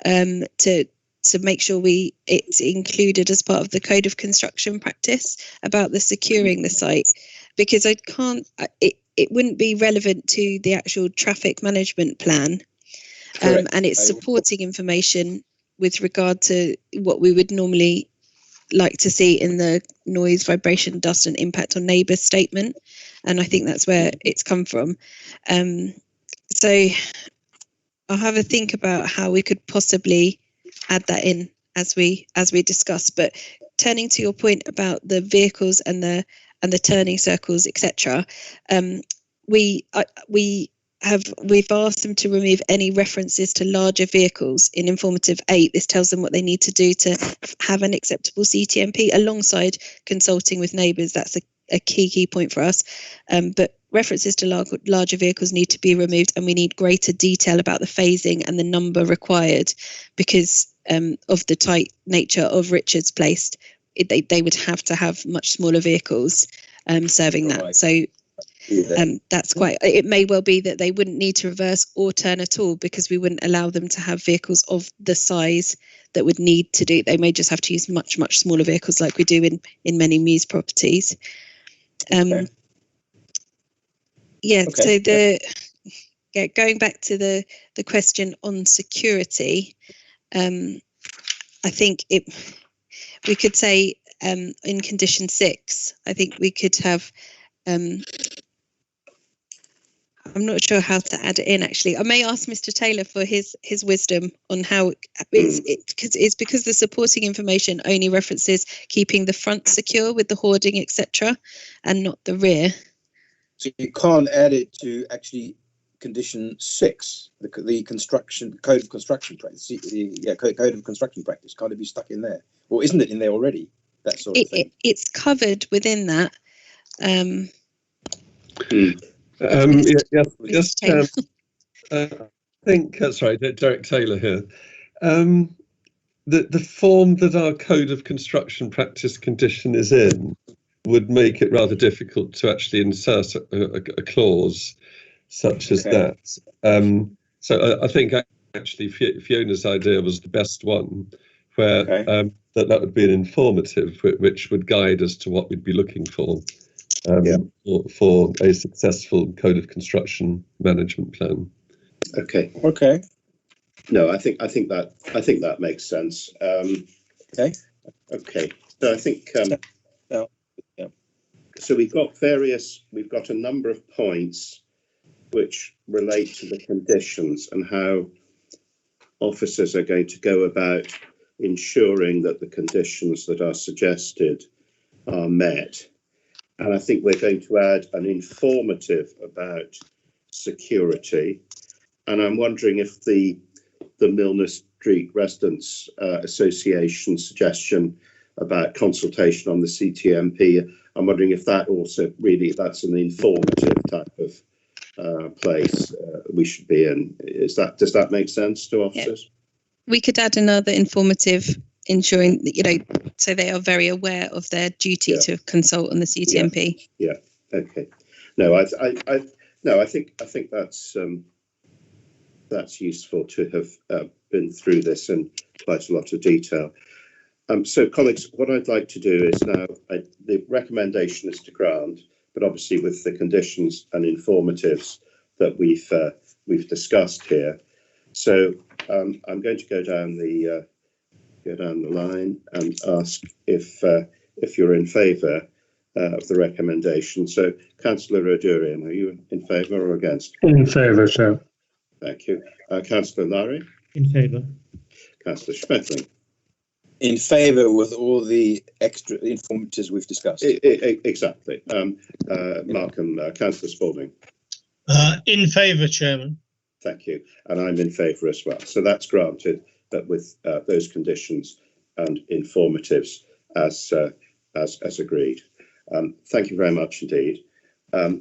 to make sure it's included as part of the code of construction practice about the securing the site, because it wouldn't be relevant to the actual traffic management plan, and it's supporting information with regard to what we would normally like to see in the noise, vibration, dust and impact on neighbours statement. And I think that's where it's come from. So I'll have a think about how we could possibly add that in as we discuss. But turning to your point about the vehicles and the turning circles, etc., we've asked them to remove any references to larger vehicles in informative 8. This tells them what they need to do to have an acceptable CTMP alongside consulting with neighbours. That's a key point for us. But references to larger vehicles need to be removed, and we need greater detail about the phasing and the number required because of the tight nature of Richards Place. They would have to have much smaller vehicles serving that. So that's quite, it may well be that they wouldn't need to reverse or turn at all because we wouldn't allow them to have vehicles of the size that would need to do. They may just have to use much smaller vehicles like we do in many Mews properties. So going back to the question on security, I think we could say in condition 6, I think we could have, I'm not sure how to add it in actually. I may ask Mr. Taylor for his wisdom on how it's because the supporting information only references keeping the front secure with the hoarding, etc., and not the rear. So you can't add it to actually condition 6, the construction code of construction practice. Code of construction practice. Can't it be stuck in there, or isn't it in there already? That sort of thing. It's covered within that. I think that's right. Derek Taylor here. The form that our code of construction practice condition is in would make it rather difficult to actually insert a clause such as that. So I think actually Fiona's idea was the best one, where that would be an informative which would guide us to what we'd be looking for. For a successful code of construction management plan. Okay. No, I think that makes sense. Okay. So I think so we've got a number of points which relate to the conditions and how officers are going to go about ensuring that the conditions that are suggested are met. And I think we're going to add an informative about security. And I'm wondering if the Milner Street Residents Association suggestion about consultation on the CTMP, I'm wondering if that also that's an informative type of place we should be in. Does that make sense to officers? We could add another informative, ensuring that, so they are very aware of their duty to consult on the CTMP. Okay. No, I think that's useful to have been through this in quite a lot of detail. So, colleagues, what I'd like to do is now the recommendation is to grant, but obviously with the conditions and informatives that we've discussed here. So I'm going to go down the line and ask if you're in favour of the recommendation. So, Councillor O'Durian, are you in favour or against? In favour, sir. Thank you. Councillor Lowry? In favour. Councillor Schmetling? In favour with all the extra informatives we've discussed. Exactly. Markham, Councillor Spalding? In favour, Chairman. Thank you. And I'm in favour as well. So that's granted, but with those conditions and informatives as agreed. Thank you very much indeed. I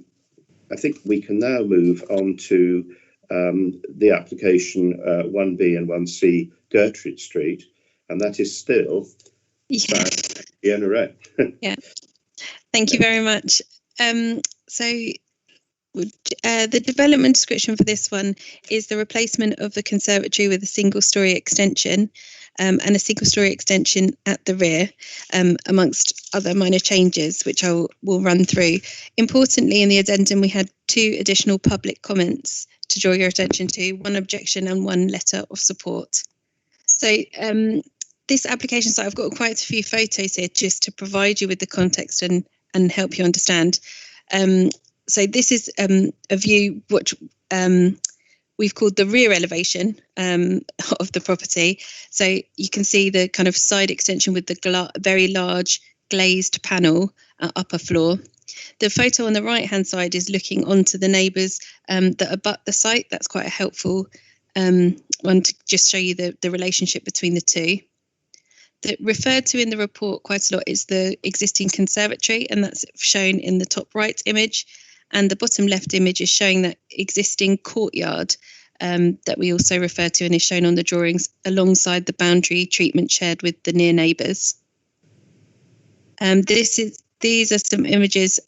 think we can now move on to the application 1B and 1C Gertrude Street, and that is still Fiona Ray. Thank you very much. The development description for this one is the replacement of the conservatory with a single-storey extension and a single-storey extension at the rear, amongst other minor changes, which will run through. Importantly, in the addendum, we had 2 additional public comments to draw your attention to, 1 objection and 1 letter of support. So this application site, I've got quite a few photos here just to provide you with the context and help you understand. So this is a view which we've called the rear elevation of the property. So you can see the kind of side extension with the very large glazed panel upper floor. The photo on the right-hand side is looking onto the neighbours that abut the site. That's quite a helpful one to just show you the relationship between the two. That referred to in the report quite a lot is the existing conservatory, and that's shown in the top right image. And the bottom left image is showing that existing courtyard that we also refer to and is shown on the drawings alongside the boundary treatment shared with the near neighbours. These are some images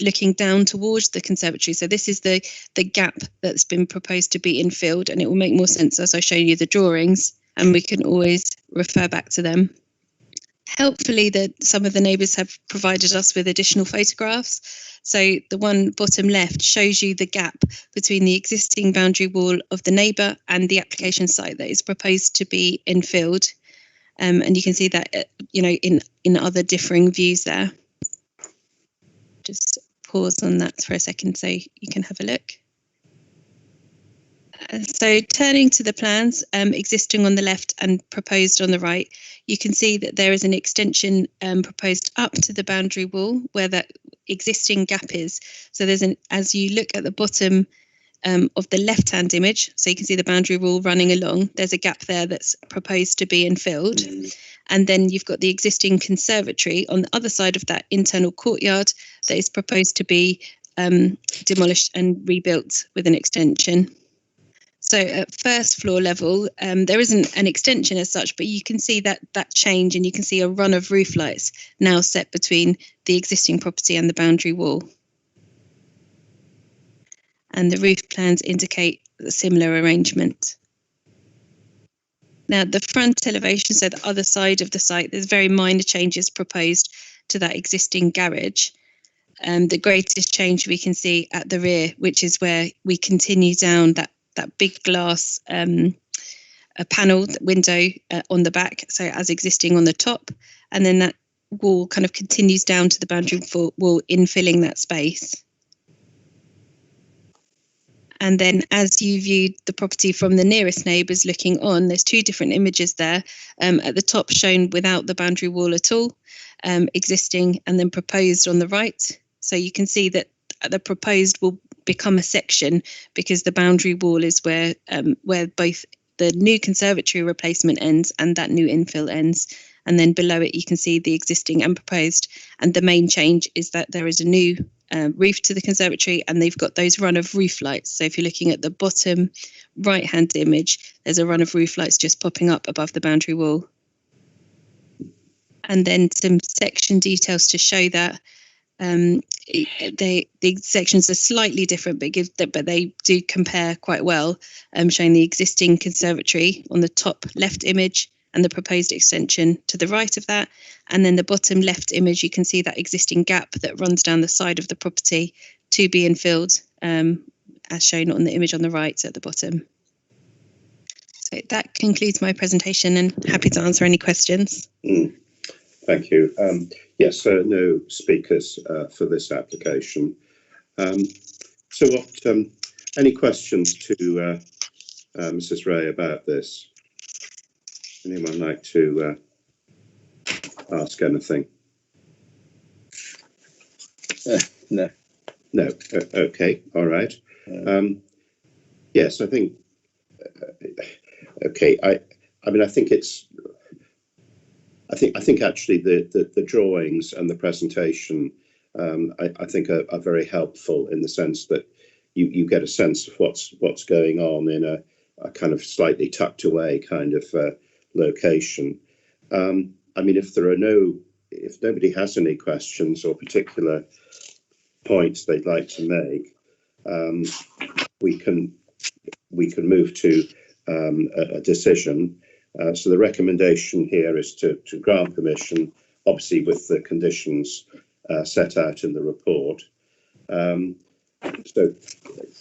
looking down towards the conservatory. So this is the gap that's been proposed to be infilled, and it will make more sense as I show you the drawings, and we can always refer back to them. Helpfully, some of the neighbours have provided us with additional photographs. So the one bottom left shows you the gap between the existing boundary wall of the neighbour and the application site that is proposed to be infilled. And you can see that, in other differing views there. Just pause on that for a second so you can have a look. So turning to the plans, existing on the left and proposed on the right, you can see that there is an extension proposed up to the boundary wall where that existing gap is. So as you look at the bottom of the left-hand image, so you can see the boundary wall running along, there's a gap there that's proposed to be infilled. And then you've got the existing conservatory on the other side of that internal courtyard that is proposed to be demolished and rebuilt with an extension. So at first floor level, there isn't an extension as such, but you can see that change, and you can see a run of roof lights now set between the existing property and the boundary wall. And the roof plans indicate a similar arrangement. Now, the front elevation, so the other side of the site, there's very minor changes proposed to that existing garage. The greatest change we can see at the rear, which is where we continue down that big glass a panel window on the back, so as existing on the top, and then that wall kind of continues down to the boundary wall, infilling that space. And then as you view the property from the nearest neighbours looking on, there's two different images there. At the top shown without the boundary wall at all, existing, and then proposed on the right. So you can see that the proposed will become a section because the boundary wall is where both the new conservatory replacement ends and that new infill ends. And then below it, you can see the existing and proposed. And the main change is that there is a new roof to the conservatory, and they've got those run of roof lights. So if you're looking at the bottom right-hand image, there's a run of roof lights just popping up above the boundary wall. And then some section details to show that. The sections are slightly different, but they do compare quite well, showing the existing conservatory on the top left image and the proposed extension to the right of that. And then the bottom left image, you can see that existing gap that runs down the side of the property to be infilled, as shown on the image on the right at the bottom. So that concludes my presentation, and happy to answer any questions. Thank you. Yes, no speakers for this application. So any questions to Mrs. Ray about this? Anyone like to ask anything? No. No. Okay. All right. Yes, I think. Okay. I mean, I think it's. I think actually the drawings and the presentation, I think are very helpful in the sense that you get a sense of what's going on in a kind of slightly tucked away kind of location. I mean, if nobody has any questions or particular points they'd like to make, we can move to a decision. So the recommendation here is to grant permission, obviously with the conditions set out in the report. So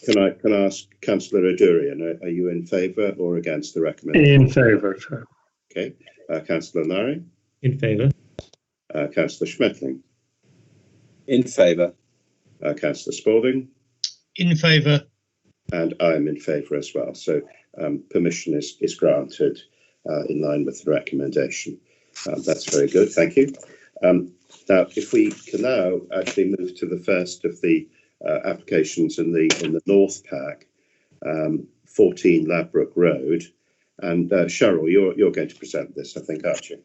can I ask Councillor Adurian, are you in favour or against the recommendation? In favour, sir. Okay. Councillor Larry? In favour. Councillor Schmetling? In favour. Councillor Spalding? In favour. And I'm in favour as well. So permission is granted in line with the recommendation. That's very good, thank you. Now, if we can now actually move to the first of the applications in the North Pack, 14 Ladbroke Road, and Cheryl, you're going to present this, I think, aren't you?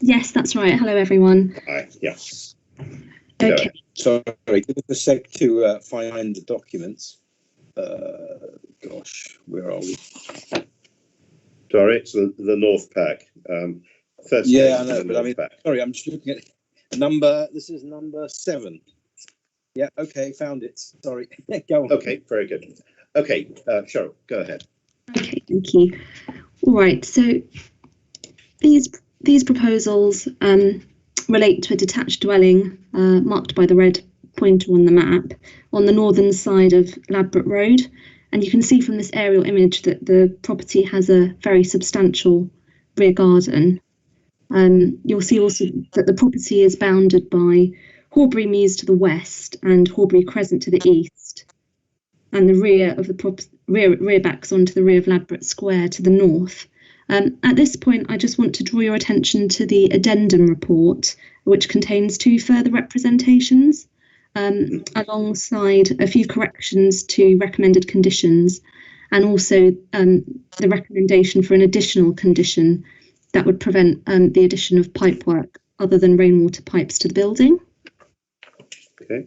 Yes, that's right. Hello, everyone. Hi. Yes. Okay. Sorry, give us a sec to find the documents. Gosh, where are we? Sorry, it's the North Pack. First Yeah, page I know, of the but I North mean, Pack. sorry, I'm just looking at number. This is number 7. Yeah, okay, found it. Sorry, go on. Okay, very good. Okay, Cheryl, go ahead. Okay, thank you. All right, so these proposals relate to a detached dwelling marked by the red pointer on the map on the northern side of Ladbroke Road. And you can see from this aerial image that the property has a very substantial rear garden. You'll see also that the property is bounded by Horbury Mews to the west and Horbury Crescent to the east, and the rear of the rear backs onto the rear of Ladbroke Square to the north. At this point, I just want to draw your attention to the addendum report, which contains 2 further representations, alongside a few corrections to recommended conditions, and also the recommendation for an additional condition that would prevent the addition of pipework other than rainwater pipes to the building. Okay.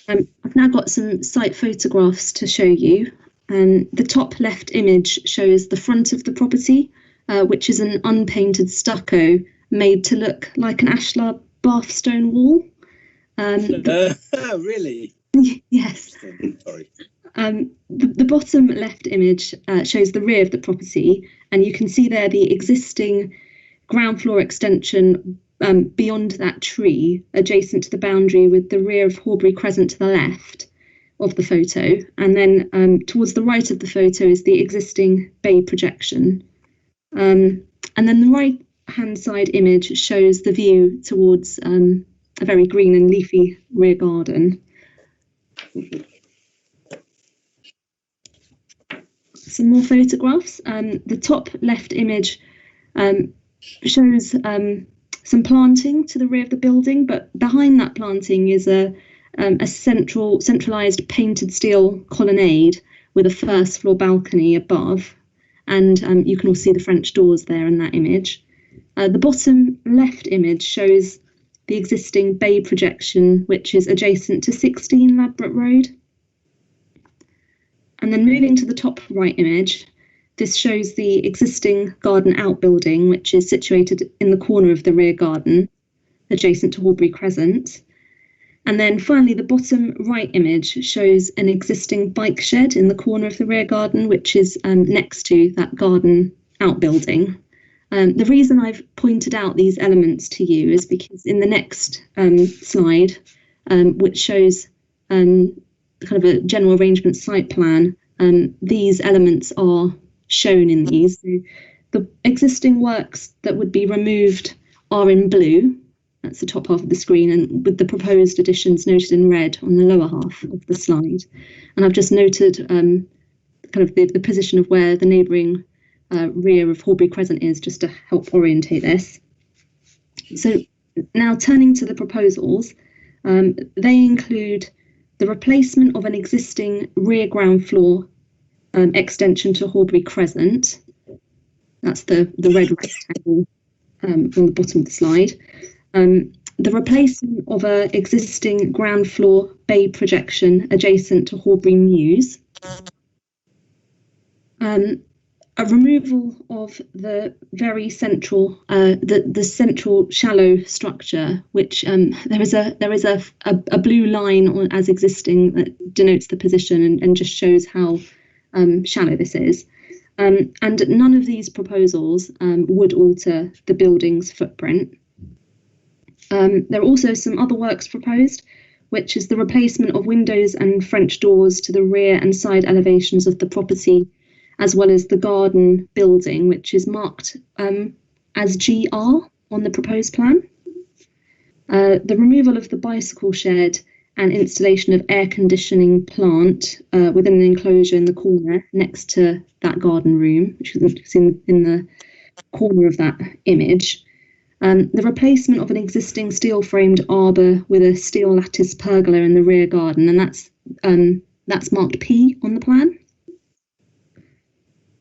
I've now got some site photographs to show you. The top left image shows the front of the property, which is an unpainted stucco made to look like an ashlar bath stone wall. Really? Yes. Sorry. The bottom left image shows the rear of the property, and you can see there the existing ground floor extension beyond that tree, adjacent to the boundary, with the rear of Horbury Crescent to the left of the photo. And then towards the right of the photo is the existing bay projection. And then the right-hand side image shows the view towards a very green and leafy rear garden. Some more photographs. The top left image shows some planting to the rear of the building, but behind that planting is a centralized painted steel colonnade with a first floor balcony above, and you can all see the French doors there in that image. The bottom left image shows the existing bay projection, which is adjacent to 16 Ladbroke Road. And then moving to the top right image, this shows the existing garden outbuilding, which is situated in the corner of the rear garden, adjacent to Horbury Crescent. And then finally, the bottom right image shows an existing bike shed in the corner of the rear garden, which is next to that garden outbuilding. The reason I've pointed out these elements to you is because in the next slide, which shows kind of a general arrangement site plan, these elements are shown in these. So the existing works that would be removed are in blue. That's the top half of the screen, and with the proposed additions noted in red on the lower half of the slide. And I've just noted kind of the position of where the neighbouring rear of Horbury Crescent is, just to help orientate this. So now turning to the proposals, they include the replacement of an existing rear ground floor extension to Horbury Crescent. That's the red rectangle on the bottom of the slide. The replacement of an existing ground floor bay projection adjacent to Horbury Mews. A removal of the very central, the central shallow structure, which there is a blue line as existing that denotes the position and just shows how shallow this is. And none of these proposals would alter the building's footprint. There are also some other works proposed, which is the replacement of windows and French doors to the rear and side elevations of the property, as well as the garden building, which is marked as GR on the proposed plan. The removal of the bicycle shed and installation of air conditioning plant within an enclosure in the corner next to that garden room, which is in the corner of that image. The replacement of an existing steel-framed arbour with a steel lattice pergola in the rear garden, and that's marked P on the plan.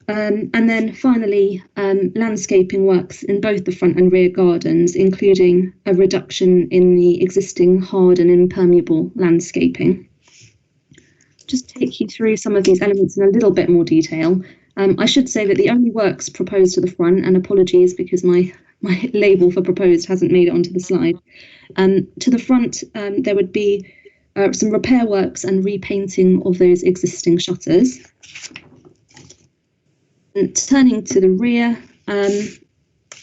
And then finally, landscaping works in both the front and rear gardens, including a reduction in the existing hard and impermeable landscaping. Just take you through some of these elements in a little bit more detail. I should say that the only works proposed to the front, and apologies because my label for proposed hasn't made it onto the slide. To the front, there would be some repair works and repainting of those existing shutters. And turning to the rear,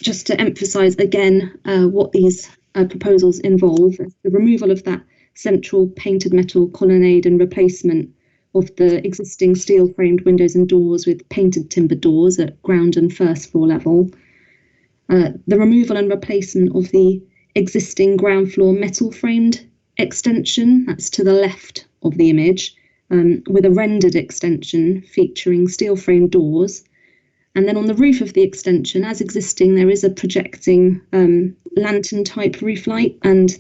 just to emphasise again what these proposals involve, the removal of that central painted metal colonnade and replacement of the existing steel framed windows and doors with painted timber doors at ground and first floor level. The removal and replacement of the existing ground floor metal framed extension, that's to the left of the image, with a rendered extension featuring steel framed doors. And then on the roof of the extension, as existing, there is a projecting lantern type roof light, and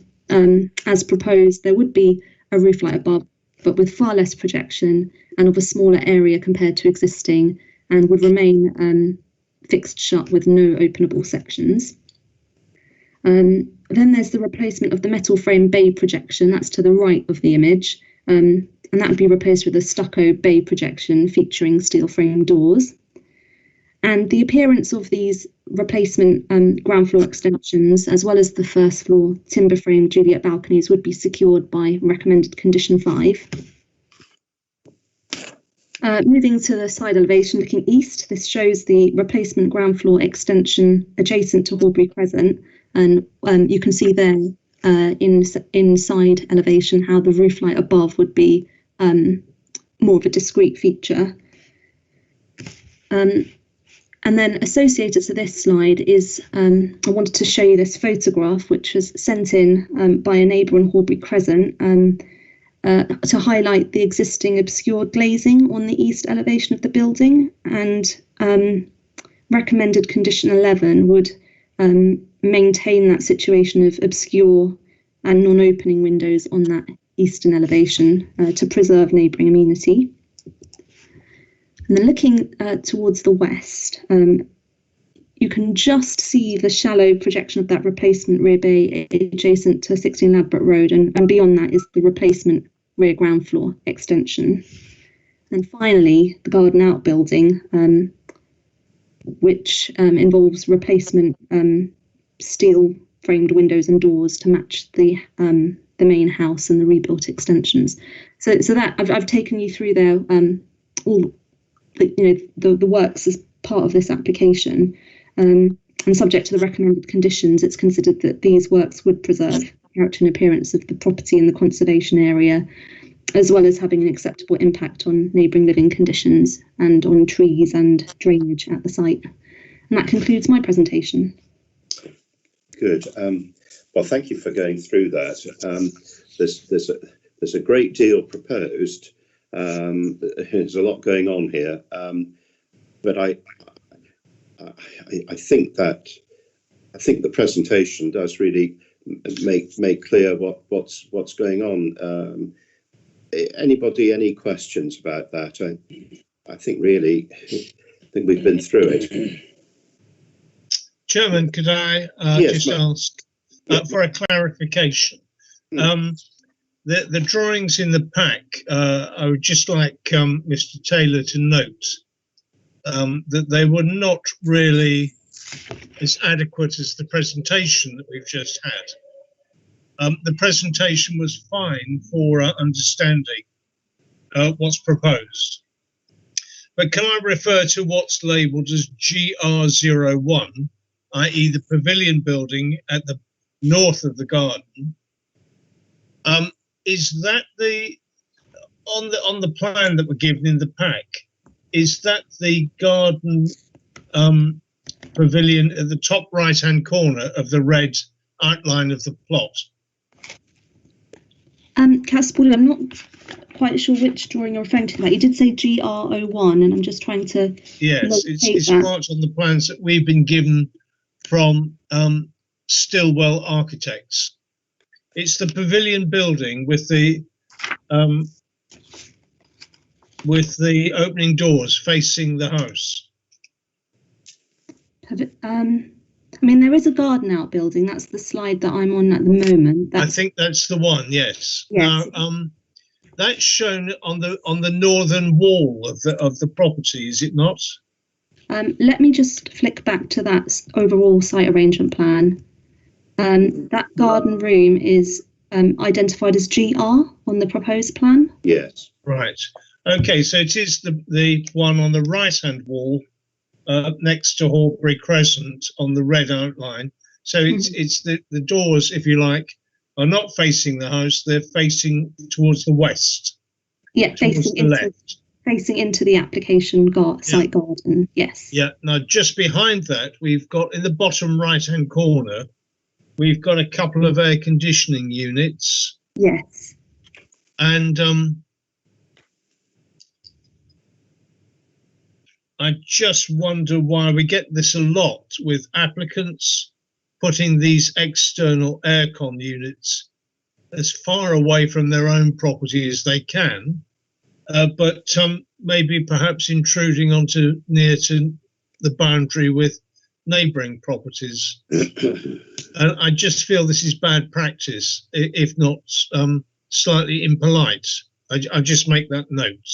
as proposed, there would be a roof light above, but with far less projection and of a smaller area compared to existing, and would remain fixed shut with no openable sections. Then there's the replacement of the metal frame bay projection, that's to the right of the image, and that would be replaced with a stucco bay projection featuring steel frame doors. And the appearance of these replacement ground floor extensions, as well as the first floor timber frame Juliet balconies, would be secured by recommended condition 5. Moving to the side elevation looking east, this shows the replacement ground floor extension adjacent to Horbury Crescent, and you can see there in side elevation how the roof light above would be more of a discrete feature. And then associated to this slide is, I wanted to show you this photograph, which was sent in by a neighbour on Horbury Crescent to highlight the existing obscured glazing on the east elevation of the building. And recommended condition 11 would maintain that situation of obscure and non-opening windows on that eastern elevation to preserve neighbouring amenity. And then looking towards the west, you can just see the shallow projection of that replacement rear bay adjacent to 16 Ladbroke Road, and beyond that is the replacement rear ground floor extension. And finally, the garden outbuilding, which involves replacement steel framed windows and doors to match the main house and the rebuilt extensions. So that I've taken you through there all the works as part of this application, and subject to the recommended conditions, it's considered that these works would preserve the character and appearance of the property in the conservation area, as well as having an acceptable impact on neighbouring living conditions and on trees and drainage at the site. And that concludes my presentation. Good. Well, thank you for going through that. There's a great deal proposed. There's a lot going on here, but I think the presentation does really make clear what's going on. Anybody, any questions about that? I think really, we've been through it. Chairman, could I yes, just ask for a clarification? The drawings in the pack, I would just like Mr. Taylor to note that they were not really as adequate as the presentation that we've just had. The presentation was fine for understanding what's proposed. But can I refer to what's labelled as GR01, i.e. the pavilion building at the north of the garden? Is that on the plan that were given in the pack? Is that the garden pavilion at the top right-hand corner of the red outline of the plot? Councillor, I'm not quite sure which drawing you're referring to. You did say GR01, and I'm just trying to. Yes, it's marked on the plans that we've been given from Stillwell Architects. It's the pavilion building with the opening doors facing the house. I mean, there is a garden outbuilding. That's the slide that I'm on at the moment. I think that's the one. Yes. Yes. Now, that's shown on the northern wall of the property, is it not? Let me just flick back to that overall site arrangement plan. That garden room is identified as GR on the proposed plan. Yes. Right. Okay, so it is the one on the right-hand wall next to Horbury Crescent on the red outline. So it's the doors, if you like, are not facing the house, they're facing towards the west. Yeah, facing into the application site garden, yes. Yeah, now just behind that, we've got in the bottom right-hand corner, we've got a couple of air conditioning units. Yes. And I just wonder why we get this a lot with applicants putting these external aircon units as far away from their own property as they can, but maybe perhaps intruding onto near to the boundary with neighbouring properties. And I just feel this is bad practice, if not slightly impolite. I just make that note.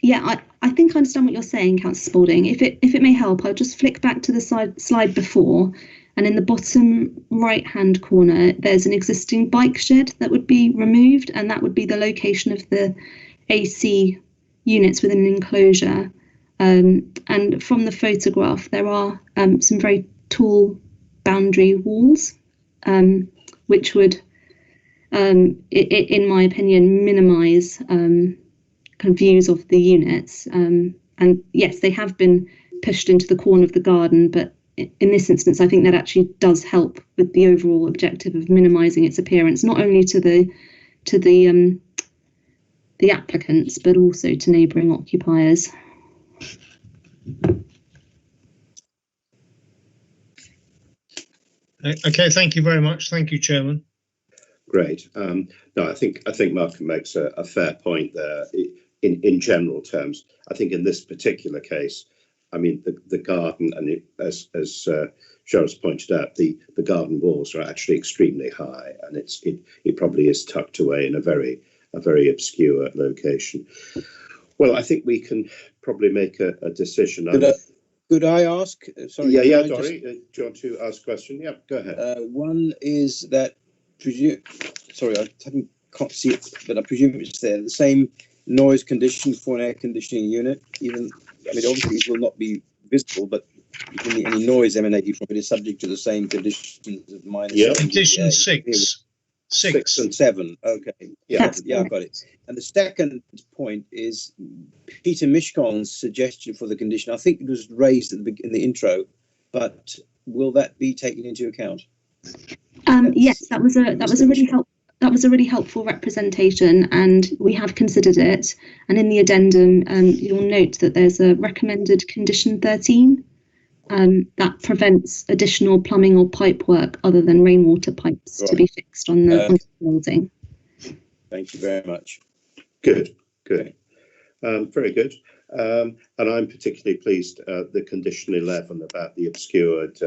Yeah, I think I understand what you're saying, Councillor Spalding. If it may help, I'll just flick back to the slide before, and in the bottom right-hand corner, there's an existing bike shed that would be removed, and that would be the location of the AC units within an enclosure. And from the photograph, there are some very tall boundary walls, which would, in my opinion, minimise kind of views of the units. And yes, they have been pushed into the corner of the garden, but in this instance, I think that actually does help with the overall objective of minimising its appearance, not only to the applicants, but also to neighbouring occupiers. Okay, thank you very much. Thank you, Chairman. Great. No, I think Malcolm makes a fair point there. In general terms, I think in this particular case, I mean the garden, and as Cheryl's pointed out, the garden walls are actually extremely high, and it probably is tucked away in a very obscure location. Well, I think we can probably make a decision. Could I ask? Sorry. Yeah, Dory, do you want to ask a question? Yeah, go ahead. One is that sorry, I can't see it, but I presume it's there. The same noise condition for an air conditioning unit, obviously it will not be visible, but any noise emanating from it is subject to the same conditions of minus. Yeah, condition 6 and 7. Okay. Yeah, I've got it. And the second point is Peter Mishkon's suggestion for the condition. I think it was raised in the intro, but will that be taken into account? Yes, that was a really helpful representation, and we have considered it. And in the addendum, you'll note that there's a recommended condition 13 that prevents additional plumbing or pipe work other than rainwater pipes to be fixed on the building. Thank you very much. Good. Very good. And I'm particularly pleased the condition 11 about the obscured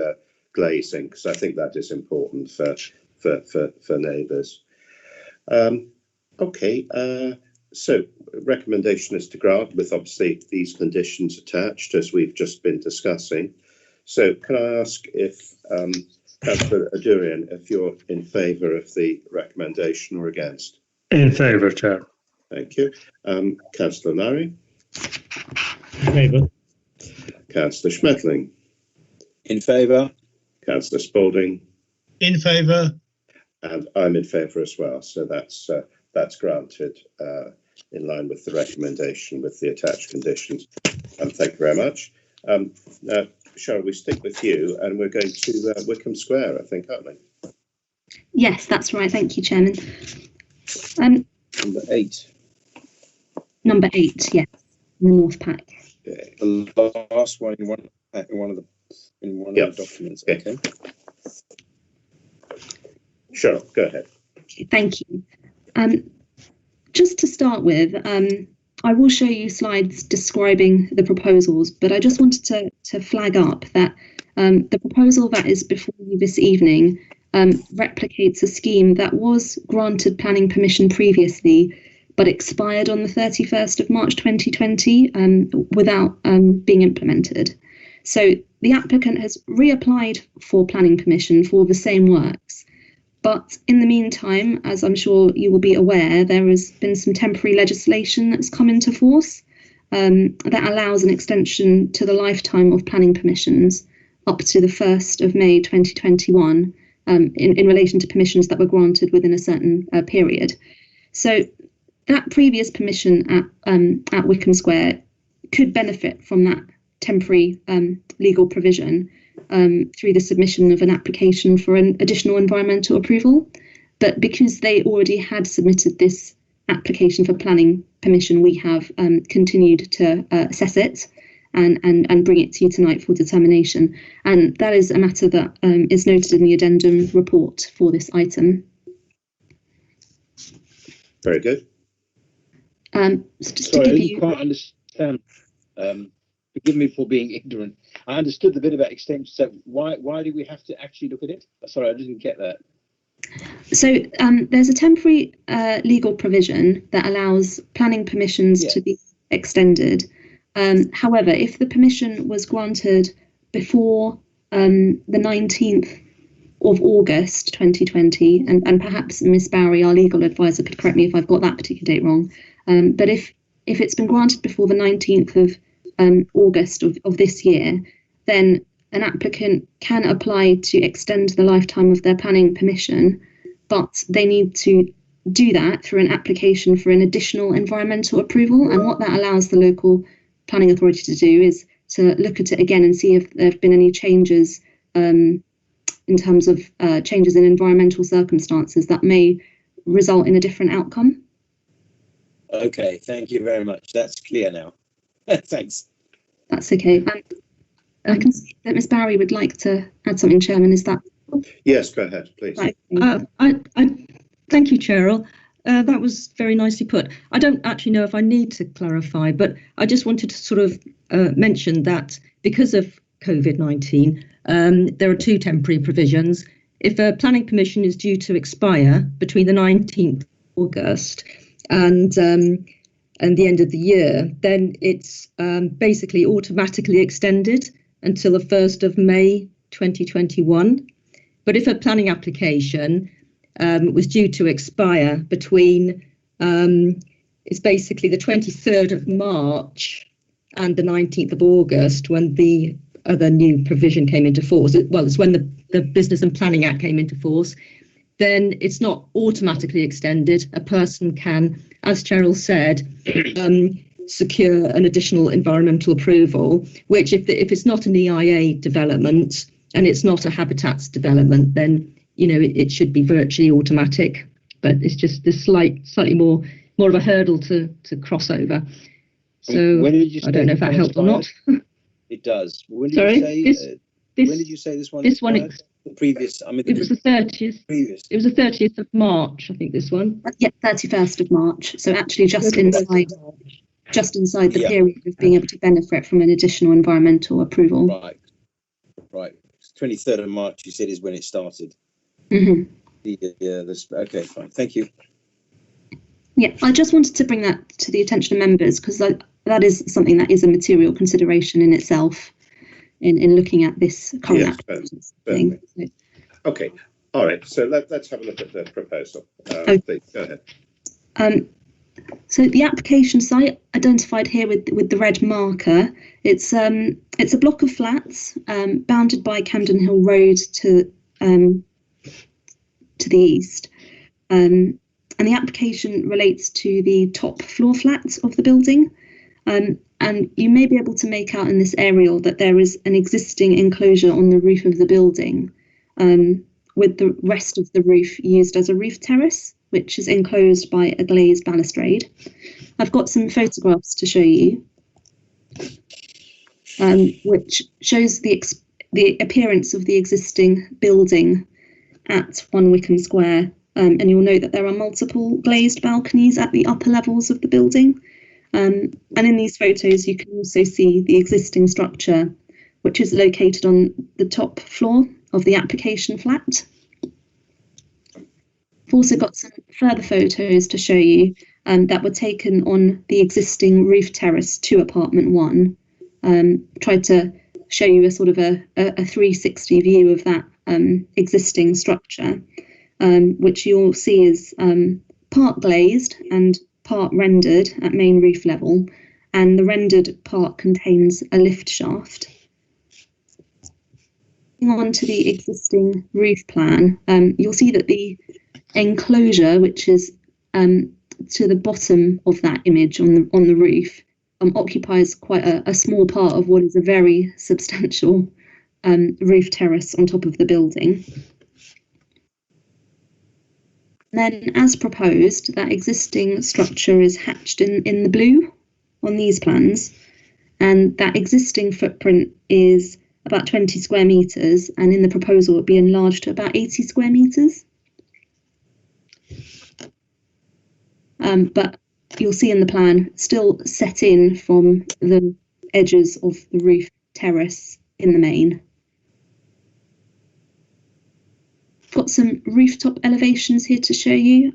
glazing, because I think that is important for neighbours. Okay, so recommendation is to grant with obviously these conditions attached as we've just been discussing. So can I ask if Councillor Adurian, if you're in favour of the recommendation or against? In favour, Chair. Thank you. Councillor Nari? In favour. Councillor Schmetling? In favour. Councillor Spalding? In favour. And I'm in favour as well. So that's granted in line with the recommendation with the attached conditions. Thank you very much. Now, Cheryl, we stick with you, and we're going to Wickham Square, I think, aren't we? Yes, that's right. Thank you, Chairman. Number 8. Number 8, yes, in the North Pack. Okay. The last one in one of the documents. Okay. Cheryl, go ahead. Okay, thank you. Just to start with, I will show you slides describing the proposals, but I just wanted to flag up that the proposal that is before you this evening replicates a scheme that was granted planning permission previously, but expired on the 31st of March 2020 without being implemented. So the applicant has reapplied for planning permission for the same works. But in the meantime, as I'm sure you will be aware, there has been some temporary legislation that's come into force that allows an extension to the lifetime of planning permissions up to the 1st of May 2021 in relation to permissions that were granted within a certain period. So that previous permission at Wickham Square could benefit from that temporary legal provision through the submission of an application for an additional environmental approval. But because they already had submitted this application for planning permission, we have continued to assess it and bring it to you tonight for determination. And that is a matter that is noted in the addendum report for this item. Very good. Sorry, I didn't quite understand. Forgive me for being ignorant. I understood the bit about extension. So why do we have to actually look at it? Sorry, I didn't get that. So there's a temporary legal provision that allows planning permissions to be extended. However, if the permission was granted before the 19th of August 2020, and perhaps Ms. Bowery, our legal advisor, could correct me if I've got that particular date wrong, but if it's been granted before the 19th of August of this year, then an applicant can apply to extend the lifetime of their planning permission, but they need to do that through an application for an additional environmental approval. And what that allows the local planning authority to do is to look at it again and see if there have been any changes in terms of changes in environmental circumstances that may result in a different outcome. Okay, thank you very much. That's clear now. Thanks. That's okay. I can see that Ms. Bowery would like to add something, Chairman. Is that? Yes, go ahead, please. Right. Thank you, Cheryl. That was very nicely put. I don't actually know if I need to clarify, but I just wanted to sort of mention that because of COVID-19, there are two temporary provisions. If a planning permission is due to expire between the 19th of August and the end of the year, then it's basically automatically extended until the 1st of May 2021. But if a planning application was due to expire between, it's basically the 23rd of March and the 19th of August, when the other new provision came into force, well, it's when the Business and Planning Act came into force, then it's not automatically extended. A person can, as Cheryl said, secure an additional environmental approval, which if it's not an EIA development and it's not a habitats development, then it should be virtually automatic. But it's just this slightly more of a hurdle to cross over. So I don't know if that helped or not. It does. When did Sorry, you say? When did you say this one? This one. The previous. I mean, it was the 30th. Previous. It was the 30th of March, I think. This one. Yeah, 31st of March. So actually, just inside the period of being able to benefit from an additional environmental approval. Right. 23rd of March, you said, is when it started. Mm-hmm. Okay, fine. Thank you. Yeah, I just wanted to bring that to the attention of members because that is something that is a material consideration in itself in looking at this current thing. Okay, all right. So let's have a look at the proposal. Please go ahead. So the application site identified here with the red marker, it's a block of flats bounded by Camden Hill Road to the east. And the application relates to the top floor flat of the building. And you may be able to make out in this aerial that there is an existing enclosure on the roof of the building, with the rest of the roof used as a roof terrace, which is enclosed by a glazed balustrade. I've got some photographs to show you, which shows the appearance of the existing building at 1 Wickham Square. And you'll note that there are multiple glazed balconies at the upper levels of the building. And in these photos, you can also see the existing structure, which is located on the top floor of the application flat. I've also got some further photos to show you that were taken on the existing roof terrace to apartment 1. Tried to show you a sort of a 360 view of that existing structure, which you'll see is part glazed and part rendered at main roof level, and the rendered part contains a lift shaft. On to the existing roof plan, you'll see that the enclosure, which is to the bottom of that image on the roof, occupies quite a small part of what is a very substantial roof terrace on top of the building. Then, as proposed, that existing structure is hatched in the blue on these plans, and that existing footprint is about 20 square metres, and in the proposal it would be enlarged to about 80 square metres. But you'll see in the plan, still set in from the edges of the roof terrace in the main. Got some rooftop elevations here to show you.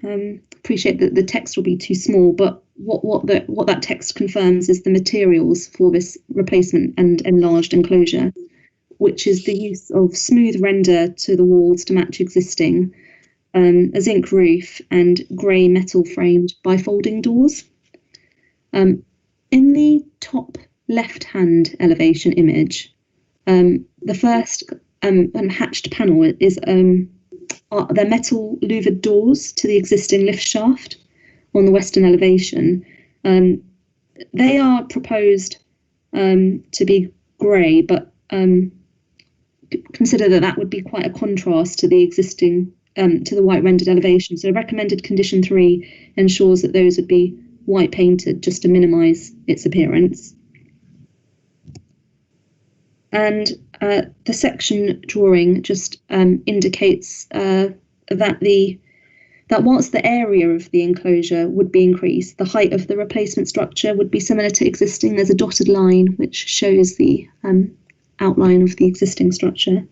Appreciate that the text will be too small, but what that text confirms is the materials for this replacement and enlarged enclosure, which is the use of smooth render to the walls to match existing, a zinc roof and grey metal framed bifolding doors. In the top left-hand elevation image, the first hatched panel is the metal louvered doors to the existing lift shaft on the western elevation. They are proposed to be grey, but consider that would be quite a contrast to the existing, to the white rendered elevation. So recommended condition 3 ensures that those would be white painted just to minimise its appearance. And the section drawing just indicates that whilst the area of the enclosure would be increased, the height of the replacement structure would be similar to existing. There's a dotted line which shows the outline of the existing structure.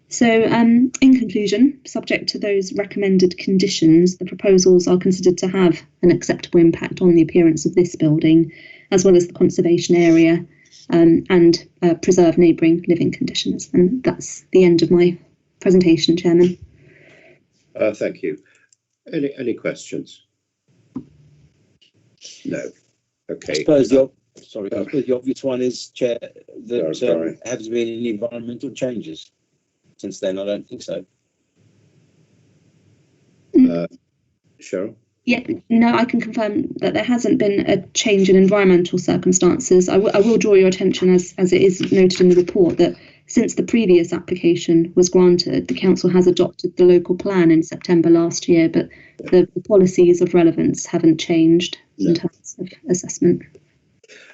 So in conclusion, subject to those recommended conditions, the proposals are considered to have an acceptable impact on the appearance of this building, as well as the conservation area, and preserve neighbouring living conditions. And that's the end of my presentation, Chairman. Thank you. Any questions? No. Okay. I suppose the obvious one is, Chair, that has there been any environmental changes since then? I don't think so. Cheryl? Yeah, no, I can confirm that there hasn't been a change in environmental circumstances. I will draw your attention, as it is noted in the report, that since the previous application was granted, the council has adopted the local plan in September last year, but the policies of relevance haven't changed in terms of assessment.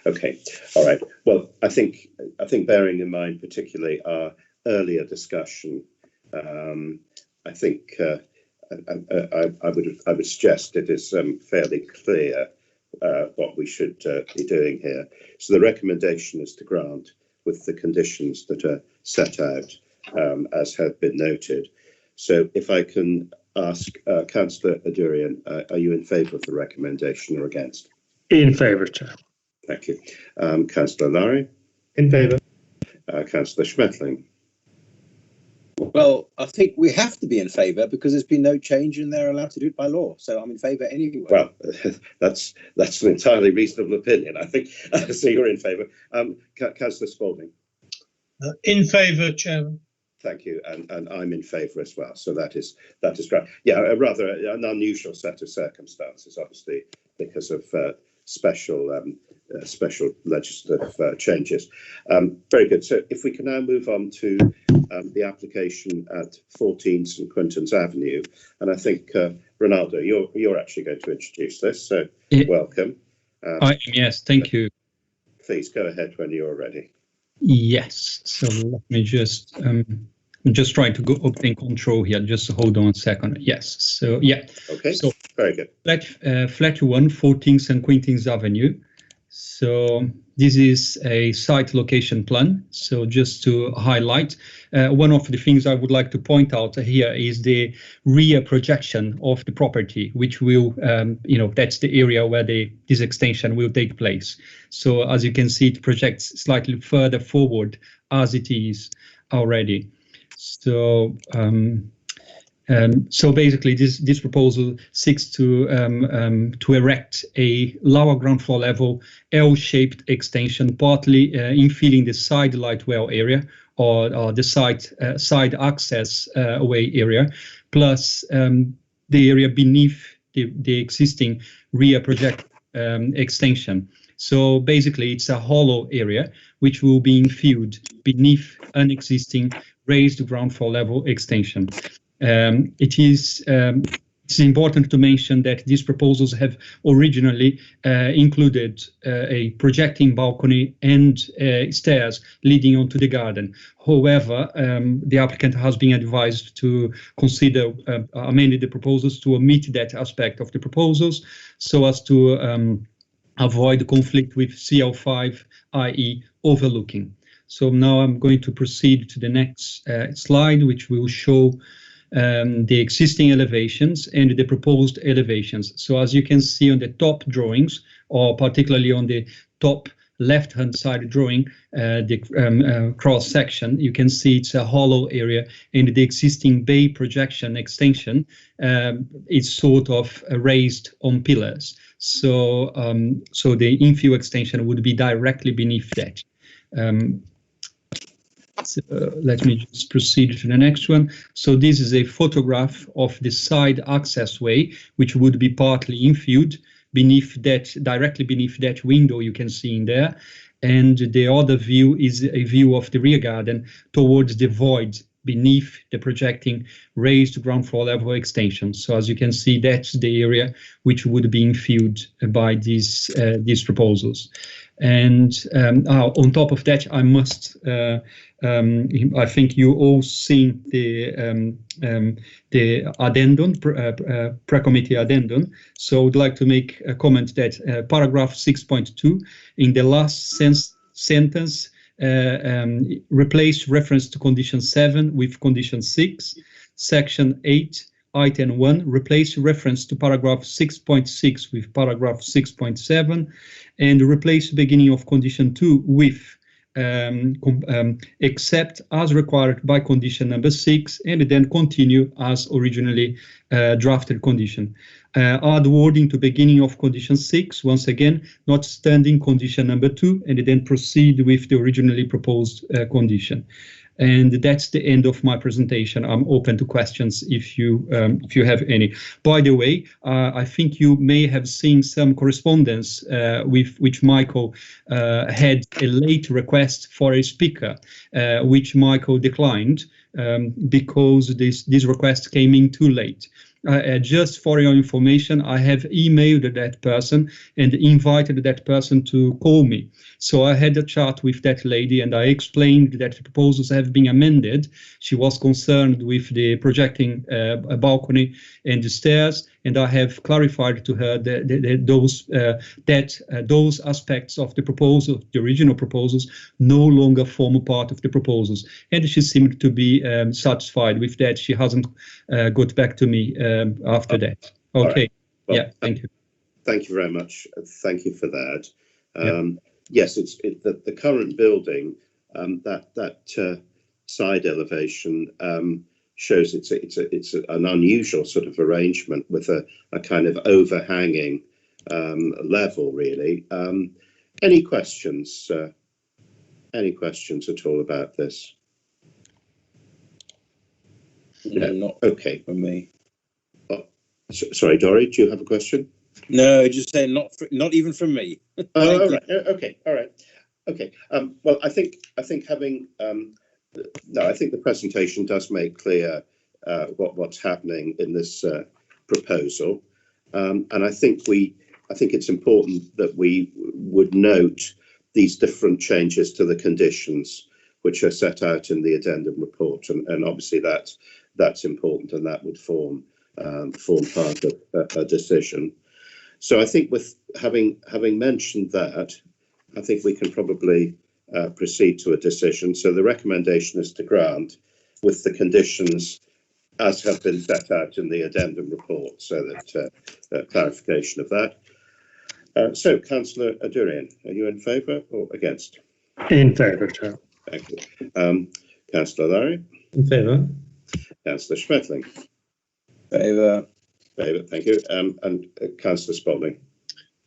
Okay, all right. Well, I think bearing in mind particularly our earlier discussion, I think I would suggest it is fairly clear what we should be doing here. So the recommendation is to grant with the conditions that are set out, as have been noted. So if I can ask Councillor Adurian, are you in favour of the recommendation or against? In favour, Chair. Thank you. Councillor Lowry? In favour. Councillor Schmetling? Well, I think we have to be in favour because there's been no change and they're allowed to do it by law. So I'm in favour anyway. Well, that's an entirely reasonable opinion, I think. So you're in favour. Councillor Spalding? In favour, Chairman. Thank you, and I'm in favour as well. So that is great. Yeah, a rather an unusual set of circumstances, obviously, because of special legislative changes. Very good. So if we can now move on to the application at 14 St Quintin's Avenue, and I think Ronaldo, you're actually going to introduce this. So welcome. I am, yes. Thank you. Please go ahead when you're ready. Yes. So let me just I'm just trying to obtain control here. Just hold on a second. Yes. So yeah. Okay. So very good. Flat 1, 14 St. Quentin's Avenue. So this is a site location plan. So just to highlight, one of the things I would like to point out here is the rear projection of the property, which will, that's the area where this extension will take place. So as you can see, it projects slightly further forward as it is already. So so basically, this proposal seeks to erect a lower ground floor level L-shaped extension, partly infilling the side light well area or the side access way area, plus the area beneath the existing rear project extension. So basically, it's a hollow area which will be infilled beneath an existing raised ground floor level extension. It's important to mention that these proposals have originally included a projecting balcony and stairs leading onto the garden. However, the applicant has been advised to consider amending the proposals to omit that aspect of the proposals so as to avoid conflict with CL5, i.e. overlooking. So now I'm going to proceed to the next slide, which will show the existing elevations and the proposed elevations. So as you can see on the top drawings, or particularly on the top left-hand side drawing, the cross section, you can see it's a hollow area, and the existing bay projection extension is sort of raised on pillars. So, so the infill extension would be directly beneath that. So, let me just proceed to the next one. So this is a photograph of the side access way, which would be partly infilled beneath that, directly beneath that window you can see in there. And the other view is a view of the rear garden towards the void beneath the projecting raised ground floor level extension. So as you can see, that's the area which would be infilled by these proposals. And on top of that, I must, I think you all seen the addendum, pre-committee addendum. So I would like to make a comment that paragraph 6.2 in the last sentence replace reference to condition 7 with condition 6. Section 8, item 1, replace reference to paragraph 6.6 with paragraph 6.7, and replace the beginning of condition 2 with except as required by condition number 6, and then continue as originally drafted condition. Add wording to beginning of condition 6, once again, notwithstanding condition number 2, and then proceed with the originally proposed condition. And that's the end of my presentation. I'm open to questions if you have any. By the way, I think you may have seen some correspondence with which Michael had a late request for a speaker, which Michael declined because this request came in too late. Just for your information, I have emailed that person and invited that person to call me. So I had a chat with that lady and I explained that the proposals have been amended. She was concerned with the projecting a balcony and the stairs, and I have clarified to her that those aspects of the proposal, the original proposals, no longer form a part of the proposals. And she seemed to be satisfied with that. She hasn't got back to me after that. Okay. Right. Well, yeah, thank you. Thank you very much. Thank you for that. Yes, the current building, that side elevation shows it's an unusual sort of arrangement with a kind of overhanging level, really. Any questions? Any questions at all about this? No, not okay. For me. Oh, sorry, Dory, do you have a question? No, just saying not even from me. Oh, all right. Okay. All right. Okay. Well, I think having I think the presentation does make clear what's happening in this proposal, and I think it's important that we would note these different changes to the conditions, which are set out in the addendum report, and obviously that's important, and that would form part of a decision. So I think with having mentioned that, I think we can probably proceed to a decision. So the recommendation is to grant with the conditions as have been set out in the addendum report, so that clarification of that. So, Councillor Adurian, are you in favour or against? In favour, Chair. Thank you. Councillor Larry? In favour. Councillor Schmetling? Favour. Favour, thank you. And Councillor Spalding?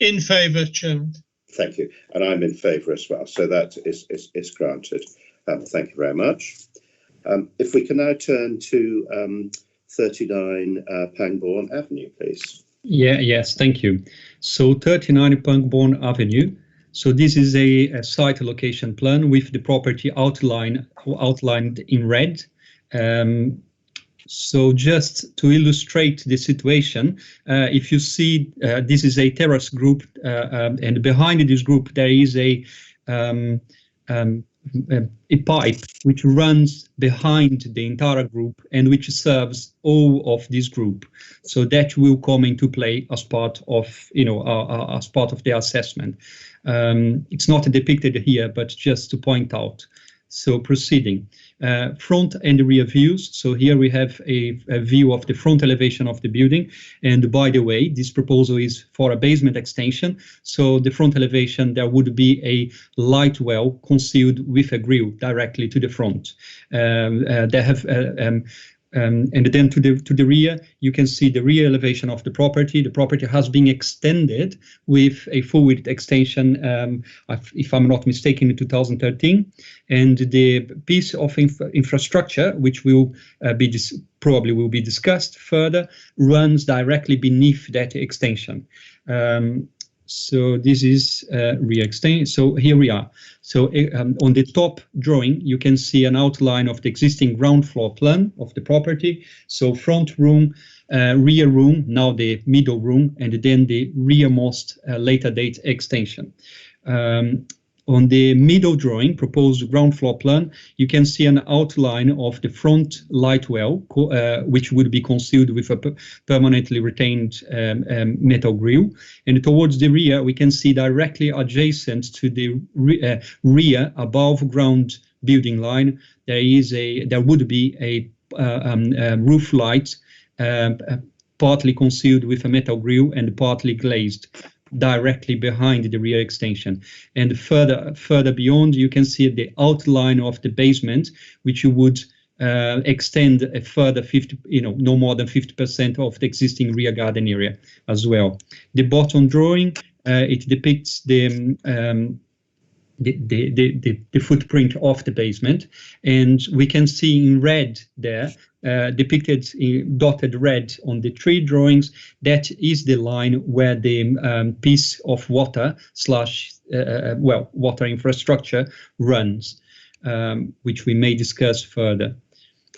In favour, Chairman. Thank you. And I'm in favour as well. So that is granted. Thank you very much. If we can now turn to 39 Pangbourne Avenue, please. Yes, thank you. So 39 Pangbourne Avenue. So this is a site location plan with the property outlined in red. So just to illustrate the situation, if you see, this is a terrace group, and behind this group there is a pipe which runs behind the entire group and which serves all of this group. So that will come into play as part of, as part of the assessment. It's not depicted here, but just to point out. So proceeding, front and rear views. So here we have a view of the front elevation of the building. And by the way, this proposal is for a basement extension. So the front elevation, there would be a light well concealed with a grille directly to the front. They have and then to the rear, you can see the rear elevation of the property. The property has been extended with a full width extension, if I'm not mistaken, in 2013. And the piece of infrastructure, which will probably will be discussed further, runs directly beneath that extension. So this is rear extension. So here we are. So on the top drawing, you can see an outline of the existing ground floor plan of the property. So front room, rear room, now the middle room, and then the rearmost later date extension. On the middle drawing, proposed ground floor plan, you can see an outline of the front light well, which would be concealed with a permanently retained metal grille. And towards the rear, we can see directly adjacent to the rear above ground building line, there would be a roof light, partly concealed with a metal grille and partly glazed, directly behind the rear extension. And further beyond, you can see the outline of the basement, which you would extend a further 50, no more than 50% of the existing rear garden area as well. The bottom drawing, it depicts the footprint of the basement, and we can see in red there, depicted in dotted red on the three drawings, that is the line where the piece of water water infrastructure runs, which we may discuss further.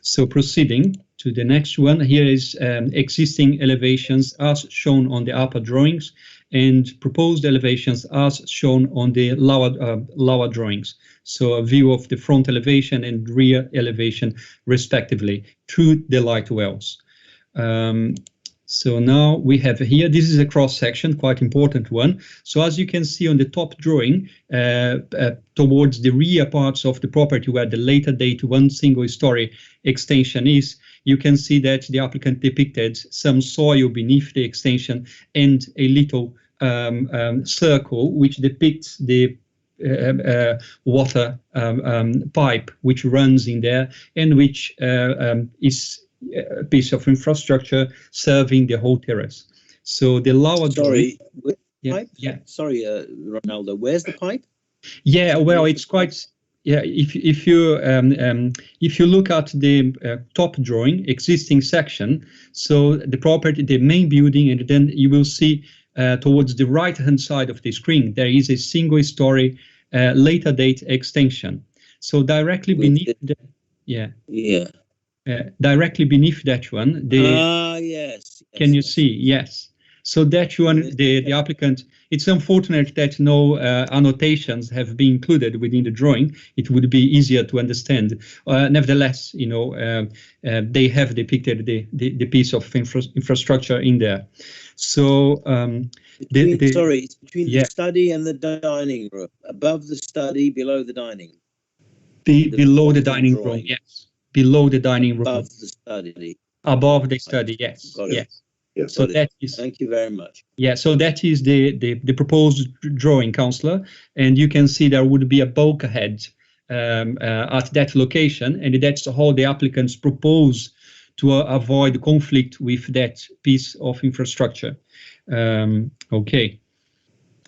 So proceeding to the next one, here is existing elevations as shown on the upper drawings and proposed elevations as shown on the lower drawings. So a view of the front elevation and rear elevation respectively through the light wells. So now we have here, this is a cross section, quite important one. So as you can see on the top drawing, towards the rear parts of the property where the later date one single story extension is, you can see that the applicant depicted some soil beneath the extension and a little circle which depicts the water pipe which runs in there and which is a piece of infrastructure serving the whole terrace. So the lower Sorry, pipe? Yeah. Sorry, Ronaldo, where's the pipe? Yeah, well, it's quite. Yeah, if you look at the top drawing, existing section, so the property, the main building, and then you will see towards the right-hand side of the screen, there is a single-story later date extension. So directly beneath directly beneath that one, yes. Yes. Can you see? Yes. so that the applicant, it's unfortunate that no annotations have been included within the drawing. It would be easier to understand. Nevertheless, they have depicted the piece of infrastructure in there. So it's between the study and the dining room, above the study, below the dining. Below the dining room, yes. Below the dining room. Above the study. Above the study, yes. Yes. Yes, so that is. Thank you very much. Yeah, so that is the proposed drawing, Councillor, and you can see there would be a bulkhead at that location, and that's how the applicants propose to avoid conflict with that piece of infrastructure. Okay,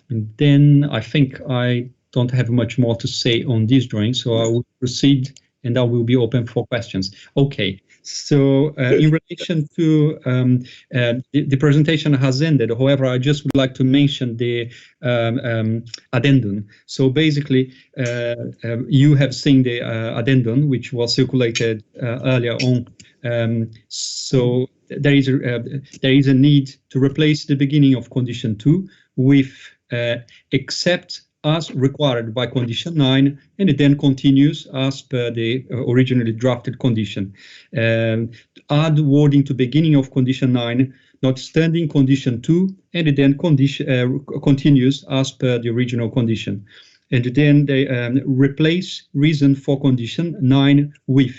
and then I think I don't have much more to say on this drawing, so I will proceed and I will be open for questions. Okay, so in relation to the presentation has ended. However, I just would like to mention the addendum. So basically, you have seen the addendum, which was circulated earlier on. So there is a need to replace the beginning of condition 2 with except as required by condition 9, and it then continues as per the originally drafted condition. Add wording to beginning of condition 9, notwithstanding condition 2, and it then continues as per the original condition. And then they replace reason for condition 9 with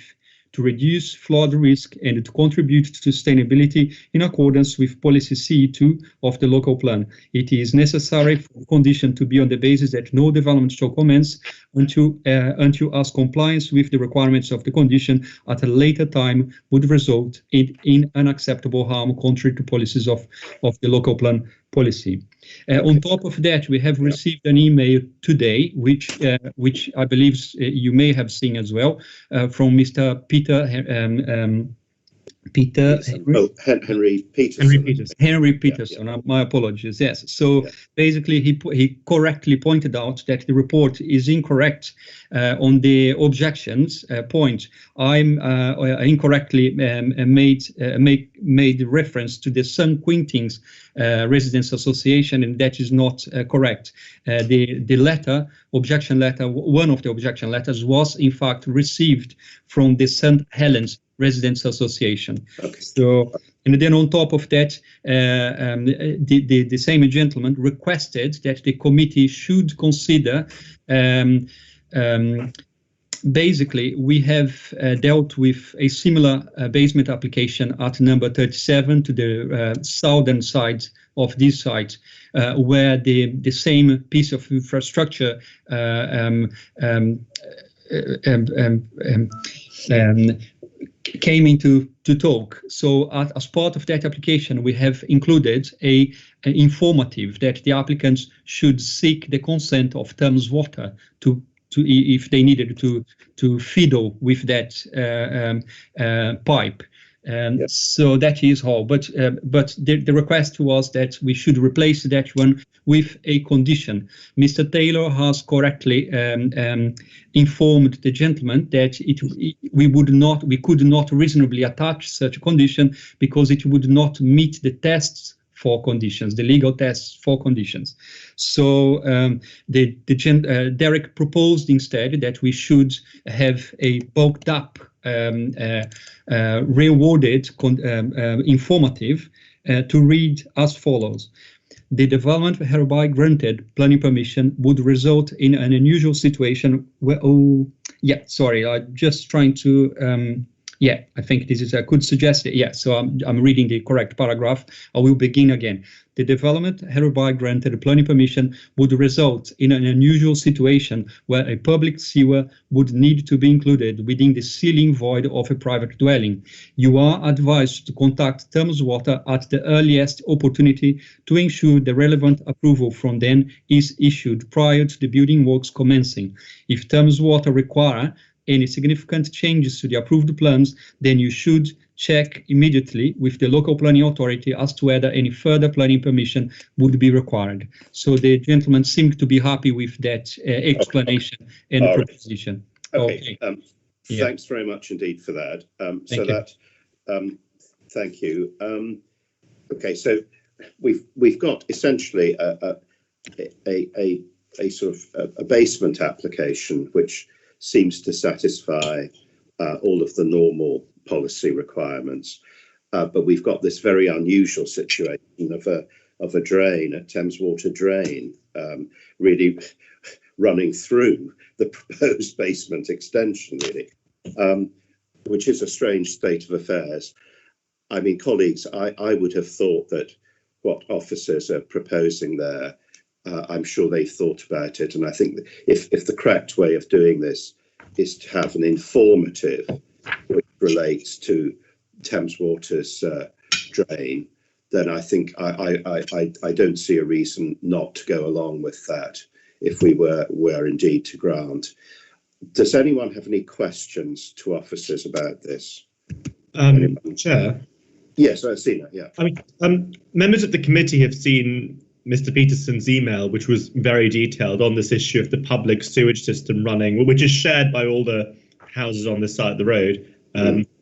to reduce flood risk and to contribute to sustainability in accordance with policy C2 of the local plan. It is necessary for condition to be on the basis that no development shall commence until as compliance with the requirements of the condition at a later time would result in unacceptable harm contrary to policies of the local plan policy. On top of that, we have received an email today, which I believe you may have seen as well, from Mr. Henry Peterson. My apologies. Yes. So basically, he correctly pointed out that the report is incorrect on the objections point. I'm incorrectly made reference to the St. Quintin's Residents Association, and that is not correct. The letter, objection letter, one of the objection letters was in fact received from the St. Helens Residents Association. Okay. So, and then on top of that, the same gentleman requested that the committee should consider. Basically, we have dealt with a similar basement application at number 37 to the southern side of this site, where the same piece of infrastructure came into talk. So as part of that application, we have included an informative that the applicants should seek the consent of Thames Water to if they needed to fiddle with that pipe. So that is all. But the request was that we should replace that one with a condition. Mr. Taylor has correctly informed the gentleman that we could not reasonably attach such a condition because it would not meet the tests for conditions, the legal tests for conditions. So Derek proposed instead that we should have a bulked up, rewarded informative to read as follows. The development hereby granted planning permission would result in an unusual situation where, I'm just trying to, I think this is, I could suggest it. Yeah, so I'm reading the correct paragraph. I will begin again. The development hereby granted planning permission would result in an unusual situation where a public sewer would need to be included within the ceiling void of a private dwelling. You are advised to contact Thames Water at the earliest opportunity to ensure the relevant approval from them is issued prior to the building works commencing. If Thames Water require any significant changes to the approved plans, then you should check immediately with the local planning authority as to whether any further planning permission would be required. So the gentleman seemed to be happy with that explanation and proposition. Okay. Thanks very much indeed for that. Thank you. Okay, so we've got essentially a sort of a basement application which seems to satisfy all of the normal policy requirements, but we've got this very unusual situation of a drain, a Thames Water drain, really running through the proposed basement extension, really, which is a strange state of affairs. I mean, colleagues, I would have thought that what officers are proposing there, I'm sure they've thought about it, and I think that if the correct way of doing this is to have an informative which relates to Thames Water's drain, then I think I don't see a reason not to go along with that if we were indeed to grant. Does anyone have any questions to officers about this? Chair? Yes, I've seen it, yeah. I mean, members of the committee have seen Mr. Peterson's email, which was very detailed on this issue of the public sewage system running, which is shared by all the houses on this side of the road,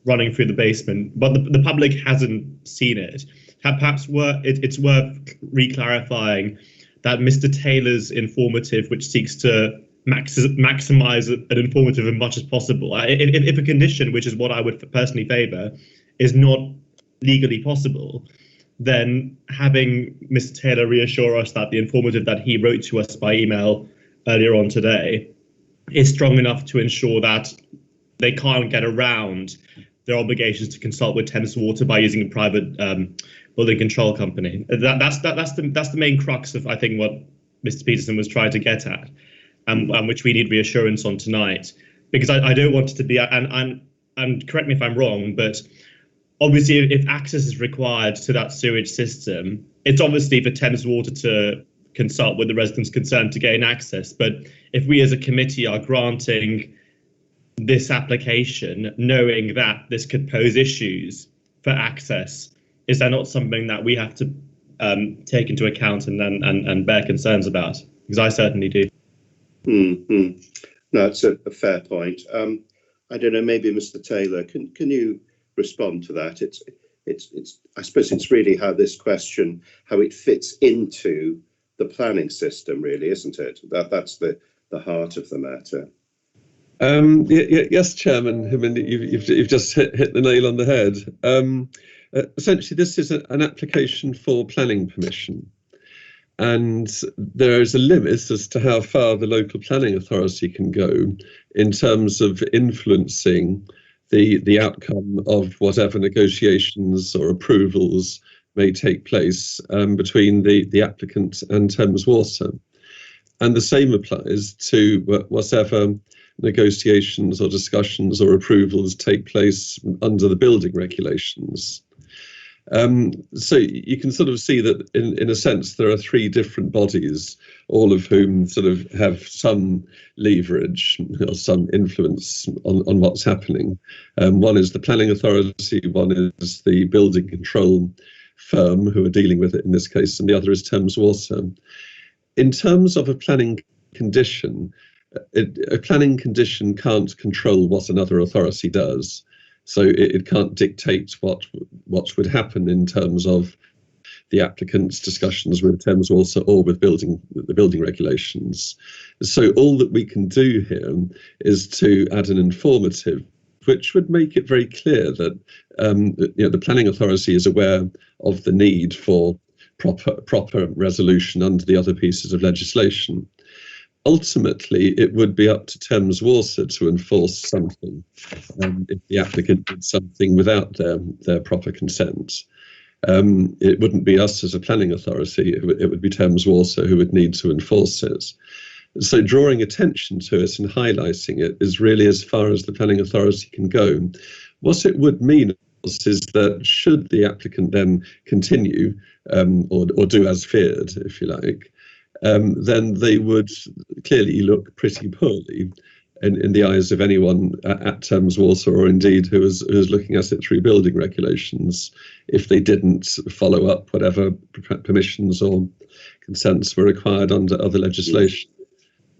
running through the basement, but the public hasn't seen it. Perhaps it's worth re-clarifying that Mr. Taylor's informative, which seeks to maximize an informative as much as possible, if a condition, which is what I would personally favour, is not legally possible, then having Mr. Taylor reassure us that the informative that he wrote to us by email earlier on today is strong enough to ensure that they can't get around their obligations to consult with Thames Water by using a private building control company. That's the main crux of, I think, what Mr. Peterson was trying to get at, and which we need reassurance on tonight, because I don't want it to be, and correct me if I'm wrong, but obviously if access is required to that sewage system, it's obviously for Thames Water to consult with the residents concerned to gain access. But if we as a committee are granting this application knowing that this could pose issues for access, is that not something that we have to take into account and bear concerns about? Because I certainly do. No, it's a fair point. I don't know, maybe Mr. Taylor, can you respond to that? It's I suppose it's really how this question, how it fits into the planning system, really, isn't it? That's the heart of the matter. Yes, Chairman. I mean, you've just hit the nail on the head. Essentially, this is an application for planning permission, and there is a limit as to how far the local planning authority can go in terms of influencing the outcome of whatever negotiations or approvals may take place between the applicant and Thames Water. And the same applies to whatever negotiations or discussions or approvals take place under the building regulations. So you can sort of see that in a sense there are three different bodies, all of whom sort of have some leverage or some influence on what's happening. One is the planning authority, one is the building control firm who are dealing with it in this case, and the other is Thames Water. In terms of a planning condition, a planning condition can't control what another authority does. So it can't dictate what would happen in terms of the applicant's discussions with Thames Water or with the building regulations. So all that we can do here is to add an informative, which would make it very clear that the planning authority is aware of the need for proper resolution under the other pieces of legislation. Ultimately, it would be up to Thames Water to enforce something if the applicant did something without their proper consent. It wouldn't be us as a planning authority, it would be Thames Water who would need to enforce it. So drawing attention to it and highlighting it is really as far as the planning authority can go. What it would mean is that should the applicant then continue or do as feared, if you like, then they would clearly look pretty poorly in the eyes of anyone at Thames Water, or indeed who is looking at it through building regulations, if they didn't follow up whatever permissions or consents were required under other legislation.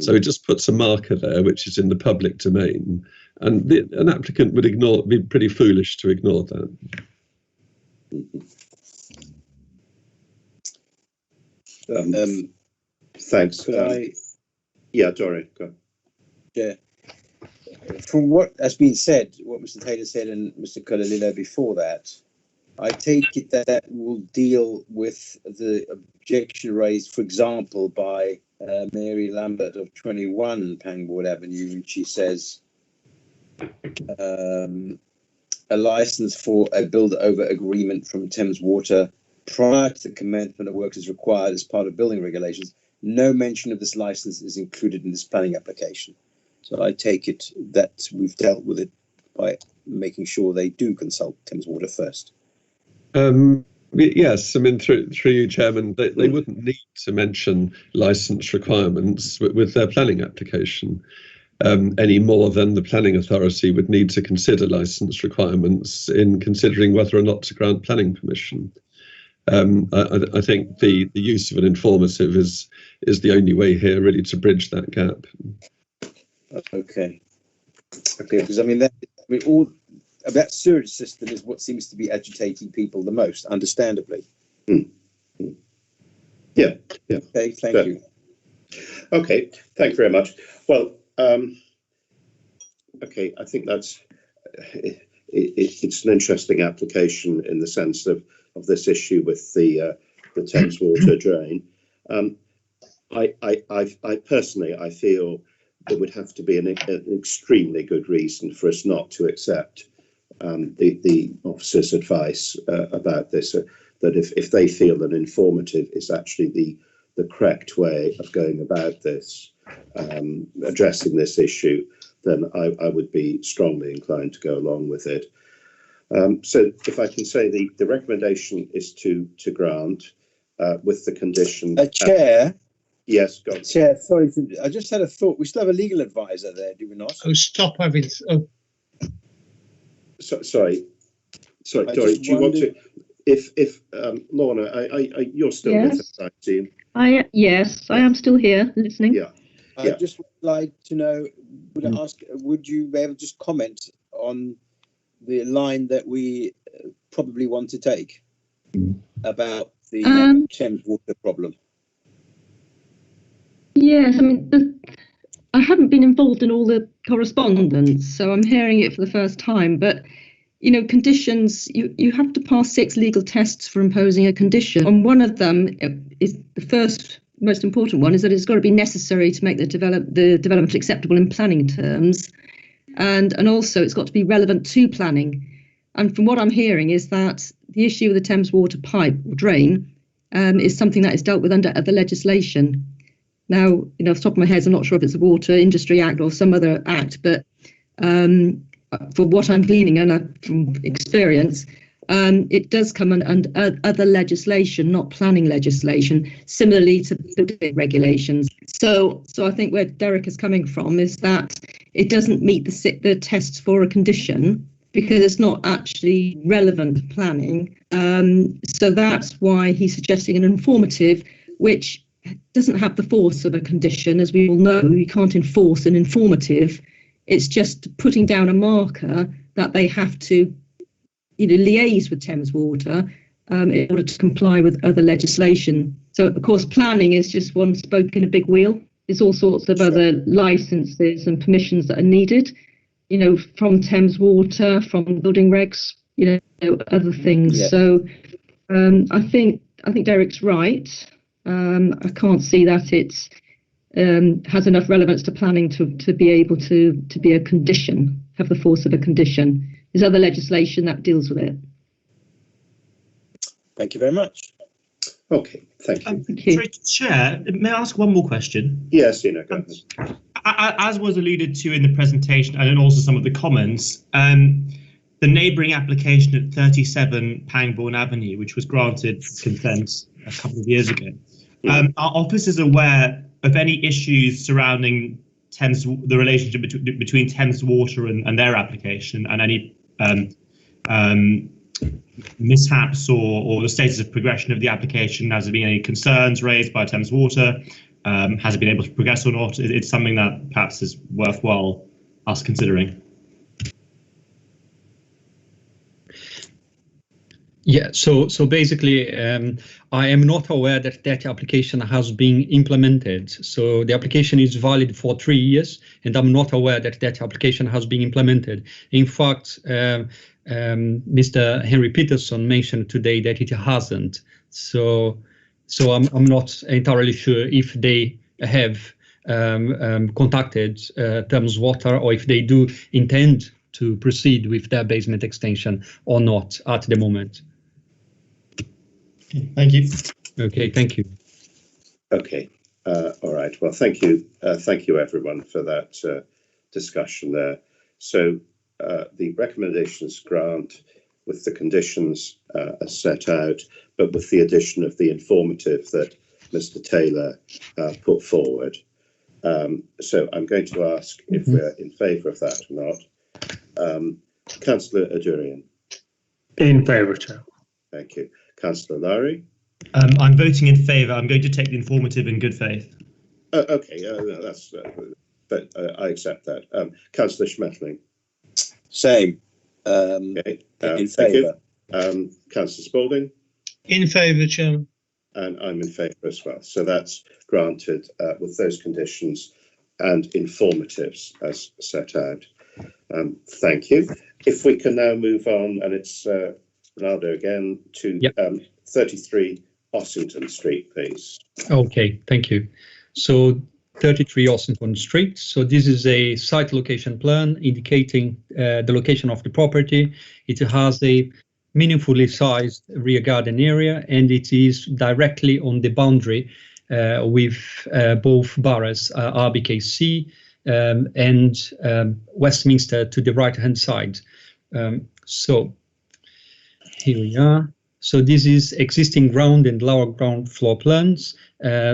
So it just puts a marker there, which is in the public domain, and an applicant would be pretty foolish to ignore that. Thanks. Yeah, Dorian, go on. Yeah. From what has been said, what Mr. Taylor said and Mr. Collalillo before that, I take it that that will deal with the objection raised, for example, by Mary Lambert of 21 Pangbourne Avenue, and she says a license for a build-over agreement from Thames Water prior to the commencement of work is required as part of building regulations. No mention of this license is included in this planning application. So I take it that we've dealt with it by making sure they do consult Thames Water first. Yes, I mean, through you, Chairman, they wouldn't need to mention licence requirements with their planning application any more than the planning authority would need to consider licence requirements in considering whether or not to grant planning permission. I think the use of an informative is the only way here really to bridge that gap. Okay, because I mean that sewage system is what seems to be agitating people the most, understandably. Yeah. Okay, thank you. Okay, thank you very much. Well, okay, I think that's it's an interesting application in the sense of this issue with the Thames Water drain. I personally, I feel there would have to be an extremely good reason for us not to accept the officer's advice about this. That if they feel that informative is actually the correct way of going about this, addressing this issue, then I would be strongly inclined to go along with it. So if I can say the recommendation is to grant with the condition. Chair. Yes, go on. Chair, sorry, I just had a thought. We still have a legal advisor there, do we not? Oh, stop having. Oh. Sorry, Dory, do you want to? If Lorna, you're still with us, I assume. Yes, I am still here listening. Yeah. I just would like to know, would you be able to just comment on the line that we probably want to take about the Thames Water problem? Yes, I mean, I haven't been involved in all the correspondence, so I'm hearing it for the first time. But, you know, conditions, you have to pass 6 legal tests for imposing a condition. And one of them is the first most important one, is that it's got to be necessary to make the development acceptable in planning terms. And also it's got to be relevant to planning. And from what I'm hearing is that the issue of the Thames Water pipe or drain is something that is dealt with under other legislation. Now, you know, off the top of my head, I'm not sure if it's the Water Industry Act or some other act, but for what I'm gleaning and from experience, it does come under other legislation, not planning legislation, similarly to building regulations. So I think where Derek is coming from is that it doesn't meet the tests for a condition because it's not actually relevant to planning. So that's why he's suggesting an informative, which doesn't have the force of a condition. As we all know, you can't enforce an informative. It's just putting down a marker that they have to, you know, liaise with Thames Water in order to comply with other legislation. So, of course, planning is just one spoke in a big wheel. There's all sorts of other licenses and permissions that are needed, you know, from Thames Water, from building regs, you know, other things. Yeah. So I think Derek's right. I can't see that it's has enough relevance to planning to be able to be a condition, have the force of a condition. There's other legislation that deals with it. Thank you very much. Okay, thank you. Thank you. Sorry, Chair, may I ask one more question? Yes, you know. As was alluded to in the presentation and then also some of the comments, the neighbouring application at 37 Pangbourne Avenue, which was granted consent a couple of years ago, our office is aware of any issues surrounding the relationship between Thames Water and their application, and any mishaps or the status of progression of the application. Has there been any concerns raised by Thames Water? Has it been able to progress or not? It's something that perhaps is worthwhile us considering. Yeah, so basically, I am not aware that that application has been implemented. So the application is valid for 3 years, and I'm not aware that that application has been implemented. In fact, Mr. Henry Peterson mentioned today that it hasn't. So I'm not entirely sure if they have contacted Thames Water, or if they do intend to proceed with their basement extension or not at the moment. Thank you. Okay, thank you. Okay, all right. Well, thank you everyone for that discussion there. So the recommendations grant with the conditions as set out, but with the addition of the informative that Mr. Taylor put forward. So I'm going to ask if we're in favour of that or not. Councillor Adurian. In favour, Chair. Thank you. Councillor Lowry. I'm voting in favour. I'm going to take the informative in good faith. Okay, that's. But I accept that. Councillor Schmetterling. Same. Okay. In thank you. favour. Councillor Spalding. In favour, Chairman. And I'm in favour as well. So that's granted with those conditions and informatives as set out. Thank you. If we can now move on, and it's Ronaldo again, to 33 Ossington Street, please. Okay, thank you. So 33 Ossington Street. So this is a site location plan indicating the location of the property. It has a meaningfully sized rear garden area, and it is directly on the boundary with both boroughs, RBKC and Westminster to the right-hand side. So here we are. So this is existing ground and lower ground floor plans.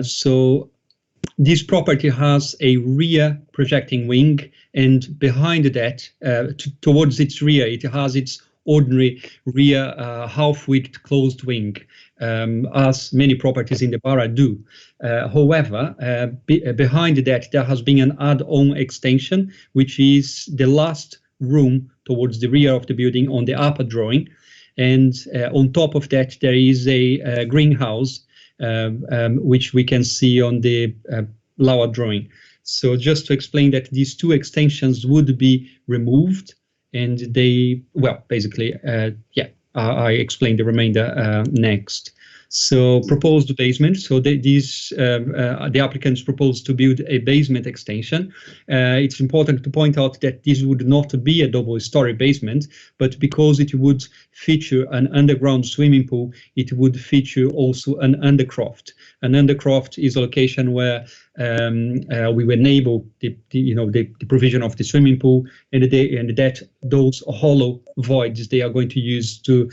So this property has a rear projecting wing, and behind that, towards its rear, it has its ordinary rear half-width closed wing, as many properties in the borough do. However, behind that, there has been an add-on extension, which is the last room towards the rear of the building on the upper drawing. And on top of that, there is a greenhouse, which we can see on the lower drawing. So just to explain that these two extensions would be removed, and they, well, basically, I explain the remainder next. So proposed basement. So the applicants propose to build a basement extension. It's important to point out that this would not be a double-story basement, but because it would feature an underground swimming pool, it would feature also an undercroft. An undercroft is a location where we will enable the provision of the swimming pool, and that those hollow voids they are going to use to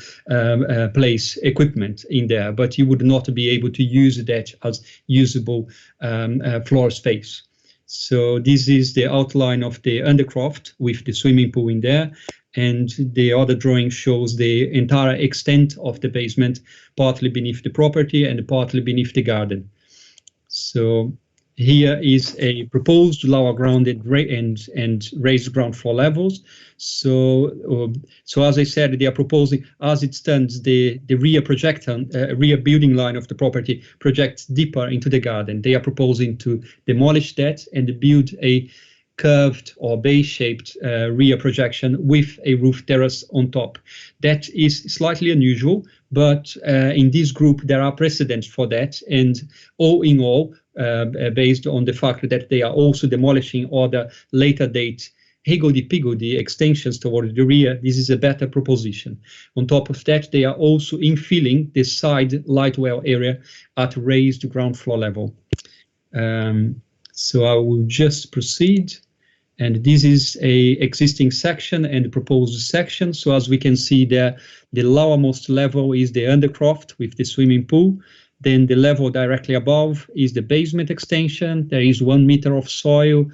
place equipment in there, but you would not be able to use that as usable floor space. So this is the outline of the undercroft with the swimming pool in there, and the other drawing shows the entire extent of the basement, partly beneath the property and partly beneath the garden. So here is a proposed lower ground and raised ground floor levels. So as I said, they are proposing, as it stands, the rear rear building line of the property projects deeper into the garden. They are proposing to demolish that and build a curved or bay-shaped rear projection with a roof terrace on top. That is slightly unusual, but in this group there are precedents for that, and all in all, based on the fact that they are also demolishing other later date higgledy-piggledy extensions toward the rear, this is a better proposition. On top of that, they are also infilling the side light well area at raised ground floor level. So I will just proceed. And this is a existing section and proposed section. So as we can see there, the lowermost level is the undercroft with the swimming pool. Then the level directly above is the basement extension. There is 1 meter of soil,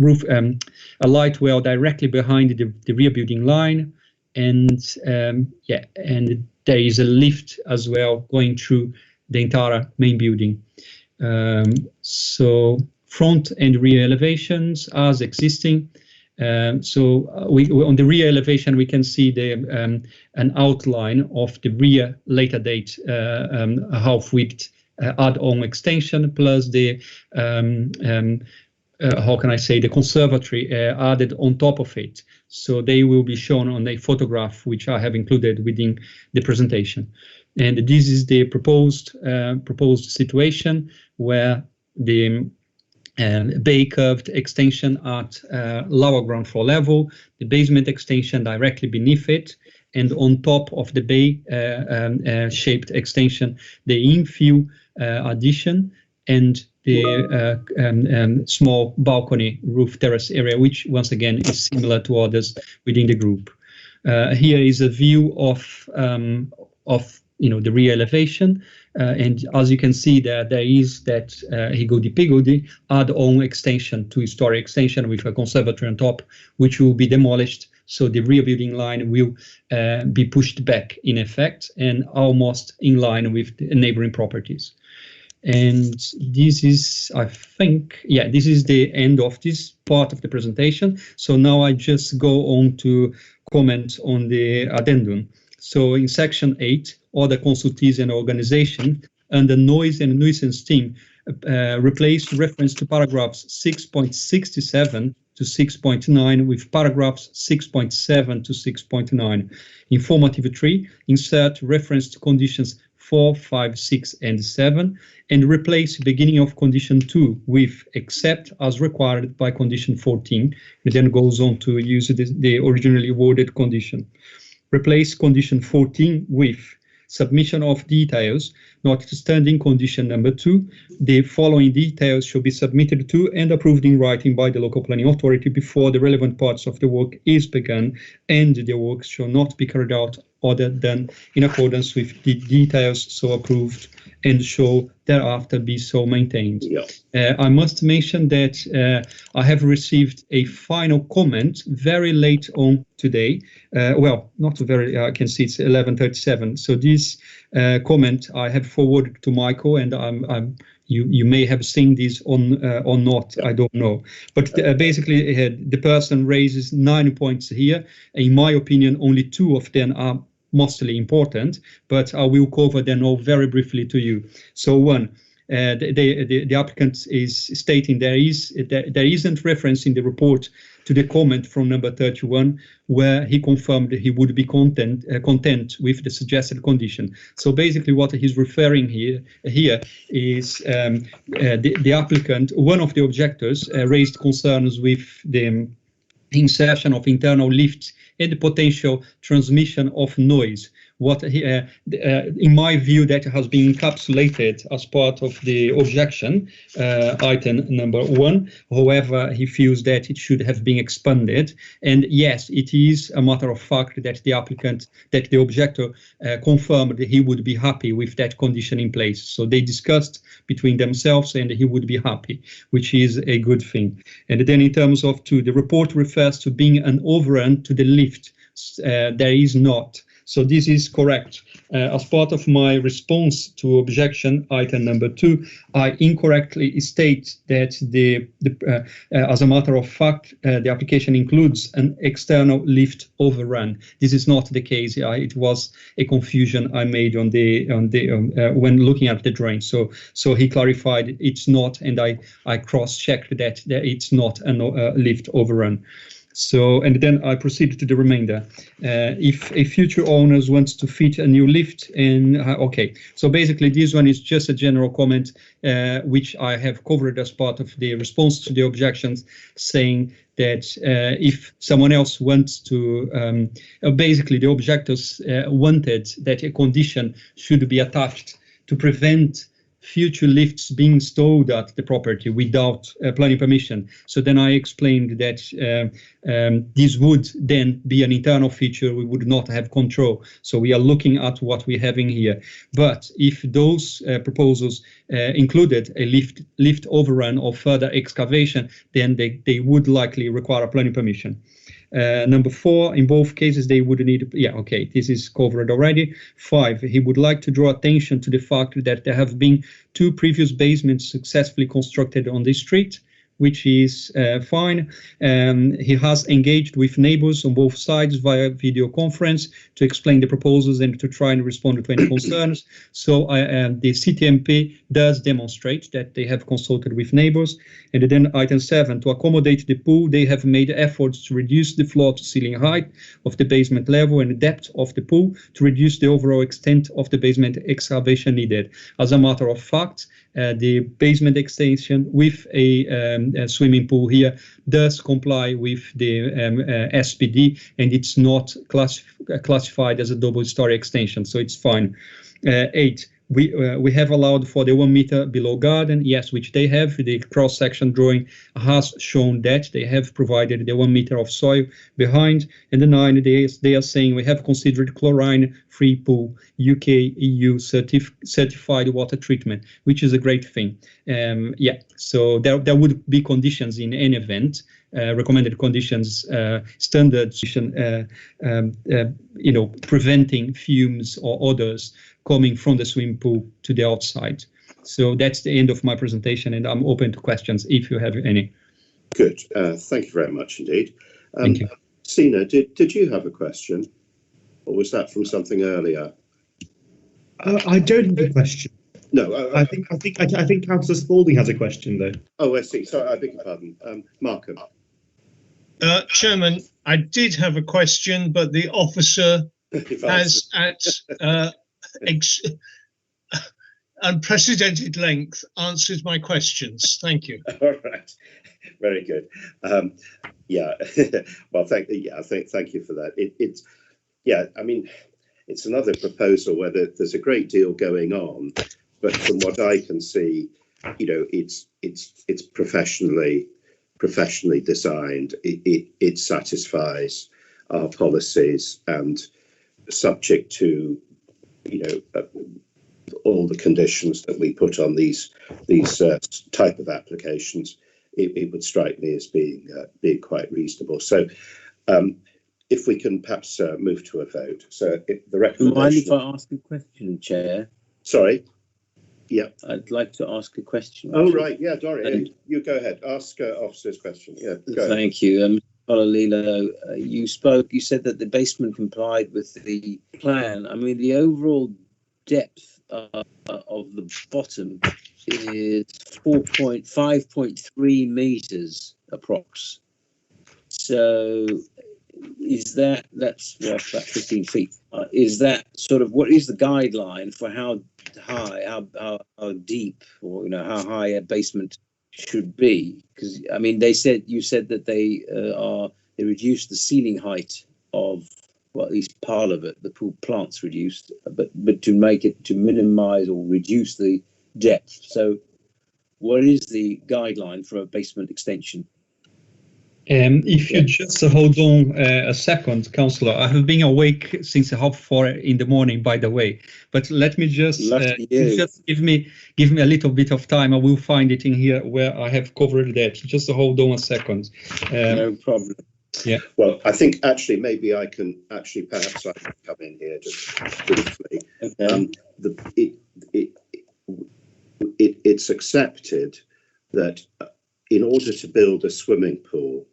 roof, a light well directly behind the rear building line, and and there is a lift as well going through the entire main building. So front and rear elevations as existing, We on the rear elevation we can see the an outline of the rear later date half width add-on extension plus the how can I say, the conservatory added on top of it. So they will be shown on a photograph which I have included within the presentation. And this is the proposed situation where the bay curved extension at lower ground floor level, the basement extension directly beneath it, and on top of the bay shaped extension, the infill addition and the small balcony roof terrace area, which once again is similar to others within the group. Here is a view of the rear elevation, and as you can see there is that higgledy-piggledy add-on extension, two-story extension with a conservatory on top, which will be demolished. So the rear building line will be pushed back in effect and almost in line with the neighboring properties. And this is, I think, yeah, this is the end of this part of the presentation. So now I just go on to comment on the addendum. So in section 8, other consultees and organization, under noise and nuisance team, replaced reference to paragraphs 6.67 to 6.9 with paragraphs 6.7 to 6.9. Informative 3, insert reference to conditions 4, 5, 6, and 7, and replace beginning of condition 2 with except as required by condition 14. It then goes on to use the originally worded condition. Replace condition 14 with submission of details, notwithstanding condition number 2. The following details shall be submitted to and approved in writing by the local planning authority before the relevant parts of the work is begun, and the work shall not be carried out other than in accordance with the details so approved and shall thereafter be so maintained. Yeah. I must mention that I have received a final comment very late on today. Well, not very, I can see it's 11:37. So this comment I have forwarded to Michael, and you may have seen this or not, I don't know. But basically the person raises 9 points here. In my opinion, only 2 of them are mostly important, but I will cover them all very briefly to you. So one, the applicant is stating there isn't reference in the report to the comment from number 31, where he confirmed he would be content with the suggested condition. So basically what he's referring here is the applicant, one of the objectors, raised concerns with the insertion of internal lifts and the potential transmission of noise. What in my view, that has been encapsulated as part of the objection, item number 1. However, he feels that it should have been expanded. And yes, it is a matter of fact that the objector confirmed that he would be happy with that condition in place. So they discussed between themselves and he would be happy, which is a good thing. And then in terms of 2, the report refers to being an overrun to the lift. There is not. So this is correct. As part of my response to objection item number 2, I incorrectly state that as a matter of fact, the application includes an external lift overrun. This is not the case. It was a confusion I made on when looking at the drawing. So he clarified it's not, and I cross-checked that it's not a lift overrun. So, and then I proceed to the remainder. If a future owners wants to fit a new lift, and okay, so basically this one is just a general comment, which I have covered as part of the response to the objections, saying that if someone else wants to, basically the objectors wanted that a condition should be attached to prevent future lifts being installed at the property without planning permission. So then I explained that this would then be an internal feature. We would not have control. So we are looking at what we're having here. But if those proposals included a lift overrun or further excavation, then they would likely require a planning permission. Number 4, in both cases, they would need, yeah, okay, this is covered already. 5, he would like to draw attention to the fact that there have been 2 previous basements successfully constructed on this street. which is fine. He has engaged with neighbors on both sides via video conference to explain the proposals and to try and respond to any concerns. So the CTMP does demonstrate that they have consulted with neighbors. And then item 7, to accommodate the pool, they have made efforts to reduce the floor to ceiling height of the basement level and the depth of the pool to reduce the overall extent of the basement excavation needed. As a matter of fact, the basement extension with a swimming pool here does comply with the SPD, and it's not classified as a double-story extension, so it's fine. 8. We have allowed for the 1 meter below garden, yes, which they have. The cross-section drawing has shown that they have provided the 1 meter of soil behind. And the 9, they are saying we have considered chlorine-free pool, UK EU certified water treatment, which is a great thing. Yeah, so there would be conditions in any event, recommended conditions, standards, preventing fumes or odors coming from the swimming pool to the outside. So that's the end of my presentation, and I'm open to questions if you have any. Good. Thank you very much indeed. Thank you. Sina, did you have a question, or was that from something earlier? I don't have a question. No, I think Councillor Spalding has a question though. Oh, I see. Sorry, I beg your pardon. Markham. Chairman, I did have a question, but the officer has at unprecedented length answered my questions. Thank you. All right, very good. Yeah, well, thank you for that. I mean, it's another proposal where there's a great deal going on, but from what I can see, it's professionally designed. It satisfies our policies and subject to all the conditions that we put on these type of applications. It would strike me as being quite reasonable. So if we can perhaps move to a vote. So the recommendation. Mind if I ask a question, Chair? Sorry. Yeah. I'd like to ask a question. Oh, right. Yeah, Dori, you go ahead. Ask officer's question. Yeah. Go Thank you. Paolillo, you said that the basement complied with the plan. I mean, the overall depth of the bottom is 5.3 meters approx. So that's about 15 feet. Is that sort of, what is the guideline for how high, how deep, or how high a basement should be? Because I mean, you said that they reduced the ceiling height of, well, at least part of it, the pool plant's reduced, but to minimize or reduce the depth. So what is the guideline for a basement extension? If you just hold on a second, Councillor, I have been awake since 4:30 in the morning, by the way. But let me just give me a little bit of time. I will find it in here where I have covered that. Just hold on a second. No problem. Yeah. Well, I think actually maybe perhaps I can come in here just briefly. Okay. It's accepted that in order to build a swimming pool,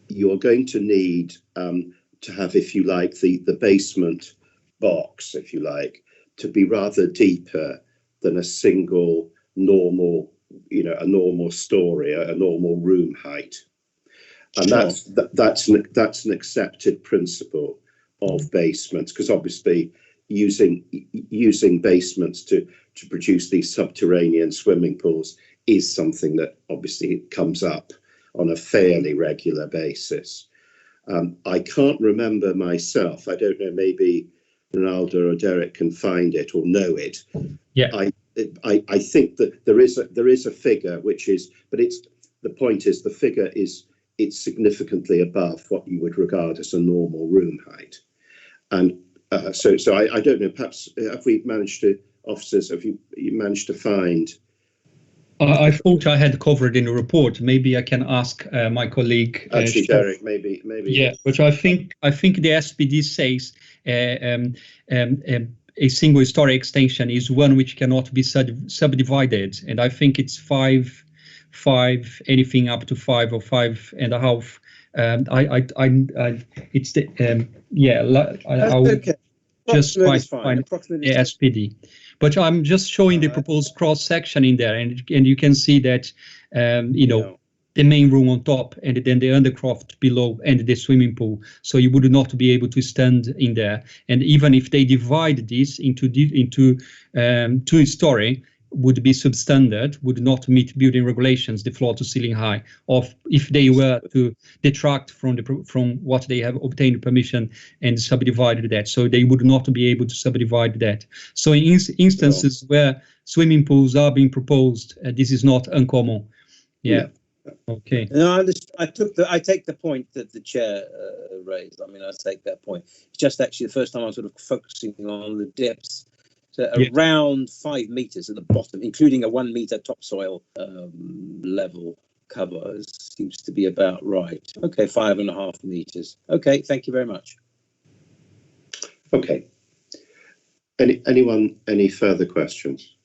you're going to need to have, if you like, the basement box, if you like, to be rather deeper than a single normal, a normal story, a normal room height. And that's an accepted principle of basements, because obviously using basements to produce these subterranean swimming pools is something that obviously comes up on a fairly regular basis. I can't remember myself. I don't know, maybe Ronaldo or Derek can find it or know it. Yeah. I think that there is a figure which is, but the point is the figure is, it's significantly above what you would regard as a normal room height. And so I don't know, perhaps have we managed to, officers, have you managed to find? I thought I had covered in the report. Maybe I can ask my colleague. Actually, Derek, maybe. Yeah, but I think the SPD says a single story extension is one which cannot be subdivided, and I think it's 5 5, anything up to 5 or 5.5. It's the I would just find the SPD. But I'm just showing the proposed cross section in there, and you can see that the main room on top, and then the undercroft below, and the swimming pool. So you would not be able to stand in there. And even if they divide this into 2-story, would be substandard, would not meet building regulations, the floor to ceiling height, of if they were to detract from what they have obtained permission and subdivided that. So they would not be able to subdivide that. So in instances where swimming pools are being proposed, this is not uncommon. Yeah. Okay. No, I take the point that the chair raised. I mean, I take that point. It's just actually the first time I'm sort of focusing on the depths. So around 5 meters at the bottom, including a 1 meter topsoil level cover, seems to be about right. Okay, 5.5 meters. Okay, thank you very much. Okay. Any further questions?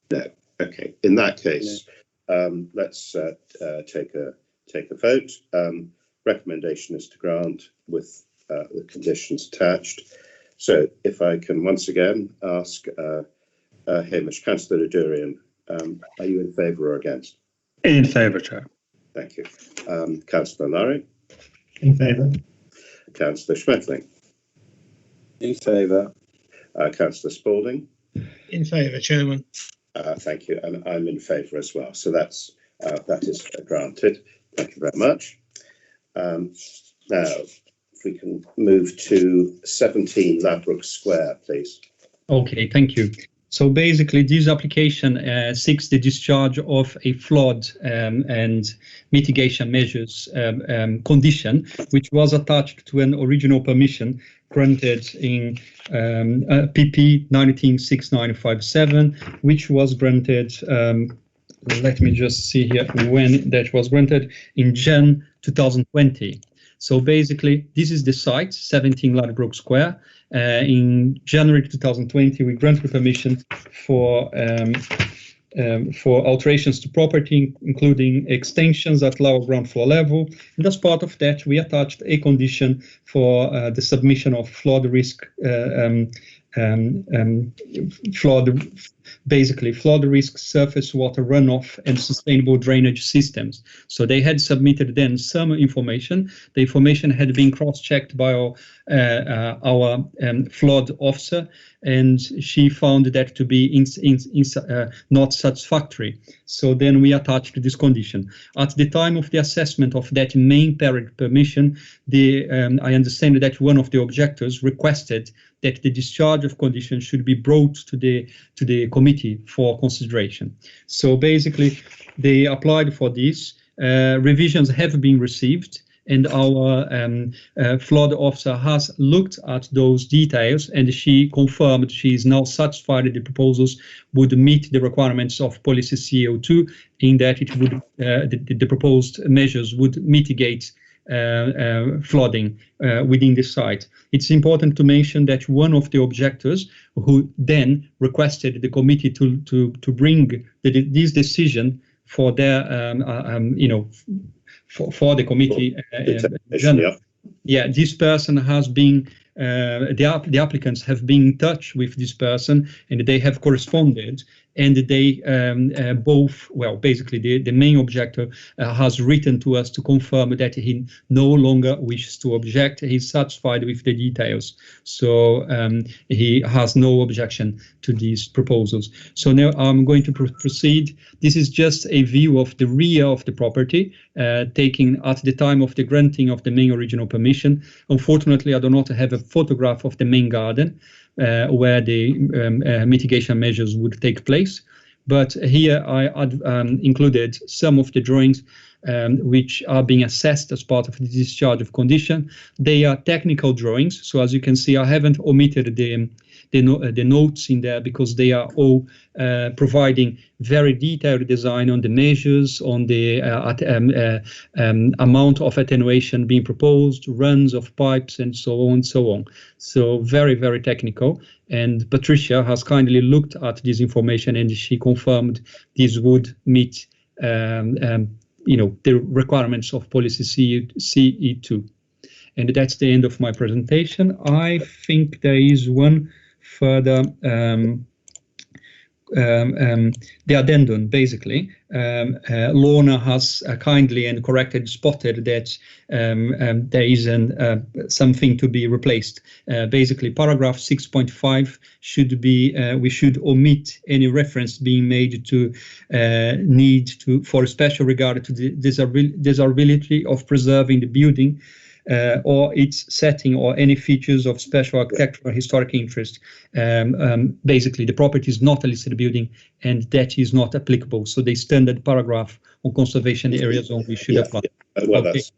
No. Okay. In that case, let's take a vote. Recommendation is to grant with the conditions attached. So if I can once again ask Hamish, Councillor Durian, are you in favour or against? In favour, Chair. Thank you. Councillor Lowry? In favour. Councillor Schmetterling? In favour. Councillor Spalding? In favour, Chairman. Thank you, and I'm in favour as well. So that is granted. Thank you very much. Now, if we can move to 17 Ladbroke Square, please. Okay, thank you. So basically, this application seeks the discharge of a flood and mitigation measures condition, which was attached to an original permission granted in PP 196957, which was granted, let me just see here when that was granted, in Jan 2020. So basically, this is the site, 17 Ladbroke Square. In January 2020, we granted permission for alterations to property, including extensions at lower ground floor level. And as part of that, we attached a condition for the submission of flood risk flood risk, surface water runoff, and sustainable drainage systems. So they had submitted then some information. The information had been cross-checked by our flood officer, and she found that to be not satisfactory. So then we attached this condition. At the time of the assessment of that main permission, I understand that one of the objectors requested that the discharge of conditions should be brought to the committee for consideration. So basically, they applied for this. Revisions have been received, and our flood officer has looked at those details, and she confirmed she is now satisfied that the proposals would meet the requirements of policy CO2, in that it would the proposed measures would mitigate flooding within the site. It's important to mention that one of the objectors, who then requested the committee to bring this decision for their for the committee, this person has been the applicants have been in touch with this person, and they have corresponded, and they both, well, basically the main objector has written to us to confirm that he no longer wishes to object. He's satisfied with the details, so he has no objection to these proposals. So now I'm going to proceed. This is just a view of the rear of the property, taken at the time of the granting of the main original permission. Unfortunately, I do not have a photograph of the main garden where the mitigation measures would take place. But here I included some of the drawings which are being assessed as part of the discharge of condition. They are technical drawings, so as you can see, I haven't omitted the notes in there, because they are all providing very detailed design on the measures, on the amount of attenuation being proposed, runs of pipes, and so on and so on. So very, very technical. And Patricia has kindly looked at this information, and she confirmed this would meet the requirements of policy CE2. And that's the end of my presentation. I think there is one further, the addendum, basically. Lorna has kindly and correctly spotted that there isn't something to be replaced. Basically, paragraph 6.5 should be, we should omit any reference being made to for special regard to the desirability of preserving the building or its setting or any features of special architectural or historic interest. Basically, the property is not a listed building, and that is not applicable. So the standard paragraph on conservation areas only should apply. Well, that's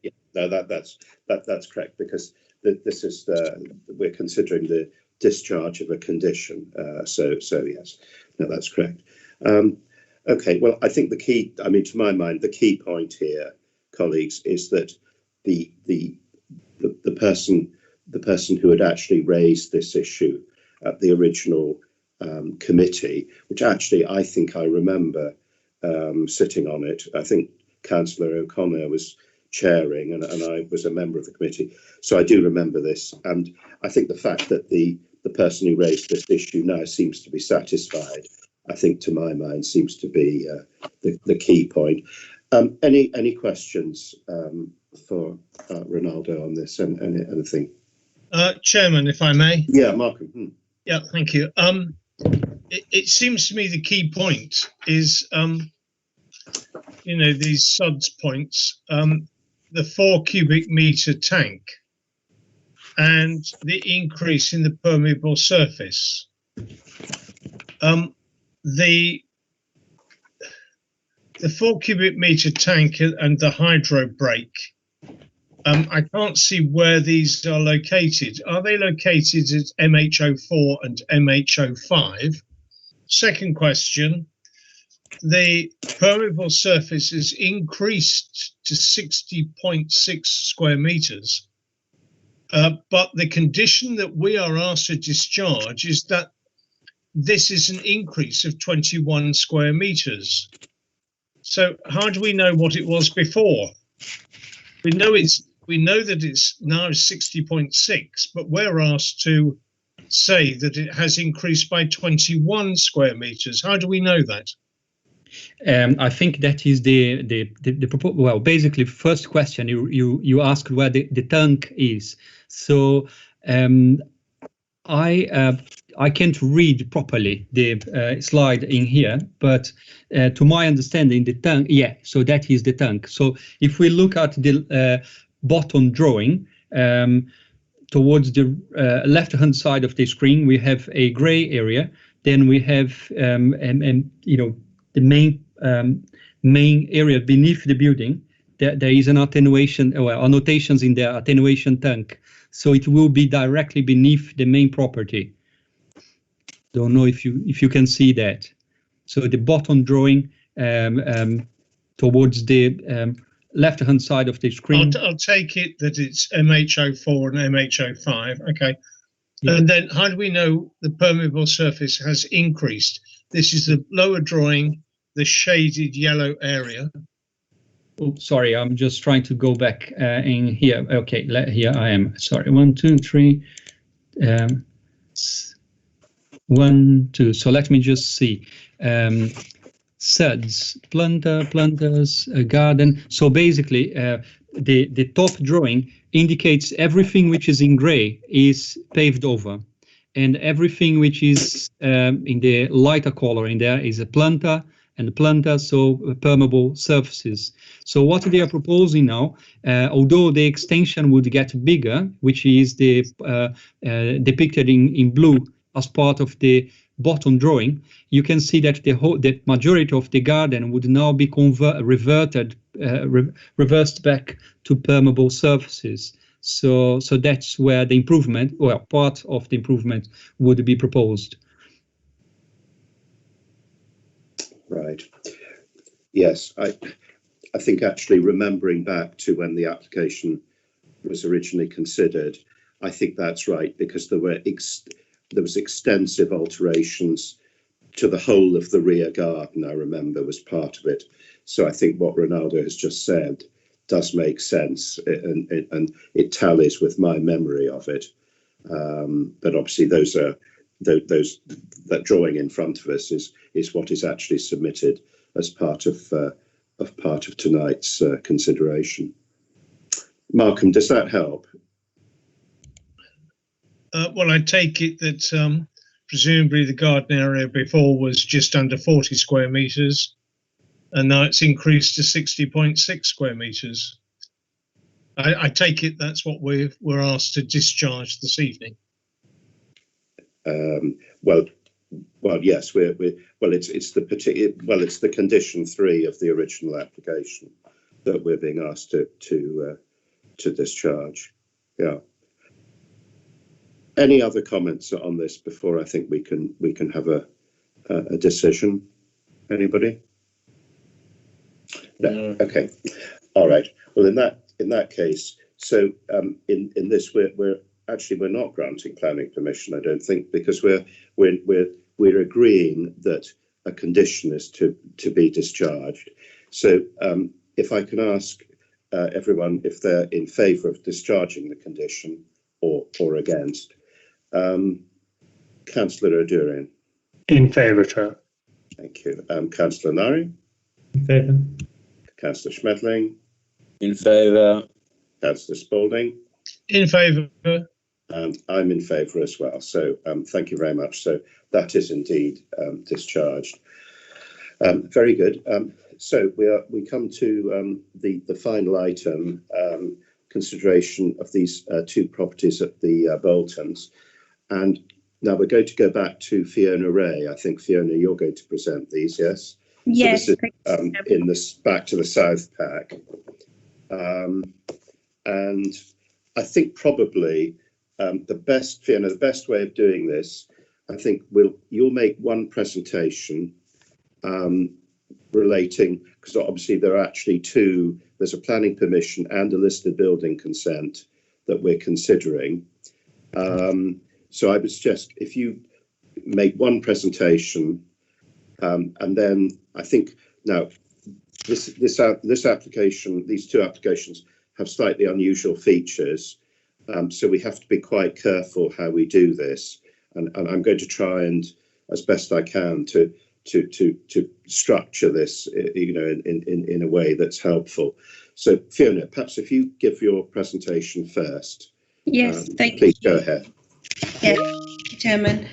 correct, because this is we're considering the discharge of a condition. So yes, no, that's correct. Okay, well, I think the key, I mean, to my mind, the key point here, colleagues, is that the person who had actually raised this issue at the original committee, which actually I think I remember sitting on it. I think Councillor O'Connor was chairing, and I was a member of the committee, so I do remember this. And I think the fact that the person who raised this issue now seems to be satisfied, I think, to my mind, seems to be the key point. Any questions for Ronaldo on this and anything? Chairman, if I may. Yeah, Markham. Yeah, thank you. It seems to me the key point is, these SUDS points, the 4 cubic meter tank and the increase in the permeable surface. The 4 cubic meter tank and the hydro brake, I can't see where these are located. Are they located at MH04 and MH05? Second question, the permeable surface is increased to 60.6 square meters, but the condition that we are asked to discharge is that this is an increase of 21 square meters. So how do we know what it was before? We know that it's now 60.6, but we're asked to say that it has increased by 21 square meters. How do we know that? I think that is the well, basically, first question you asked where the tank is. So I can't read properly the slide in here, but to my understanding, the tank, yeah, so that is the tank. So if we look at the bottom drawing, towards the left-hand side of the screen, we have a gray area. Then we have, the main area beneath the building. There is an attenuation, or annotations in the attenuation tank. So it will be directly beneath the main property. Don't know if you can see that. So the bottom drawing towards the left-hand side of the screen. I'll take it that it's MH04 and MH05. Okay. Yeah. And then how do we know the permeable surface has increased? This is the lower drawing, the shaded yellow area. Oh, sorry, I'm just trying to go back in here. Okay, here I am. Sorry, 1, 2, 3. 1, 2. So let me just see. SUDS, planters, garden. So basically, the top drawing indicates everything which is in gray is paved over, and everything which is in the lighter color in there is a planter, and the planter, so permeable surfaces. So what they are proposing now, although the extension would get bigger, which is the depicted in blue as part of the bottom drawing, you can see that the majority of the garden would now be reversed back to permeable surfaces. So that's where the improvement, well, part of the improvement would be proposed. Right. Yes, I think actually remembering back to when the application was originally considered, I think that's right, because there was extensive alterations to the whole of the rear garden, I remember, was part of it. So I think what Ronaldo has just said does make sense, and it tallies with my memory of it. But obviously, that drawing in front of us is what is actually submitted as part of tonight's consideration. Malcolm, does that help? Well, I take it that presumably the garden area before was just under 40 square metres, and now it's increased to 60.6 square metres. I take it that's what we're asked to discharge this evening. Well, yes, it's the condition 3 of the original application that we're being asked to discharge. Yeah. Any other comments on this before I think we can have a decision? Anybody? No. Okay. All right. Well, in that case, so in this we're not granting planning permission, I don't think, because we're agreeing that a condition is to be discharged. So if I can ask everyone if they're in favour of discharging the condition or against. Councillor O'Durian. In favour, Chair. Thank you. Councillor Nari. In favour. Councillor Schmedling. In favour. Councillor Spalding. In favour. And I'm in favour as well. So thank you very much. So that is indeed discharged. Very good. So we come to the final item, consideration of these 2 properties at the Boltons. And now we're going to go back to Fiona Ray. I think, Fiona, you're going to present these, yes? Yes. So this is back to the South Pack. And I think probably the best way of doing this, I think you'll make one presentation relating, because obviously there are actually 2, there's a planning permission and a listed building consent that we're considering. So I would suggest if you make one presentation, and then I think now this application, these 2 applications have slightly unusual features, so we have to be quite careful how we do this. And I'm going to try and, as best I can, to structure this, in a way that's helpful. So Fiona, perhaps if you give your presentation first. Yes, thank you. Please go ahead. Yeah, Chairman.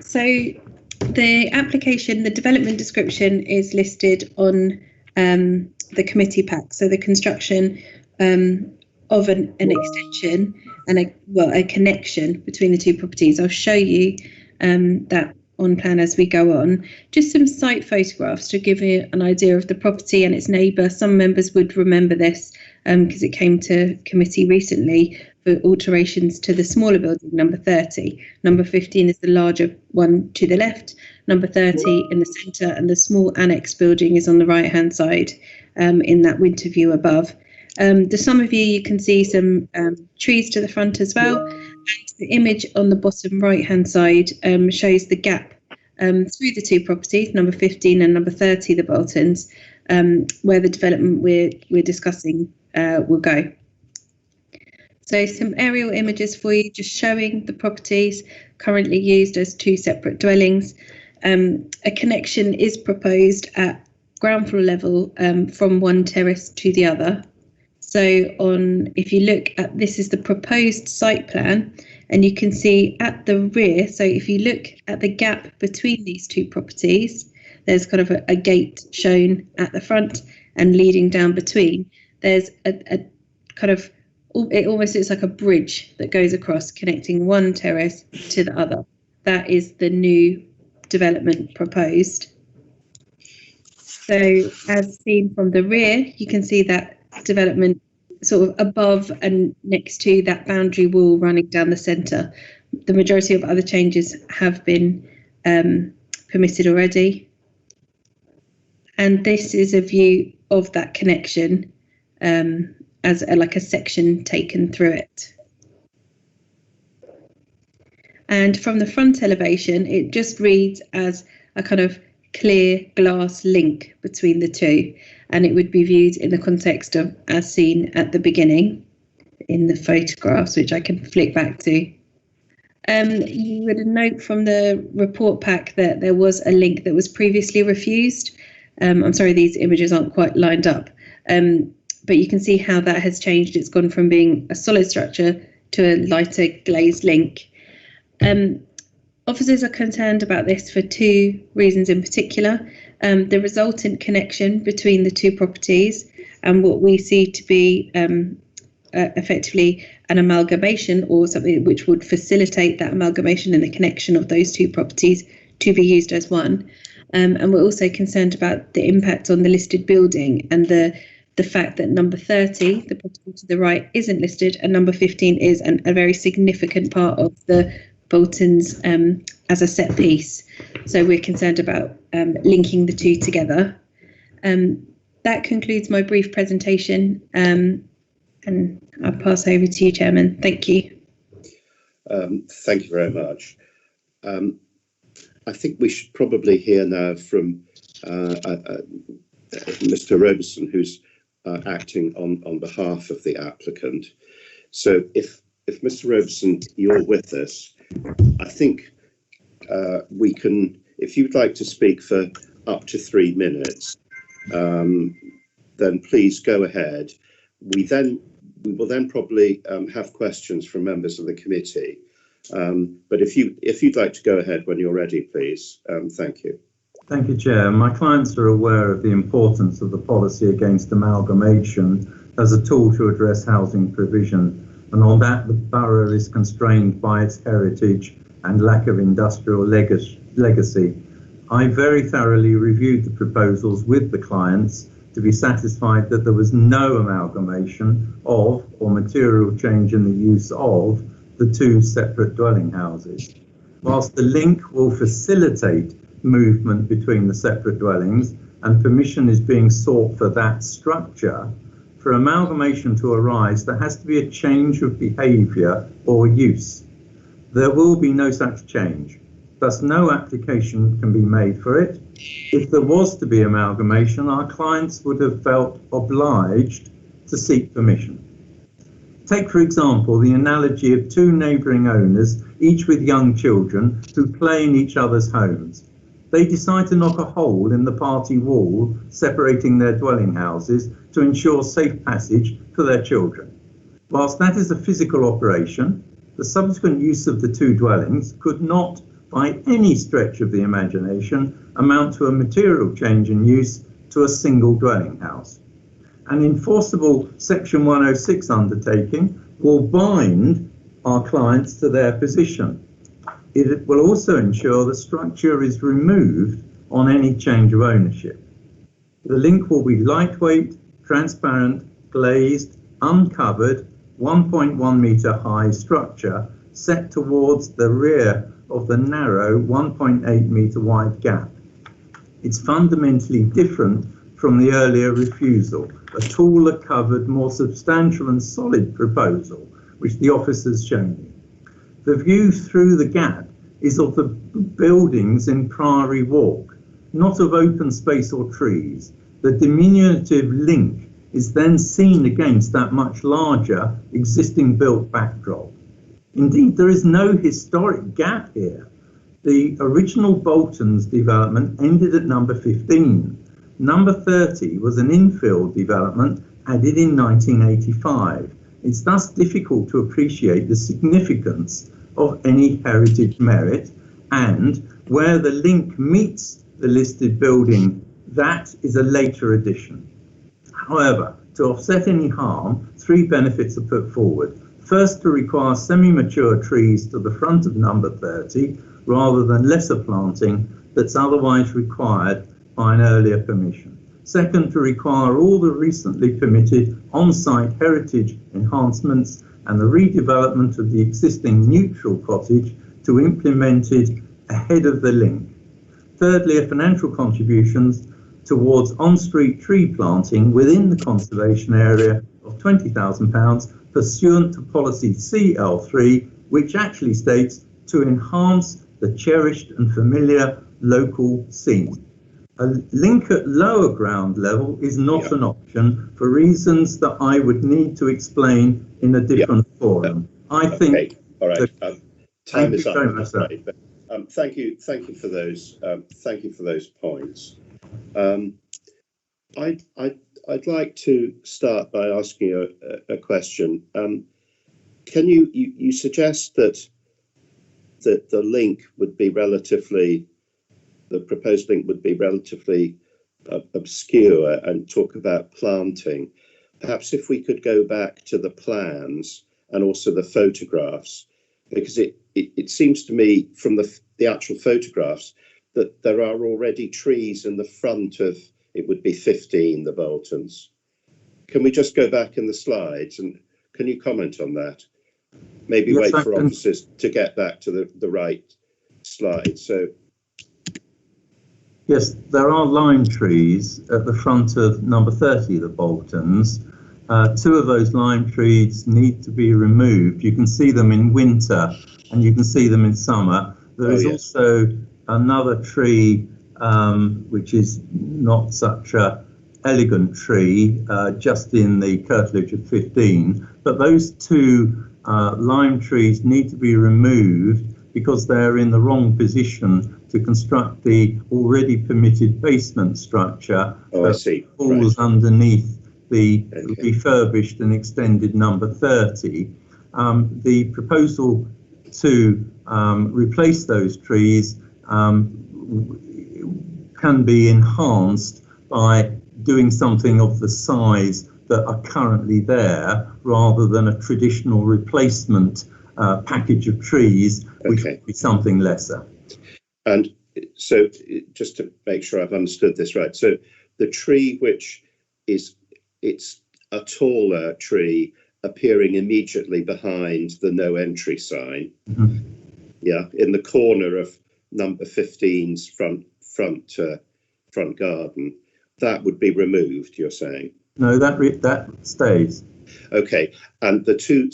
So the application, the development description is listed on the committee pack. So the construction of an extension and a connection between the 2 properties. I'll show you that on plan as we go on. Just some site photographs to give you an idea of the property and its neighbour. Some members would remember this because it came to committee recently for alterations to the smaller building, number 30. Number 15 is the larger one to the left, number 30 in the centre, and the small annex building is on the right-hand side in that winter view above. To some of you can see some trees to the front as well. And the image on the bottom right-hand side shows the gap through the 2 properties, number 15 and number 30, the Boltons, where the development we're discussing will go. So some aerial images for you, just showing the properties currently used as 2 separate dwellings. A connection is proposed at ground floor level from one terrace to the other. So if you look at, this is the proposed site plan, and you can see at the rear, so if you look at the gap between these 2 properties, there's kind of a gate shown at the front and leading down between. There's a kind of, it almost looks like a bridge that goes across, connecting one terrace to the other. That is the new development proposed. So as seen from the rear, you can see that development sort of above and next to that boundary wall running down the centre. The majority of other changes have been permitted already. And this is a view of that connection as like a section taken through it. And from the front elevation, it just reads as a kind of clear glass link between the two, and it would be viewed in the context of as seen at the beginning in the photographs, which I can flick back to. You would note from the report pack that there was a link that was previously refused. I'm sorry, these images aren't quite lined up, but you can see how that has changed. It's gone from being a solid structure to a lighter glazed link. Officers are concerned about this for two reasons in particular. The resultant connection between the two properties and what we see to be effectively an amalgamation, or something which would facilitate that amalgamation and the connection of those two properties to be used as one. And we're also concerned about the impact on the listed building and the fact that number 30, the property to the right, isn't listed, and number 15 is, and a very significant part of the Boltons as a set piece. So we're concerned about linking the two together. That concludes my brief presentation, and I'll pass over to you, Chairman. Thank you. Thank you very much. I think we should probably hear now from Mr. Robeson, who's acting on behalf of the applicant. So if Mr. Robeson, you're with us, I think we can, if you'd like to speak for up to 3 minutes, then please go ahead. We will then probably have questions from members of the committee. But if you'd like to go ahead when you're ready, please. Thank you. Thank you, Chair. My clients are aware of the importance of the policy against amalgamation as a tool to address housing provision. And on that, the borough is constrained by its heritage and lack of industrial legacy. I very thoroughly reviewed the proposals with the clients to be satisfied that there was no amalgamation of or material change in the use of the two separate dwelling houses. Whilst the link will facilitate movement between the separate dwellings and permission is being sought for that structure, for amalgamation to arise, there has to be a change of behaviour or use. There will be no such change, thus no application can be made for it. If there was to be amalgamation, our clients would have felt obliged to seek permission. Take, for example, the analogy of two neighbouring owners, each with young children, who play in each other's homes. They decide to knock a hole in the party wall separating their dwelling houses to ensure safe passage for their children. Whilst that is a physical operation, the subsequent use of the two dwellings could not, by any stretch of the imagination, amount to a material change in use to a single dwelling house. An enforceable Section 106 undertaking will bind our clients to their position. It will also ensure the structure is removed on any change of ownership. The link will be lightweight, transparent, glazed, uncovered, 1.1 metre high structure set towards the rear of the narrow 1.8 metre wide gap. It's fundamentally different from the earlier refusal, a taller covered, more substantial and solid proposal, which the office has shown you. The view through the gap is of the buildings in Priory Walk, not of open space or trees. The diminutive link is then seen against that much larger existing built backdrop. Indeed, there is no historic gap here. The original Bolton's development ended at number 15. Number 30 was an infill development added in 1985. It's thus difficult to appreciate the significance of any heritage merit, and where the link meets the listed building, that is a later addition. However, to offset any harm, 3 benefits are put forward. First, to require semi-mature trees to the front of number 30 rather than lesser planting that's otherwise required by an earlier permission. Second, to require all the recently permitted on-site heritage enhancements and the redevelopment of the existing neutral cottage to implement it ahead of the link. Thirdly, a financial contributions towards on-street tree planting within the conservation area of £20,000 pursuant to policy CL3, which actually states to enhance the cherished and familiar local scene. A link at lower ground level is not an option for reasons that I would need to explain in a different forum. I think. All right. Time is up. Very much, sir. But, thank you for those. Thank you for those points. I'd like to start by asking you a question. Can you suggest that the link would be relatively, the proposed link would be relatively obscure and talk about planting? Perhaps if we could go back to the plans and also the photographs, because it seems to me from the actual photographs that there are already trees in the front of, it would be 15, the Boltons. Can we just go back in the slides and can you comment on that? Maybe yes, wait for officers to get back to the right slide. So, yes, there are lime trees at the front of number 30, the Boltons. 2 of those lime trees need to be removed. You can see them in winter and you can see them in summer. There is also another tree which is not such a elegant tree, just in the curtilage of 15. But those 2 lime trees need to be removed because they're in the wrong position to construct the already permitted basement structure that falls underneath the refurbished and extended number 30. The proposal to replace those trees can be enhanced by doing something of the size that are currently there, rather than a traditional replacement package of trees, which would be something lesser. And so, just to make sure I've understood this right, so the tree which it's a taller tree appearing immediately behind the no entry sign, in the corner of number 15's front garden, that would be removed, you're saying? No, that stays. Okay, and the 2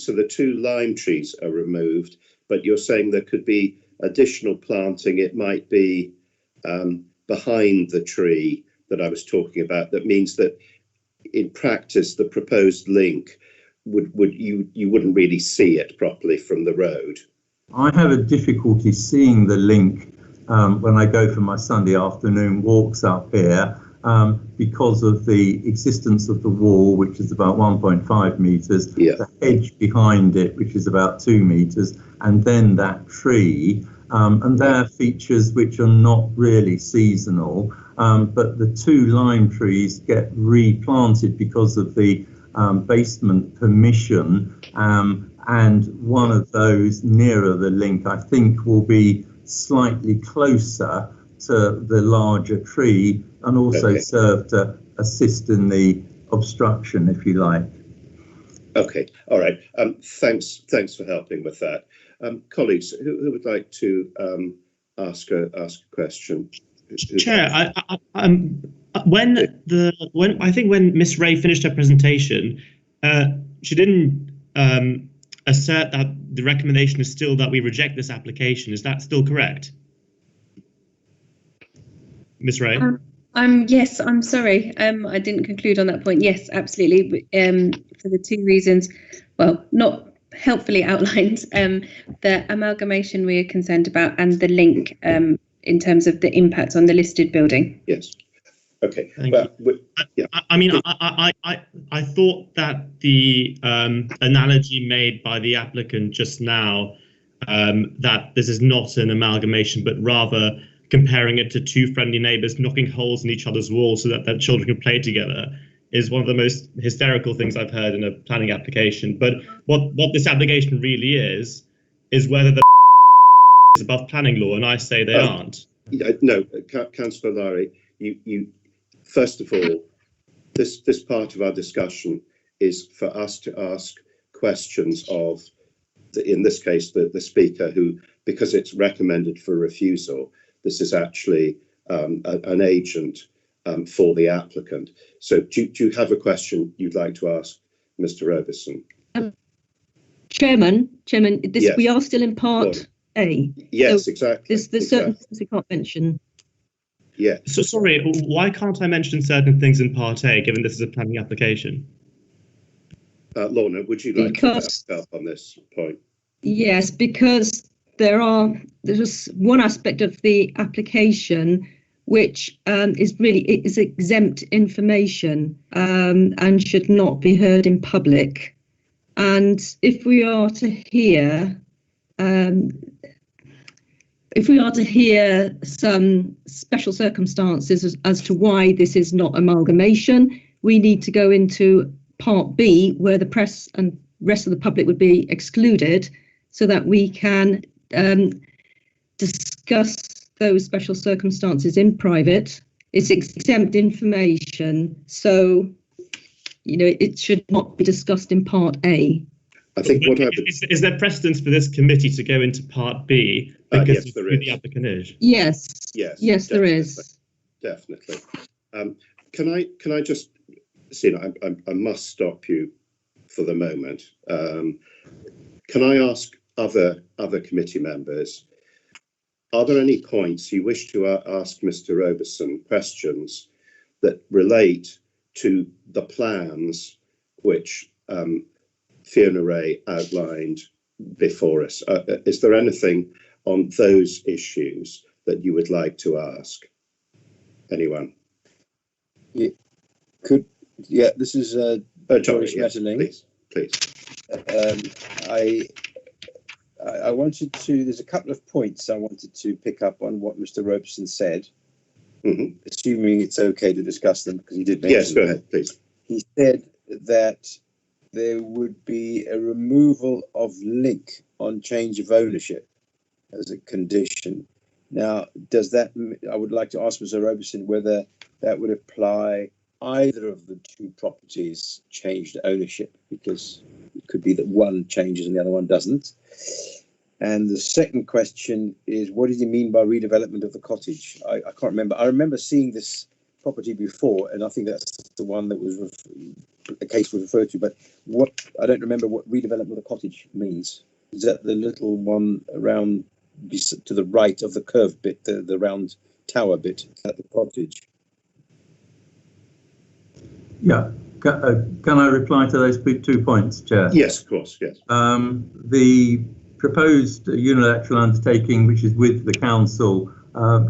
lime trees are removed, but you're saying there could be additional planting. It might be behind the tree that I was talking about. That means that in practice, the proposed link you wouldn't really see it properly from the road. I have a difficulty seeing the link when I go for my Sunday afternoon walks up here, because of the existence of the wall, which is about 1.5 metres, the hedge behind it, which is about 2 metres, and then that tree. And there are features which are not really seasonal, but the 2 lime trees get replanted because of the basement permission, and one of those nearer the link, I think, will be slightly closer to the larger tree and also serve to assist in the obstruction, if you like. Okay, all right. Thanks for helping with that. Colleagues, who would like to ask a question? Chair, when Miss Ray finished her presentation, she didn't assert that the recommendation is still that we reject this application. Is that still correct, Miss Ray? Yes, I'm sorry. I didn't conclude on that point. Yes, absolutely. For the 2 reasons, well, not helpfully outlined, the amalgamation we are concerned about and the link in terms of the impact on the listed building. Yes. Okay. I mean, I thought that the analogy made by the applicant just now, that this is not an amalgamation, but rather comparing it to 2 friendly neighbours knocking holes in each other's walls so that their children can play together, is one of the most hysterical things I've heard in a planning application. But what this application really is whether the is above planning law, and I say they aren't. No, Councillor Lowry, you first of all, this part of our discussion is for us to ask questions of, in this case, the speaker, who, because it's recommended for refusal, this is actually an agent for the applicant. So do you have a question you'd like to ask Mr. Robertson? Chairman, this, we are still in part A. Yes, so exactly. There's certain things we can't mention. Yeah. So sorry, why can't I mention certain things in Part A, given this is a planning application? Lorna, would you like to help on this point? Yes, because there's one aspect of the application which is exempt information and should not be heard in public. And if we are to hear some special circumstances as to why this is not amalgamation, we need to go into Part B, where the press and rest of the public would be excluded, so that we can discuss those special circumstances in private. It's exempt information, so it should not be discussed in Part A. I think is there precedence for this committee to go into Part B because yes, of who the applicant is? Yes, there is. Definitely. Can I just, I must stop you for the moment. Can I ask other committee members, are there any points you wish to ask Mr. Roberson, questions that relate to the plans which Fiona Ray outlined before us? Is there anything on those issues that you would like to ask? Anyone? This is Doris Metterling. Please. I wanted to, there's a couple of points I wanted to pick up on what Mr. Roberson said, assuming it's okay to discuss them, because he did mention. Yes, go ahead, please. He said that there would be a removal of link on change of ownership as a condition. Now, does that, I would like to ask Mr. Roberson whether that would apply either of the two properties changed ownership, because it could be that one changes and the other one doesn't. And the second question is, what did he mean by redevelopment of the cottage? I can't remember. I remember seeing this property before, and I think that's the one that was the case was referred to. But I don't remember what redevelopment of the cottage means. Is that the little one around to the right of the curved bit, the round tower bit at the cottage? Yeah. Can I reply to those 2 points, Chair? Yes, of course, yes. The proposed unilateral undertaking, which is with the council,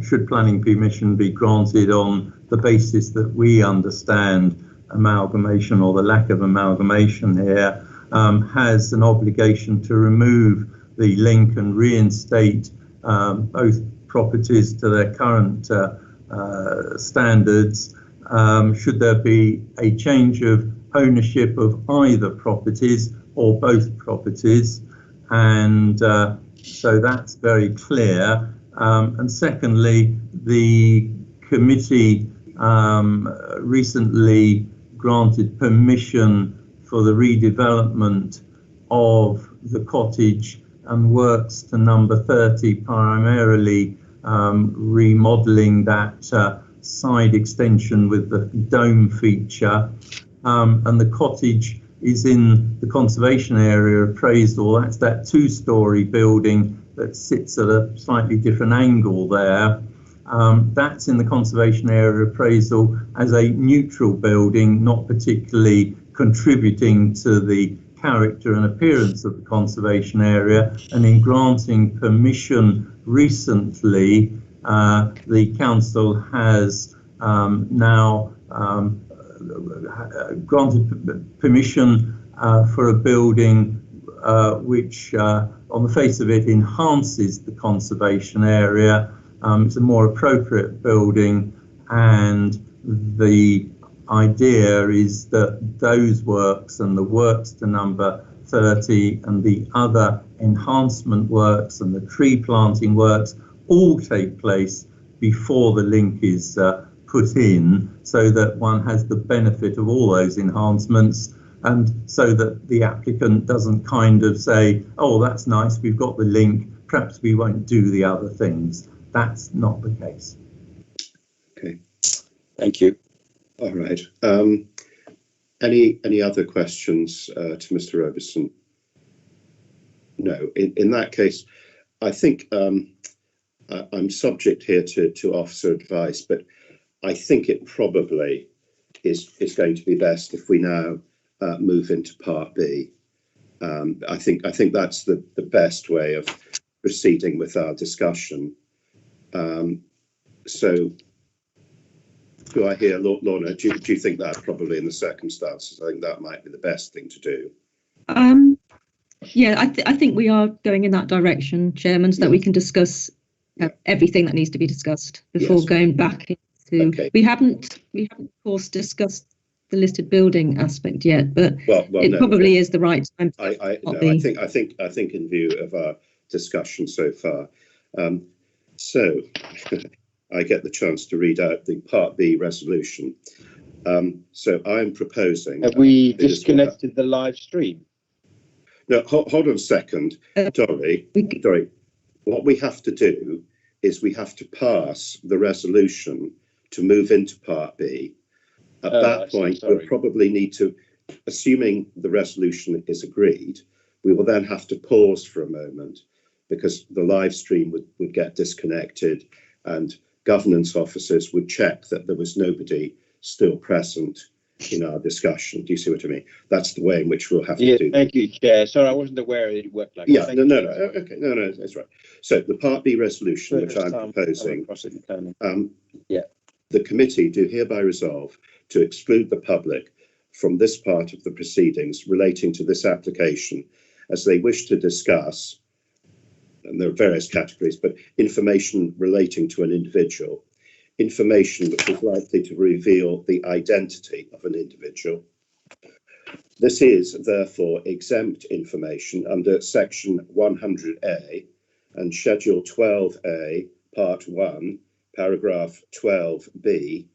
should planning permission be granted on the basis that we understand amalgamation or the lack of amalgamation here, has an obligation to remove the link and reinstate both properties to their current standards. Should there be a change of ownership of either properties or both properties, and so that's very clear. And secondly, the committee recently granted permission for the redevelopment of the cottage and works to number 30, primarily remodelling that side extension with the dome feature, and the cottage is in the conservation area appraisal. That's that two-storey building that sits at a slightly different angle there. That's in the conservation area appraisal as a neutral building, not particularly contributing to the character and appearance of the conservation area. And in granting permission recently, the council has now granted permission for a building which, on the face of it, enhances the conservation area. It's a more appropriate building, and the idea is that those works and the works to number 30 and the other enhancement works and the tree planting works all take place before the link is put in, so that one has the benefit of all those enhancements, and so that the applicant doesn't kind of say, oh, that's nice, we've got the link, perhaps we won't do the other things. That's not the case. Okay. Thank you. All right. Any other questions to Mr. Roberson? No. In that case, I think I'm subject here to officer advice, but I think it probably is going to be best if we now move into Part B. I think that's the best way of proceeding with our discussion. So, do I hear, Lorna? Do you think that probably in the circumstances, I think that might be the best thing to do? Yeah, I think we are going in that direction, Chairman, so that we can discuss everything that needs to be discussed before going back into. Okay. We haven't, of course, discussed the listed building aspect yet, but it probably is the right time. I think in view of our discussion so far, so I get the chance to read out the Part B resolution. So I'm proposing. Have we disconnected the live stream? No, hold on a second, Dorry. What we have to do is we have to pass the resolution to move into Part B. At that point, we'll probably need to, assuming the resolution is agreed, we will then have to pause for a moment because the live stream would get disconnected and governance officers would check that there was nobody still present in our discussion. Do you see what I mean? That's the way in which we'll have to do that. Thank you, Chair. Sorry, I wasn't aware it worked like that. Okay, no, that's right. So the Part B resolution, which I'm proposing, the committee do hereby resolve to exclude the public from this part of the proceedings relating to this application as they wish to discuss, and there are various categories, but information relating to an individual, information which is likely to reveal the identity of an individual. This is therefore exempt information under Section 100A and Schedule 12A, Part 1, Paragraph 12B,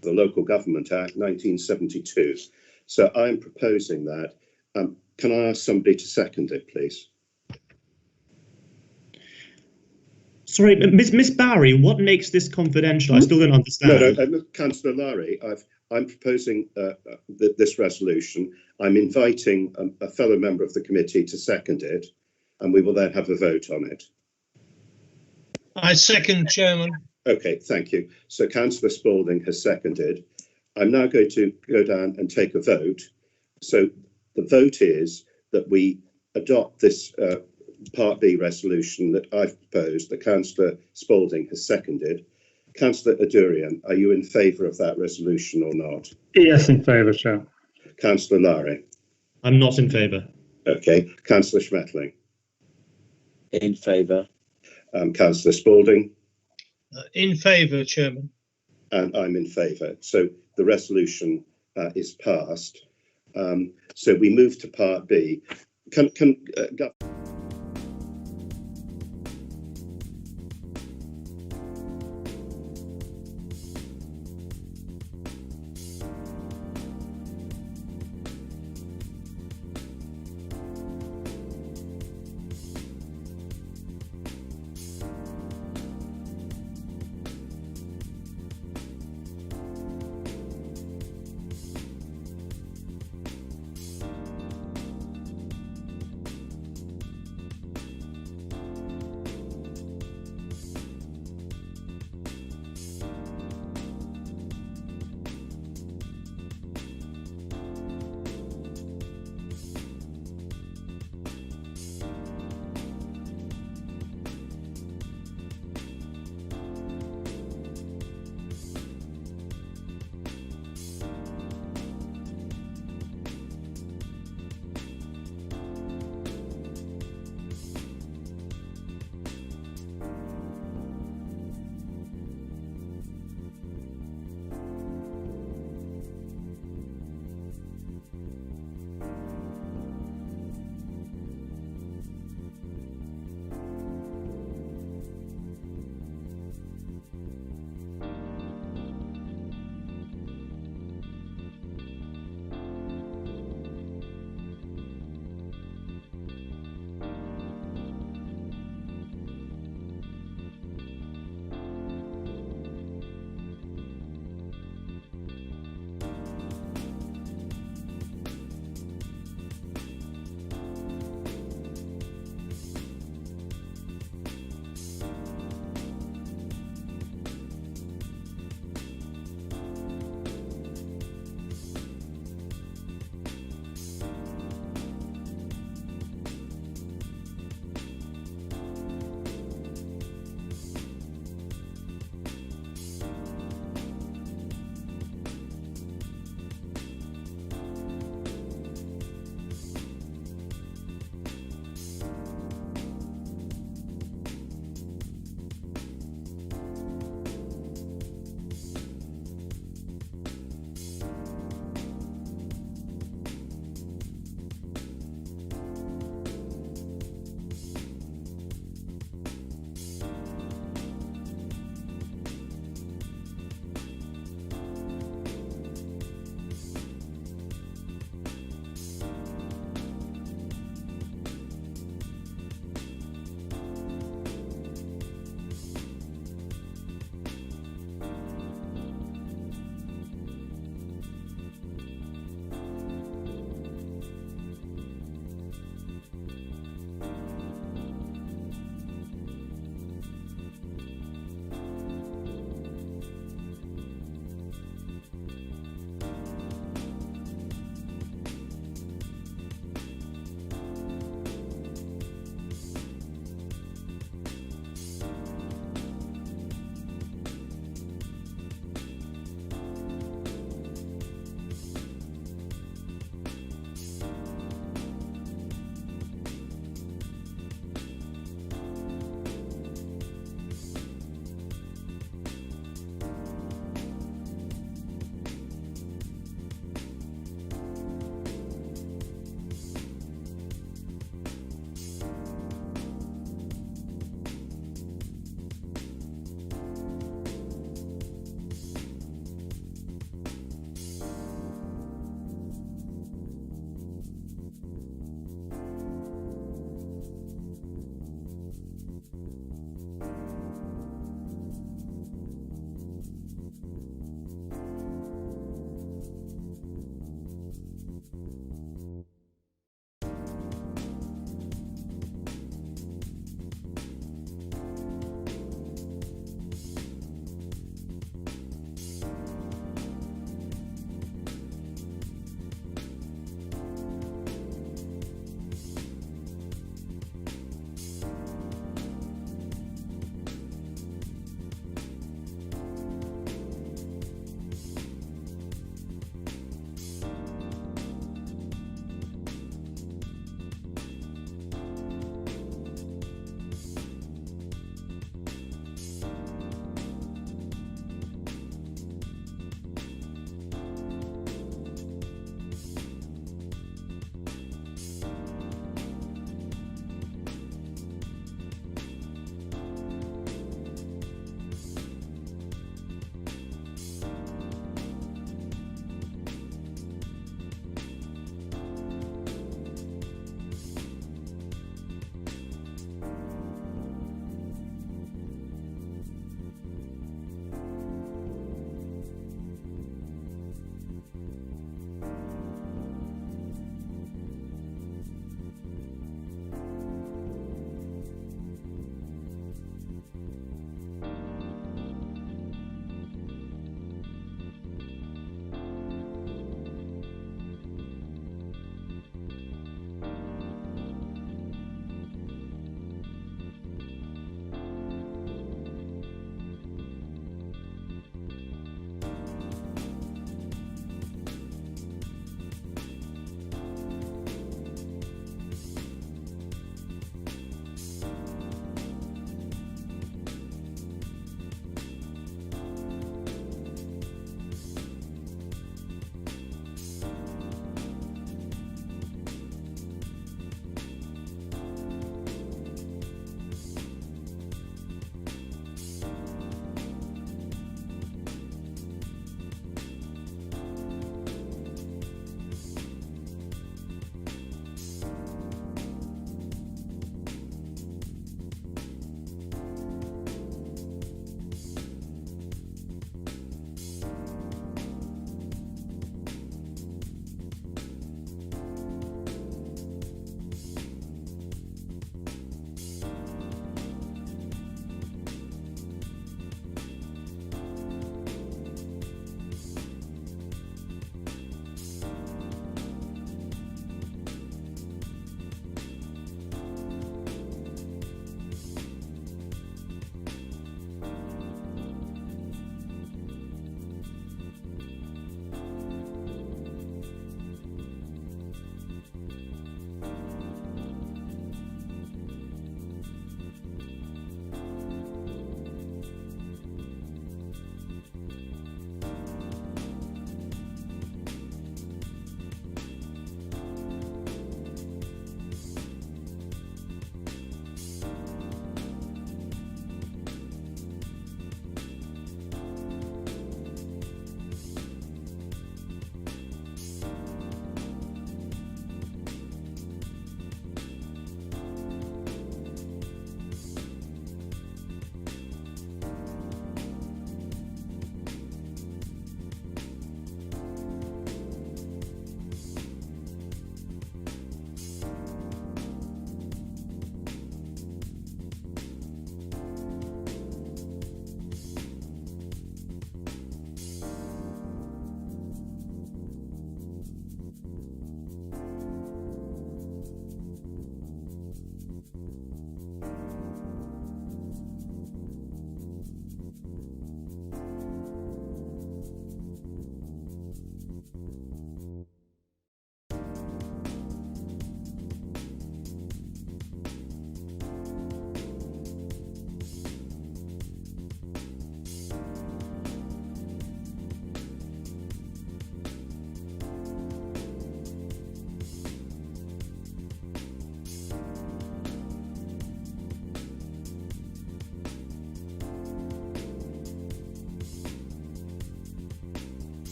the Local Government Act 1972. So I'm proposing that. Can I ask somebody to second it, please? Sorry, Miss Barry, what makes this confidential? I still don't understand. No, Councillor Larry, I'm proposing this resolution. I'm inviting a fellow member of the committee to second it, and we will then have a vote on it. I second, Chairman. Okay, thank you. So Councillor Spalding has seconded. I'm now going to go down and take a vote. So the vote is that we adopt this Part B resolution that I've proposed, that Councillor Spalding has seconded. Councillor Adurian, are you in favour of that resolution or not? Yes, in favour, Chair. Councillor Larry? I'm not in favour. Okay. Councillor Schmetling? In favour. Councillor Spalding? In favour, Chairman. And I'm in favour. So the resolution is passed. So we move to Part B.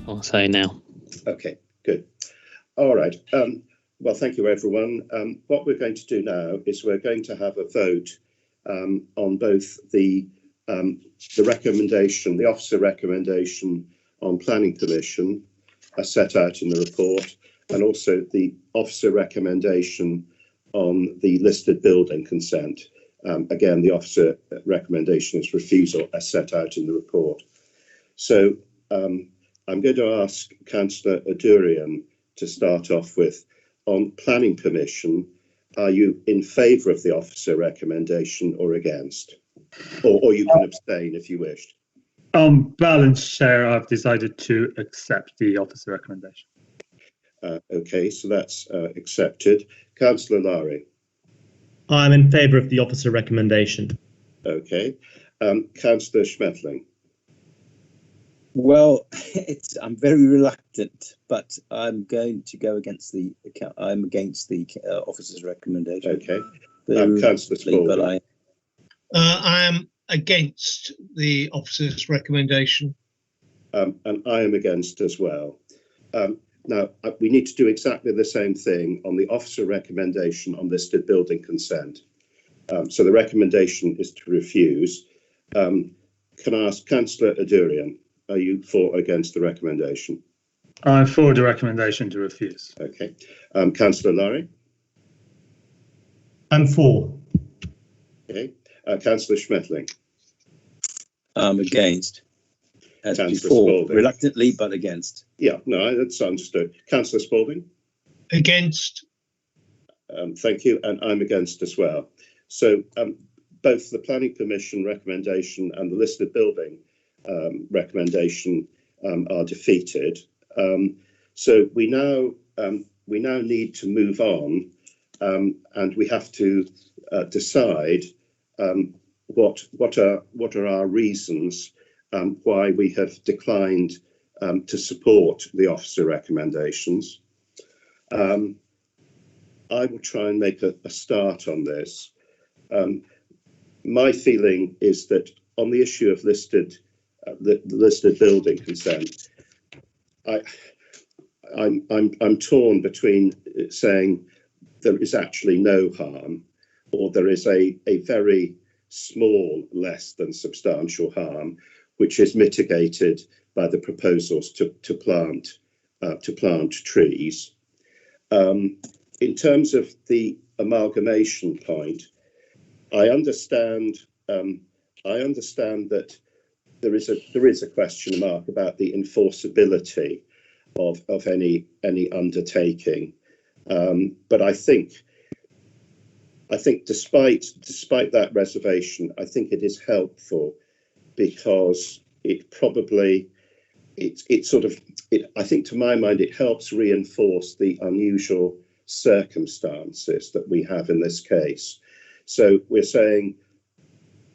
I'll say now. Okay, good. All right. Well, thank you, everyone. What we're going to do now is we're going to have a vote on both the recommendation, the officer recommendation on planning permission as set out in the report, and also the officer recommendation on the listed building consent. Again, the officer recommendation is refusal as set out in the report. So I'm going to ask Councillor Adurian to start off with, on planning permission, are you in favour of the officer recommendation or against? Or you can abstain if you wished. On balance, Chair, I've decided to accept the officer recommendation. Okay, so that's accepted. Councillor Lowry. I'm in favour of the officer recommendation. Okay. Councillor Schmetling. Well, I'm very reluctant, but I'm going to go against the. I'm against the officer's recommendation. Okay. Councillor Spaulding. I am against the officer's recommendation. And I am against as well. Now, we need to do exactly the same thing on the officer recommendation on listed building consent. So the recommendation is to refuse. Can I ask Councillor Adurian, are you for or against the recommendation? I'm for the recommendation to refuse. Okay. Councillor Lowry? I'm for. Okay. Councillor Schmetling? I'm against. As Councillor before, Spaulding. reluctantly, but against. Yeah, no, that's understood. Councillor Spaulding? Against. Thank you, and I'm against as well. So both the planning permission recommendation and the listed building recommendation are defeated. So we now need to move on, and we have to decide what are our reasons why we have declined to support the officer recommendations. I will try and make a start on this. My feeling is that on the issue of the listed building consent, I'm torn between saying there is actually no harm, or there is a very small, less than substantial harm, which is mitigated by the proposals to plant trees. In terms of the amalgamation point, I understand that there is a question mark about the enforceability of any undertaking, but I think despite that reservation, I think it is helpful because I think to my mind it helps reinforce the unusual circumstances that we have in this case. So we're saying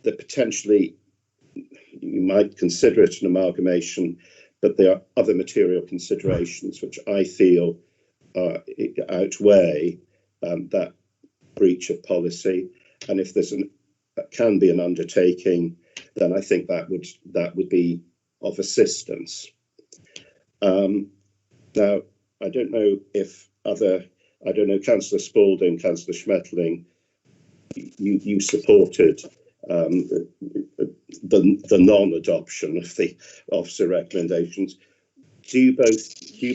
that potentially you might consider it an amalgamation, but there are other material considerations which I feel outweigh that breach of policy. And if there's can be an undertaking, then I think that would be of assistance. Now, I don't know if Councillor Spaulding, Councillor Schmetling, you supported the non-adoption of the officer recommendations. Do you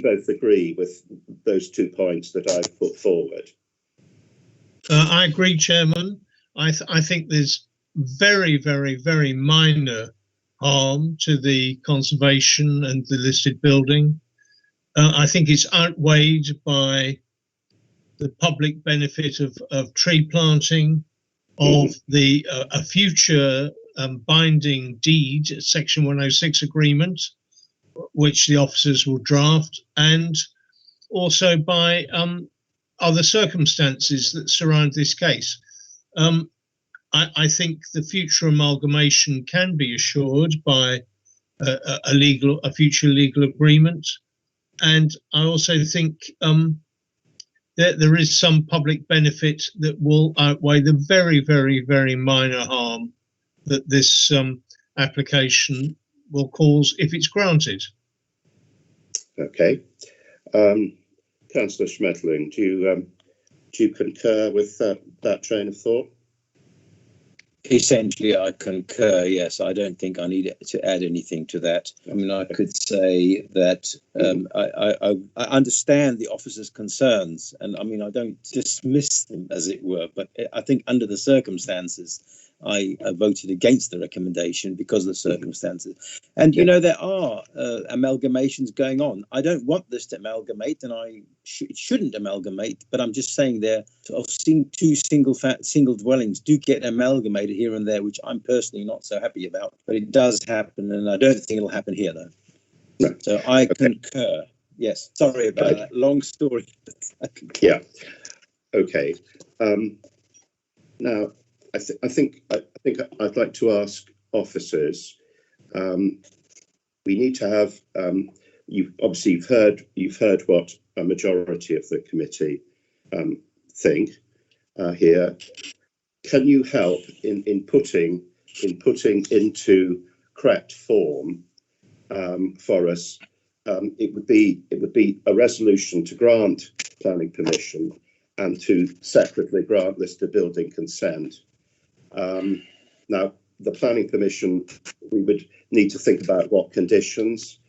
both agree with those 2 points that I've put forward? I agree, Chairman. I think there's very, very, very minor harm to the conservation and the listed building. I think it's outweighed by the public benefit of tree planting, of the a future binding deed, Section 106 agreement, which the officers will draft, and also by other circumstances that surround this case. I think the future amalgamation can be assured by a future legal agreement, and I also think that there is some public benefit that will outweigh the very, very, very minor harm that this application will cause if it's granted. Okay. Councillor Schmetterling, do you concur with that train of thought? Essentially, I concur. Yes, I don't think I need to add anything to that. I mean, I could say that I understand the officer's concerns, and I mean, I don't dismiss them, as it were. But I think under the circumstances, I voted against the recommendation because of the circumstances. And you know, there are amalgamations going on. I don't want this to amalgamate, and it shouldn't amalgamate. But I'm just saying there, I've seen two single dwellings do get amalgamated here and there, which I'm personally not so happy about. But it does happen, and I don't think it'll happen here, though. No. So I concur. Yes. Sorry about that. Long story. Yeah. Okay. Now, I think I'd like to ask officers. We need to have. You've heard what a majority of the committee think here. Can you help in putting into correct form for us? It would be a resolution to grant planning permission and to separately grant listed building consent. Now, the planning permission, we would need to think about what conditions,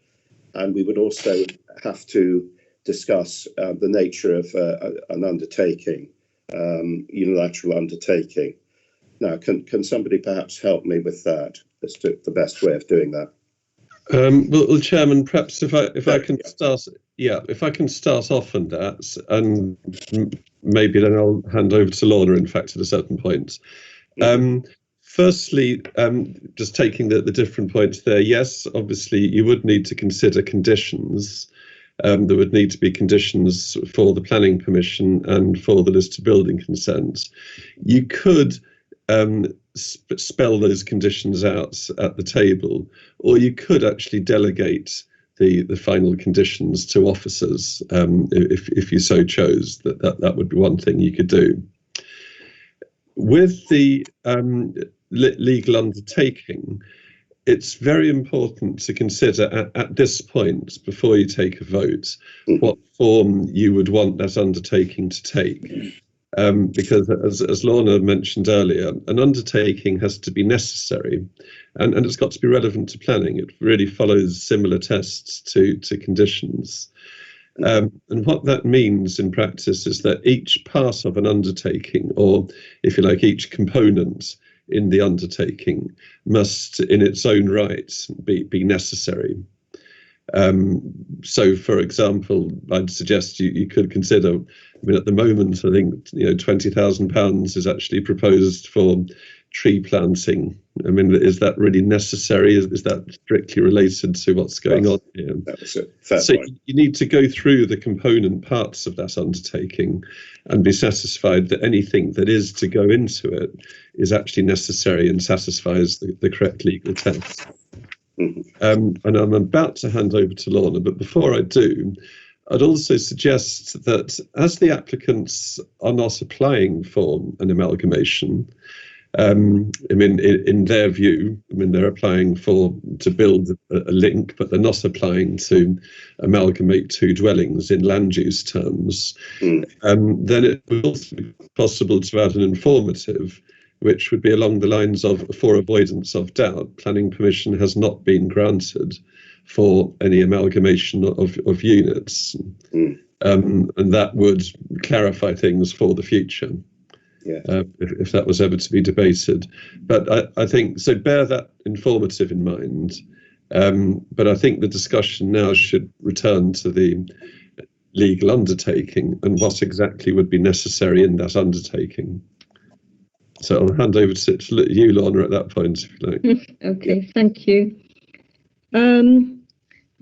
and we would also have to discuss the nature of an undertaking, unilateral undertaking. Now, can somebody perhaps help me with that as to the best way of doing that? Well, Chairman, perhaps if I can start, if I can start off on that, and maybe then I'll hand over to Lorna, in fact, at a certain point. Firstly, just taking the different points there, yes, obviously you would need to consider conditions. There would need to be conditions for the planning permission and for the listed building consent. You could spell those conditions out at the table, or you could actually delegate the final conditions to officers if you so chose. That would be one thing you could do. With the legal undertaking, it's very important to consider at this point, before you take a vote, what form you would want that undertaking to take. Because as Lorna mentioned earlier, an undertaking has to be necessary and it's got to be relevant to planning. It really follows similar tests to conditions. And what that means in practice is that each part of an undertaking, or if you like, each component in the undertaking, must in its own right be necessary. So, for example, I'd suggest you could consider, I mean, at the moment, I think, £20,000 is actually proposed for tree planting. I mean, is that really necessary? Is that strictly related to what's going on here? So you need to go through the component parts of that undertaking and be satisfied that anything that is to go into it is actually necessary and satisfies the correct legal test. And I'm about to hand over to Lorna, but before I do, I'd also suggest that as the applicants are not applying for an amalgamation, I mean, in their view, I mean, they're applying to build a link, but they're not applying to amalgamate two dwellings in land use terms. Then it would also be possible to add an informative, which would be along the lines of, for avoidance of doubt, planning permission has not been granted for any amalgamation of units. And that would clarify things for the future. If that was ever to be debated. But I think, so bear that informative in mind. But I think the discussion now should return to the legal undertaking and what exactly would be necessary in that undertaking. So I'll hand over to you, Lorna, at that point, if you like. Okay, thank you.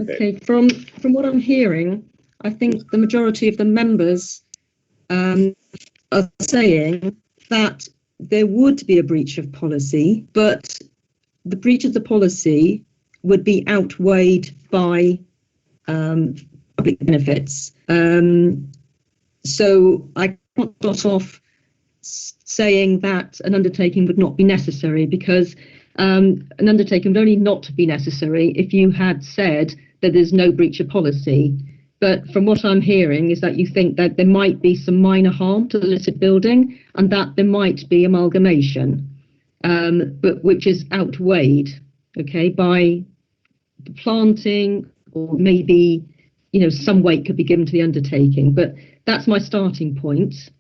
Okay, from what I'm hearing, I think the majority of the members are saying that there would be a breach of policy, but the breach of the policy would be outweighed by public benefits. So I can't start off saying that an undertaking would not be necessary, because an undertaking would only not be necessary if you had said that there's no breach of policy. But from what I'm hearing is that you think that there might be some minor harm to the listed building and that there might be amalgamation, but which is outweighed, okay, by the planting, or maybe, you know, some weight could be given to the undertaking. But that's my starting point.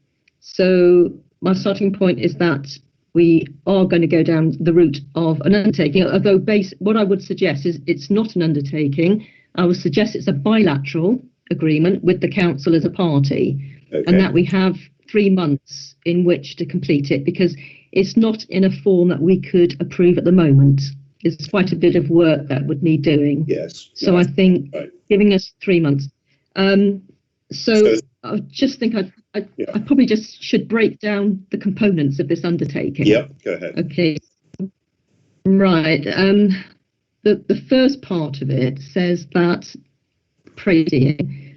So my starting point is that we are going to go down the route of an undertaking, although what I would suggest is it's not an undertaking. I would suggest it's a bilateral agreement with the council as a party, and that we have 3 months in which to complete it, because it's not in a form that we could approve at the moment. It's quite a bit of work that would need doing. Yes. So I think giving us 3 months. So I just think I probably just should break down the components of this undertaking. Yeah, go ahead. Okay. Right. The first part of it says that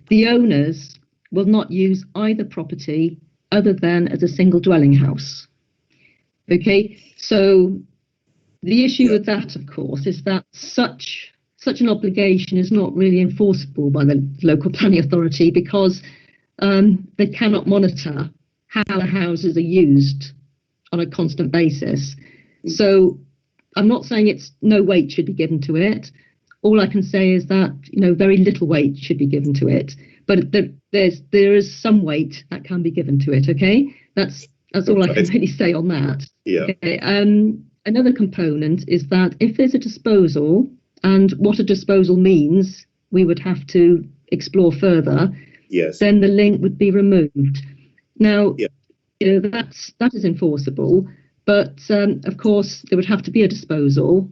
the owners will not use either property other than as a single dwelling house. Okay, so the issue with that, of course, is that such an obligation is not really enforceable by the local planning authority, because they cannot monitor how the houses are used on a constant basis. So I'm not saying it's no weight should be given to it. All I can say is that, you know, very little weight should be given to it, but there is some weight that can be given to it. Okay, that's all I can really say on that. Yeah. Okay. Another component is that if there's a disposal, and what a disposal means, we would have to explore further. Yes. Then the link would be removed. Now, you know, that is enforceable, but of course there would have to be a disposal,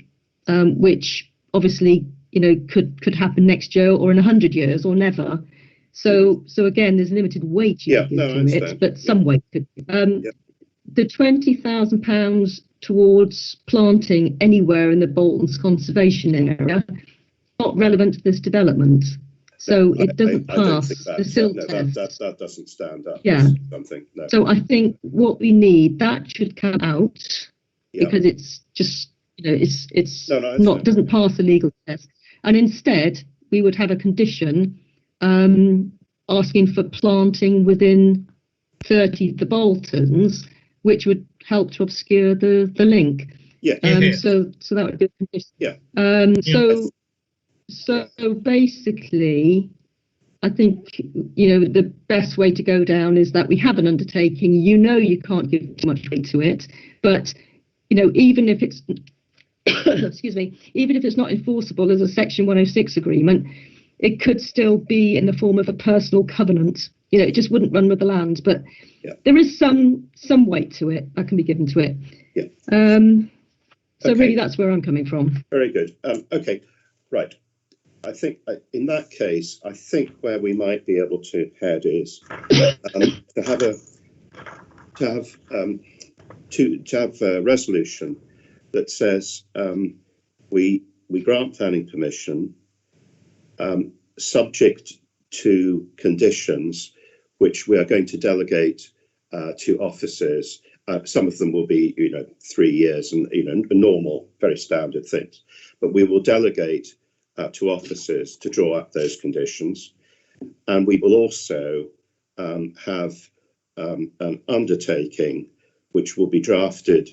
which obviously, you know, could happen next year or in 100 years or never. So again, there's limited weight you can give to it, but some weight could. The £20,000 towards planting anywhere in the Bolton's conservation area, not relevant to this development. So it doesn't pass the SIL test. That doesn't stand up. Yeah. Something. No. So I think what we need, that should come out, because it's just, you know, it's not, doesn't pass the legal test. And instead, we would have a condition asking for planting within 30 of the Boltons, which would help to obscure the link. Yeah. So that would be a condition. Yeah. So basically, I think, you know, the best way to go down is that we have an undertaking. You know, you can't give too much weight to it, but, you know, even if it's excuse me, even if it's not enforceable as a Section 106 agreement, it could still be in the form of a personal covenant. You know, it just wouldn't run with the land, but there is some weight to it that can be given to it. Yeah. So really, that's where I'm coming from. Very good. Okay, right. I think in that case, I think where we might be able to head is to have a resolution that says we grant planning permission subject to conditions which we are going to delegate to officers. Some of them will be, you know, 3 years and, you know, normal, very standard things. But we will delegate to officers to draw up those conditions. And we will also have an undertaking which will be drafted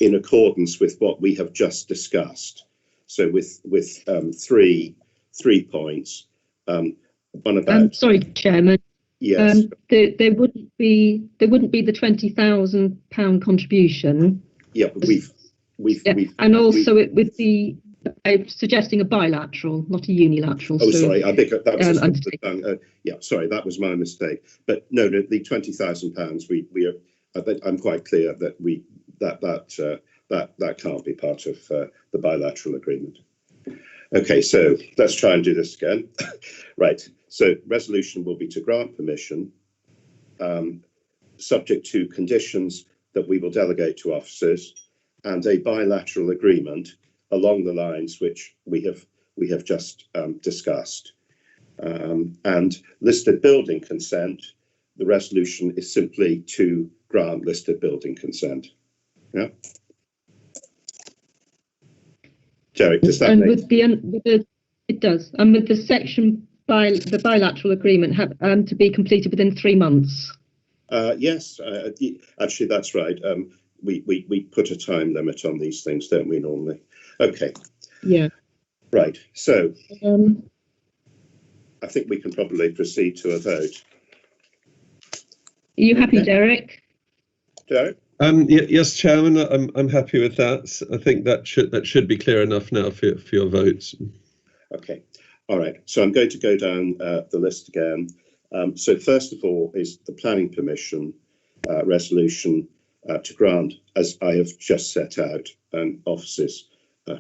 in accordance with what we have just discussed. So with three points. One about. Sorry, Chairman. Yes. There wouldn't be the £20,000 contribution. Yeah, but it would be. I'm suggesting a bilateral, not a unilateral. Oh, sorry, I think that was sorry, that was my mistake. But no, the £20,000. We are. I'm quite clear that that can't be part of the bilateral agreement. Okay, so let's try and do this again. Right. So resolution will be to grant permission, subject to conditions that we will delegate to officers, and a bilateral agreement along the lines which we have just discussed. And listed building consent, the resolution is simply to grant listed building consent. Yeah. Jerry, does that make It does. And with the section by the bilateral agreement have to be completed within 3 months. Yes, actually, that's right. We put a time limit on these things, don't we, normally? Okay. Yeah. Right. So I think we can probably proceed to a vote. Are you happy, Derek? Derek? Yes, Chairman, I'm happy with that. I think that should be clear enough now for your votes. Okay. All right. So I'm going to go down the list again. So first of all is the planning permission resolution to grant, as I have just set out, and officers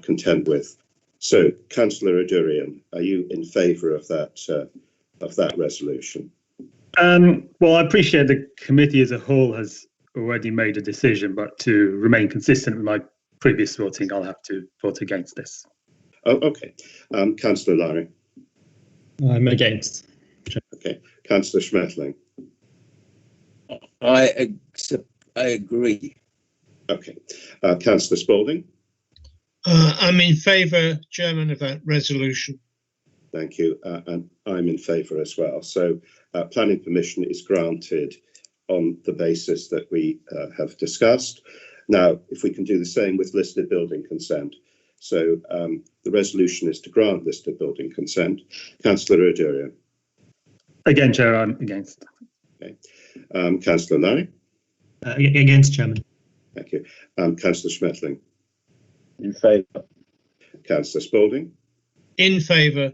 contend with. So, Councillor Adurian, are you in favour of that resolution? Well, I appreciate the committee as a whole has already made a decision, but to remain consistent with my previous voting, I'll have to vote against this. Oh, okay. Councillor Lowry? I'm against. Okay. Councillor Schmetterling? I agree. Okay. Councillor Spalding? I'm in favour, Chairman, of that resolution. Thank you. And I'm in favour as well. So planning permission is granted on the basis that we have discussed. Now, if we can do the same with listed building consent. So the resolution is to grant listed building consent. Councillor Adurian? Again, Chair, I'm against. Okay. Councillor Lowry? Against, Chairman. Thank you. Councillor Schmetterling? In favour. Councillor Spalding? In favour.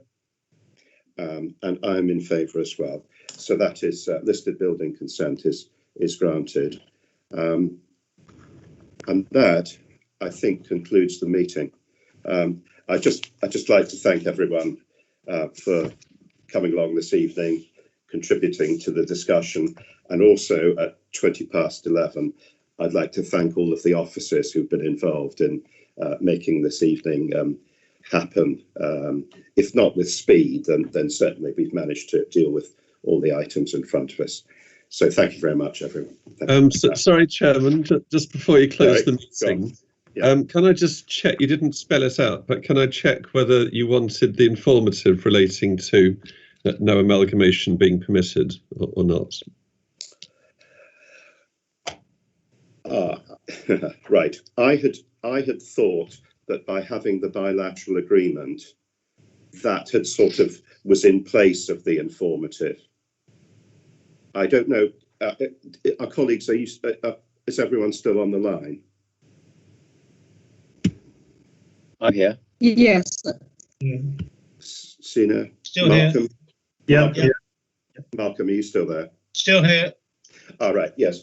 And I'm in favour as well. So that is listed building consent is granted. And that, I think, concludes the meeting. I'd just like to thank everyone for coming along this evening, contributing to the discussion, and also at 11:20, I'd like to thank all of the officers who've been involved in making this evening happen. If not with speed, then certainly we've managed to deal with all the items in front of us. So thank you very much, everyone. Sorry, Chairman, just before you close the meeting, can I just check, you didn't spell it out, but can I check whether you wanted the informative relating to no amalgamation being permitted or not? Right. I had thought that by having the bilateral agreement, that had sort of was in place of the informative. I don't know. Our colleagues, is everyone still on the line? I'm here. Yes. Sina? Still Malcolm? here. Yeah. Malcolm, are you still there? Still here. All right. Yes.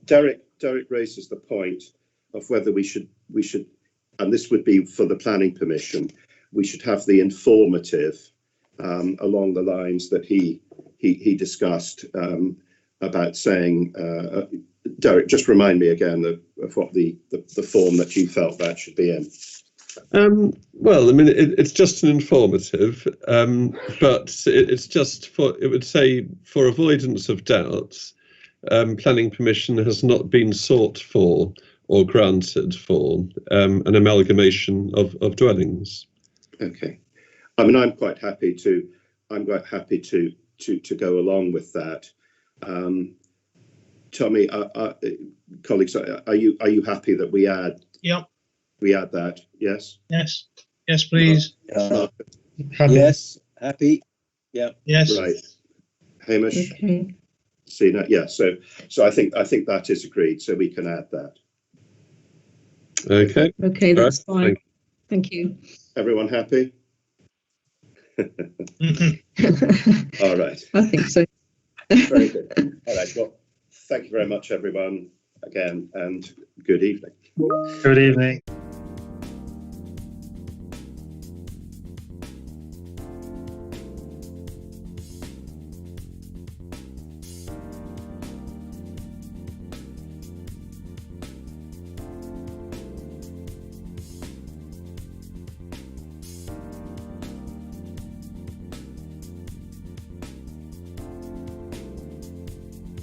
Derek raises the point of whether we should, and this would be for the planning permission, we should have the informative along the lines that he discussed about saying, Derek, just remind me again of what the form that you felt that should be in. Well, I mean, it's just an informative, but it's just it would say, for avoidance of doubts, planning permission has not been sought for or granted for an amalgamation of dwellings. Okay. I mean, I'm quite happy to go along with that. Tommy, colleagues, are you happy that we add? Yep. We add that, yes? Yes. Yes, please. Yes, happy. Yeah. Yes. Right. Hamish? Okay. Sina, yeah. So I think that is agreed. So we can add that. Okay. Okay, that's fine. Thank you. Everyone happy? All right. I think so. Very good. All right. Well, thank you very much, everyone, again, and good evening. Good evening.